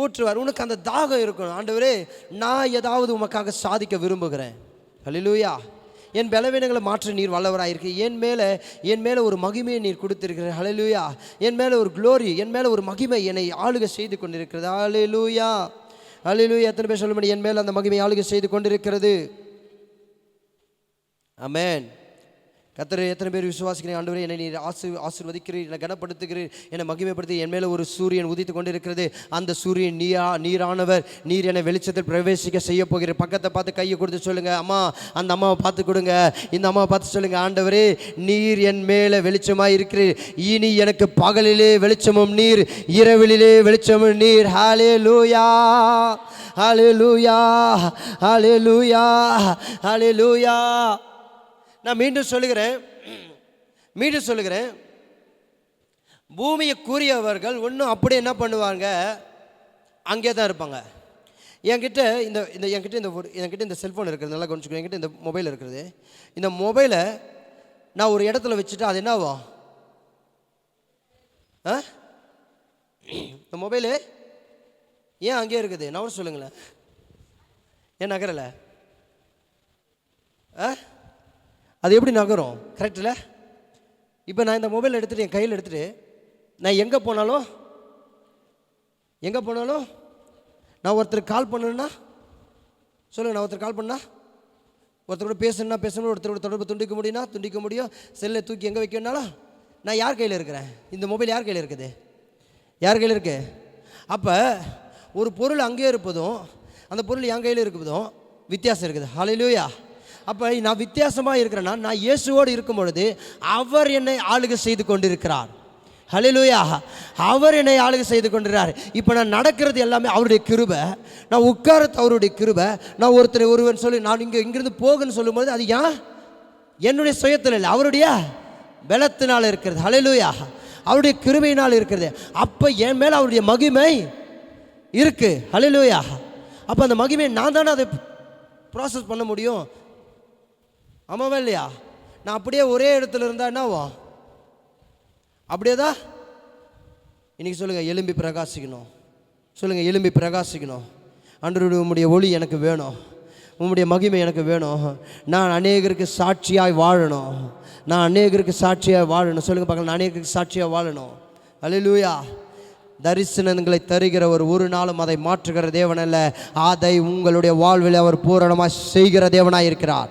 ஊற்றுவார். உனக்கு அந்த தாகம் இருக்கணும். ஆண்டவரே, நான் ஏதாவது உமக்காக சாதிக்க விரும்புகிறேன். ஹல்லேலூயா. என் பலவீனங்களை மாற்ற நீர் வல்லவராயிருக்கு. என் மேலே ஒரு மகிமையை நீர் கொடுத்திருக்கிற. ஹல்லேலூயா. என் மேலே ஒரு க்ளோரி, என் மேலே ஒரு மகிமை என்னை ஆளுகை செய்து கொண்டிருக்கிறது. ஹல்லேலூயா. ஹல்லேலூயா. எத்தனை பேர் சொல்ல முடியும், என் மேலே அந்த மகிமை ஆளுகை செய்து கொண்டிருக்கிறது? ஆமென். கர்த்தரை எத்தனை பேர் விசுவாசிக்கிறீங்க? ஆண்டவரே, என்னை நீர் ஆசீர்வதிக்கிறீர், என்னை கனப்படுத்துகிறீர், என்னை மகிமைப்படுத்தி. என் மேலே ஒரு சூரியன் உதித்து கொண்டிருக்கிறது. அந்த சூரியன் நீரானவர். நீர் என்னை வெளிச்சத்தில் பிரவேசிக்க செய்ய போகிற. பக்கத்தை பார்த்து கையை கொடுத்து சொல்லுங்க, அம்மா, அந்த அம்மாவை பார்த்து கொடுங்க. இந்த அம்மாவை பார்த்து சொல்லுங்க, ஆண்டவரே, நீர் என் மேலே வெளிச்சமாக இருக்கிறீர். இனி எனக்கு பகலிலே வெளிச்சமும் நீர், இரவிலே வெளிச்சமும் நீர். ஹல்லேலூயா, ஹல்லேலூயா, ஹல்லேலூயா, ஹல்லேலூயா. நான் மீண்டும் சொல்லுகிறேன், பூமியை கூறியவர்கள் ஒன்றும் அப்படியே என்ன பண்ணுவாங்க, அங்கே தான் இருப்பாங்க. என்கிட்ட இந்த செல்ஃபோன் இருக்கிறது, நல்லா கவனிச்சுக்கோ. என்கிட்ட இந்த மொபைல் இருக்கிறது. இந்த மொபைலை நான் ஒரு இடத்துல வச்சுட்டு அது என்ன ஆகும்? இந்த மொபைலு ஏன் அங்கேயே இருக்குது? நான் சொல்லுங்களேன், ஏன் நகரலை? அது எப்படி நகரும்? கரெக்டில். இப்போ நான் இந்த மொபைல் எடுத்துகிட்டு என் கையில் எடுத்துகிட்டு நான் எங்கே போனாலும் நான் ஒருத்தருக்கு கால் பண்ணணுன்னா சொல்லுங்கள், நான் ஒருத்தர் கால் பண்ணா, ஒருத்தர் கூட பேசணும், ஒருத்தரோட தொடர்பு துண்டிக்க முடியும். செல்லை தூக்கி எங்கே வைக்கணும்னாலும் நான் யார் கையில் இருக்கிறேன்? இந்த மொபைல் யார் கையில் இருக்குது? யார் கையில் இருக்குது? அப்போ ஒரு பொருள் அங்கேயே இருப்பதும் அந்த பொருள் என் கையில் இருப்பதும் வித்தியாசம் இருக்குது. ஹல்லேலூயா. அப்போ நான் வித்தியாசமாக இருக்கிறேன்னா, நான் இயேசுவோடு இருக்கும் பொழுது அவர் என்னை ஆளுகை செய்து கொண்டிருக்கிறார். ஹல்லேலூயா. அவர் என்னை ஆளுகை செய்து கொண்டிருக்கிறார். இப்போ நான் நடக்கிறது எல்லாமே அவருடைய கிருபை. நான் உட்காரத்து அவருடைய கிருபை. நான் ஒருவன் சொல்லி நான் இங்கிருந்து போகுன்னு சொல்லும்போது அது என்னுடைய சுயத்தில் இல்லை, அவருடைய பலத்தினால் இருக்கிறது. ஹல்லேலூயா. அவருடைய கிருபையினால் இருக்கிறது. அப்போ என் மேலே அவருடைய மகிமை இருக்கு. ஹல்லேலூயா. அப்போ அந்த மகிமையை நான் தானே அதை ப்ராசஸ் பண்ண முடியும். ஆமாவா இல்லையா? நான் அப்படியே ஒரே இடத்துல இருந்தால் என்னவும்? அப்படியே தான். இன்றைக்கி சொல்லுங்கள், எலும்பி பிரகாசிக்கணும். சொல்லுங்கள், எலும்பி பிரகாசிக்கணும். ஆண்டவருடைய உம்முடைய ஒளி எனக்கு வேணும், உம்முடைய மகிமை எனக்கு வேணும். நான் அநேகருக்கு சாட்சியாய் வாழணும். சொல்லுங்கள் பார்க்கலாம், நான் அநேகருக்கு சாட்சியாக வாழணும். ஹல்லேலூயா. தரிசனங்களை தருகிற ஒரு நாளும் அதை மாற்றுகிற தேவன் அல்ல, அதை உங்களுடைய வாழ்வில் அவர் பூரணமாக செய்கிற தேவனாக இருக்கிறார்.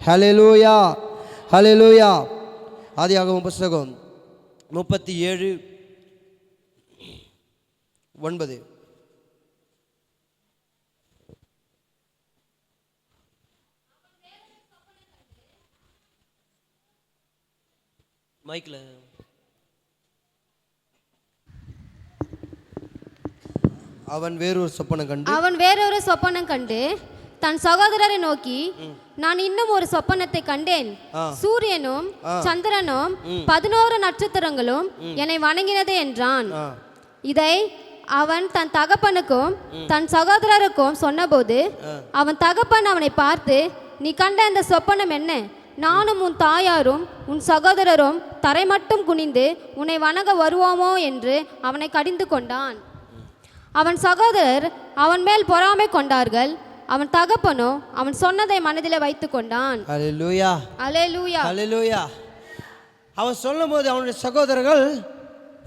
ஹல்லேலூயா, ஹல்லேலூயா. ஆதியாகமம் புத்தகம் 37:9. மைக்கில் அவன் வேறொரு சொப்பனம் கண்டு தன் சகோதரரை நோக்கி, நான் இன்னும் ஒரு சொப்பனத்தை கண்டேன். சூரியனும் சந்திரனும் 11 நட்சத்திரங்களும் என்னை வணங்கினது என்றான். இதை அவன் தன் தகப்பனுக்கும் தன் சகோதரருக்கும் சொன்னபோது அவன் தகப்பன் அவனை பார்த்து, நீ கண்ட இந்த சொப்பனம் என்ன? நானும் உன் தாயாரும் உன் சகோதரரும் தரை மட்டும் குனிந்து உன்னை வணங்க வருவோமோ என்று அவனை கடிந்து கொண்டான். அவன் சகோதரர் அவன் மேல் பொறாமை கொண்டார்கள். அவன் தகப்பனோ அவன் சொன்னதை மனதில் வைத்து கொண்டான். அல்லேலூயா, அல்லேலூயா, அல்லேலூயா. அவன் சொல்லும் போது அவனுடைய சகோதரர்கள்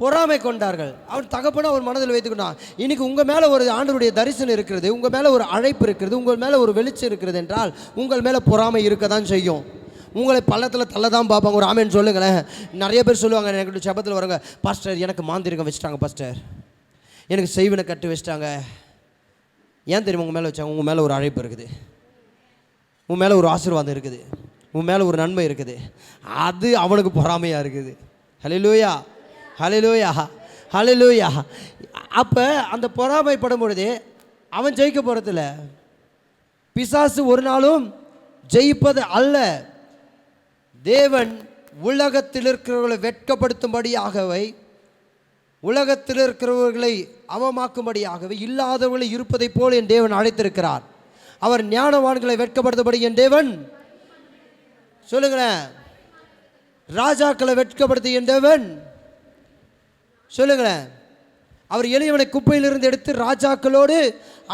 பொறாமை கொண்டார்கள். அவன் தகப்பனோ அவன் மனதில் வைத்து கொண்டான். இன்னைக்கு உங்கள் மேலே ஒரு ஆண்டவருடைய தரிசனம் இருக்கிறது, உங்கள் மேலே ஒரு அழைப்பு இருக்கிறது, உங்கள் மேலே ஒரு வெளிச்சம் இருக்கிறது என்றால் உங்கள் மேலே பொறாமை இருக்க தான் செய்யும். உங்களை பள்ளத்தில் தள்ள தான் பார்ப்பாங்க. ஒரு ஆமேன்னு சொல்லுங்களேன். நிறைய பேர் சொல்லுவாங்க, எனக்கு ஜெபத்தில் வரங்க, பாஸ்டர் எனக்கு மாந்திரிகம் வச்சுட்டாங்க, பாஸ்டர் எனக்கு செய்வனை கட்டு வச்சுட்டாங்க. ஏன் தெரியுமா உங்கள் மேலே வச்சாங்க? உங்கள் மேலே ஒரு அழைப்பு இருக்குது, உன் மேலே ஒரு ஆசீர்வாதம் இருக்குது, உன் மேலே ஒரு நன்மை இருக்குது. அது அவனுக்கு பொறாமையாக இருக்குது. ஹல்லேலூயா, ஹல்லேலூயா, ஹல்லேலூயா. அப்போ அந்த பொறாமைப்படும் பொழுது அவன் ஜெயிக்க போகிறதில்ல. பிசாசு ஒரு நாளும் ஜெயிப்பது அல்ல. தேவன் உலகத்தில் இருக்கிறவர்களை வெட்கப்படுத்தும்படியாகவே, உலகத்தில் இருக்கிறவர்களை அவமாக்கும்படியாகவே இல்லாதவர்களை இருப்பதை போல் என் தேவன் அழைத்திருக்கிறார். அவர் ஞானவான்களை வெட்கப்படுத்தபடி என் தேவன், சொல்லுங்களேன், ராஜாக்களை வெட்கப்படுத்தி என் தேவன், சொல்லுங்களேன், அவர் எளியவனை குப்பையிலிருந்து எடுத்து ராஜாக்களோடு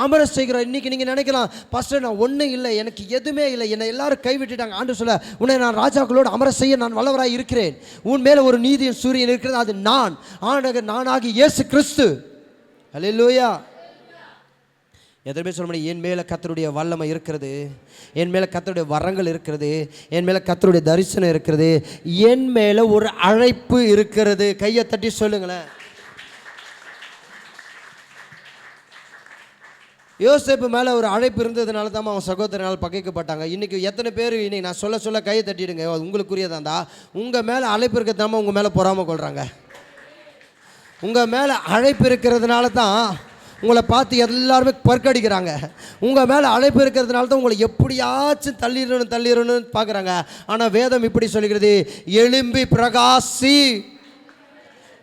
அமர செய்கிறார். இன்றைக்கி நீங்கள் நினைக்கலாம், பாஸ்டர் நான் ஒன்றும் இல்லை, எனக்கு எதுவுமே இல்லை, என்னை எல்லாரும் கைவிட்டுட்டாங்க. ஆண்டவர் சொல்ல, உன்னை நான் ராஜாக்களோடு அமர செய்ய நான் வல்லவராய் இருக்கிறேன். உன் மேலே ஒரு நீதியின் சூரியன் இருக்கிறது, அது நான், ஆண்டவர் நானாகி இயேசு கிறிஸ்து. ஹல்லேலூயா. எத்தனை பேர் சொல்ல முடியும், என் மேலே கர்த்தருடைய வல்லமை இருக்கிறது, என் மேலே கர்த்தருடைய வரங்கள் இருக்கிறது, என் மேலே கர்த்தருடைய தரிசனம் இருக்கிறது, என் மேலே ஒரு அழைப்பு இருக்கிறது. கையை தட்டி சொல்லுங்களேன். யோசேப்பு மேலே ஒரு அழைப்பு இருந்ததுனால தான் அவன் சகோதரனால் பகைக்கப்பட்டாங்க. இன்றைக்கி எத்தனை பேர் இன்றைக்கி நான் சொல்ல கையை தட்டிடுங்க, உங்களுக்குரியதாண்டா. உங்கள் மேலே அழைப்பு இருக்கிறதாம உங்கள் மேலே பொறாமை கொள்கிறாங்க. உங்கள் மேலே அழைப்பு இருக்கிறதுனால தான் உங்களை பார்த்து எல்லாருமே பற்கடிக்கிறாங்க. உங்கள் மேலே அழைப்பு இருக்கிறதுனால தான் உங்களை எப்படியாச்சும் தள்ளிடணும்னு பார்க்குறாங்க. ஆனால் வேதம் இப்படி சொல்கிறது, எழும்பி பிரகாசி,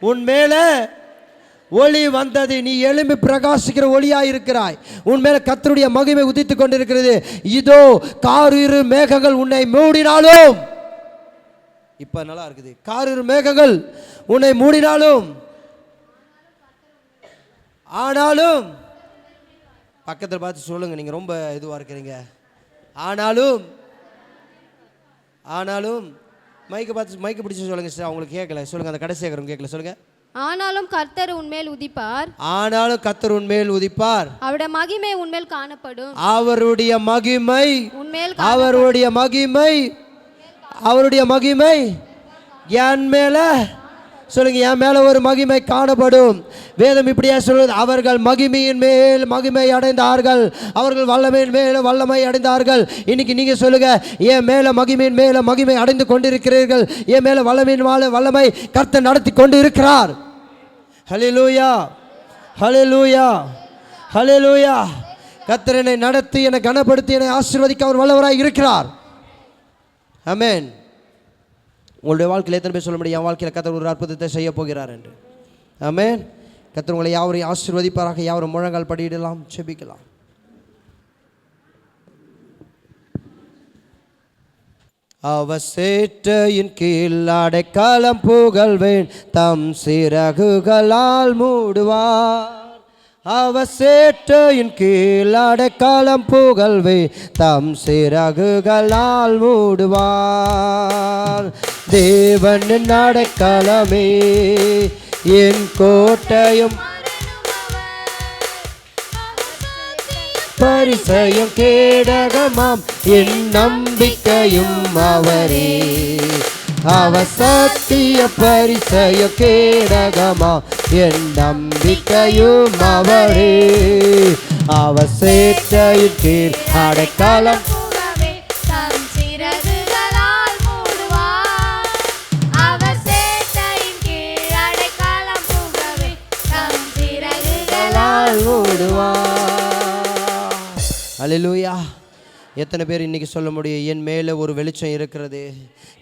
உன் மேலே ஒளி வந்தது, நீ எழும்பி பிரகாசிக்கிற ஒளியாக இருக்கிறாய், உன் மேலே கர்த்தருடைய மகிமை உதித்து கொண்டிருக்கிறது. இதோ காரிரு மேகங்கள் உன்னை மூடினாலும், இப்போ நல்லா இருக்குது, காரிரு மேகங்கள் உன்னை மூடினாலும், ஆனாலும், பக்கத்தில் பார்த்து சொல்லுங்கள், நீங்கள் ரொம்ப இதுவாக இருக்கிறீங்க, ஆனாலும், மைக்கை பார்த்து மைக்கை பிடிச்சி சொல்லுங்கள் சார், அவங்களுக்கு கேட்கல, சொல்லுங்கள், அந்த கடைசி கேட்குறவங்க கேட்கல, சொல்லுங்கள். ஆனாலும் கர்த்தர் உன்மேல் உதிப்பார், ஆனாலும் கர்த்தர் உன்மேல் உதிப்பார், அவருடைய மகிமை உன்மேல் காணப்படும், அவருடைய மகிமை உன்மேல், அவருடைய மகிமை, அவருடைய மகிமை என் மேல, சொல்லுங்க, என் மேல ஒரு மகிமை காணப்படும். வேதம் இப்படியா சொல்லுது, அவர்கள் மகிமையின் மேல் மகிமை அடைந்தார்கள், அவர்கள் வல்லமையின் மேல வல்லமை அடைந்தார்கள். இன்னைக்கு நீங்க சொல்லுங்க, என் மேல மகிமையின் மேல மகிமை அடைந்து கொண்டிருக்கிறீர்கள், என் மேல வல்லமையின் மேல வல்லமை கர்த்தர் நடத்தி கொண்டு இருக்கிறார். ஹல்லேலூயா, ஹல்லேலூயா, ஹல்லேலூயா. கர்த்தர் என்னை நடத்தி, என்னை கனப்படுத்தி, என்னை ஆசீர்வதிக்க அவர் வல்லவராய் இருக்கிறார். ஆமென். உங்களுடைய வாழ்க்கையில் எத்தனை பேர் சொல்ல முடியும், என் வாழ்க்கையில் கர்த்தர் ஒரு அற்புதத்தை செய்ய போகிறார் என்று? ஆமென். கர்த்தர் உங்களை யாவரையும் ஆசீர்வதிப்பாராக. யாவரும் முழங்கால் படியிடலாம், செபிக்கலாம். அவர் சேட்டையின் கீழ் அடைக்கலம் புகழ்வேன், தம் சிறகுகளால் மூடுவார். அவர் சேட்டையின் கீழ் அடைக்கலம் புகழ்வேன், தம் சிறகுகளால் மூடுவார். தேவனின் அடைக்கலமே என் கோட்டையும் பரிசயம் கேடகமாம், என் நம்பிக்கையும் அவரே. அவர் சத்திய பரிசய கேடகமாம், என் நம்பிக்கையும் அவரே. அவர் சேட்டையின் கீழ் அடைக்கலம், அல்லேலூயா. எத்தனை பேர் இன்றைக்கி சொல்ல முடியும், என் மேலே ஒரு வெளிச்சம் இருக்கிறது,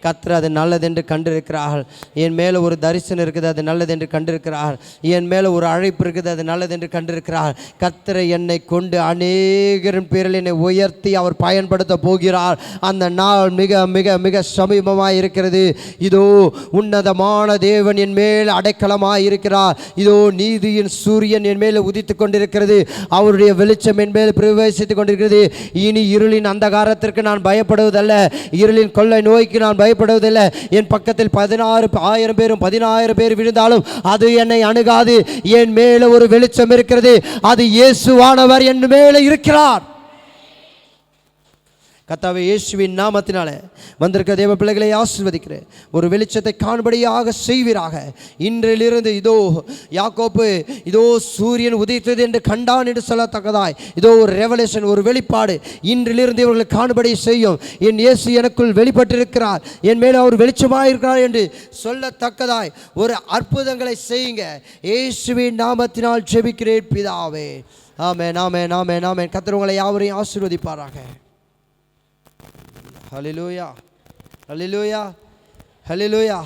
கர்த்தர் அது நல்லதென்று கண்டிருக்கிறார்கள், என் மேலே ஒரு தரிசனம் இருக்குது, அது நல்லதென்று கண்டிருக்கிறார், என் மேலே ஒரு அழைப்பு இருக்குது, அது நல்லதென்று கண்டிருக்கிறார். கர்த்தரை என்னை கொண்டு அநேகரின் பேரில் என்னை உயர்த்தி அவர் பயன்படுத்த போகிறார். அந்த நாள் மிக மிக மிக சமீபமாக இருக்கிறது. இதோ உன்னதமான தேவன் என் மேல் அடைக்கலமாக இருக்கிறார். இதோ நீதியின் சூரியன் என் மேலே உதித்து கொண்டிருக்கிறது, அவருடைய வெளிச்சம் என் மேல் பிரவேசித்து கொண்டிருக்கிறது. இனி இருளின் அந்தகாரத்திற்கு நான் பயப்படுவதல்ல, இருளின் கொள்ளை நோய்க்கு நான் பயப்படுவதில்லை. என் பக்கத்தில் 16,000 பேரும் 10,000 பேர் விழுந்தாலும் அது என்னை அணுகாது. என் மேலே ஒரு வெளிச்சம் இருக்கிறது, அது இயேசுவானவர் என் மேலே இருக்கிறார். கர்த்தாவே இயேசுவின் நாமத்தினால வந்திருக்க தேவ பிள்ளைகளை ஆசீர்வதிக்கிறேன். ஒரு வெளிச்சத்தை காண்படியாக செய்வீராக. இன்றிலிருந்து இதோ யாக்கோப்பு இதோ சூரியன் உதித்தது என்று கண்டான் என்று சொல்லத்தக்கதாய் இதோ ஒரு ரெவலேஷன், ஒரு வெளிப்பாடு இன்றிலிருந்து இவர்களை காண்படி செய்யும். என் இயேசு எனக்குள் வெளிப்பட்டிருக்கிறார், என் மேலே அவர் வெளிச்சமாக இருக்கிறார் என்று சொல்லத்தக்கதாய் ஒரு அற்புதங்களை செய்யுங்க. இயேசுவின் நாமத்தினால் ஜெபிக்கிறேன் பிதாவே. ஆமென், ஆமென், ஆமென், ஆமென். கர்த்தர் உங்களை யாவரையும் ஆசீர்வதிப்பாராக. ஹல்லேலூயா, ஹல்லேலூயா, ஹல்லேலூயா.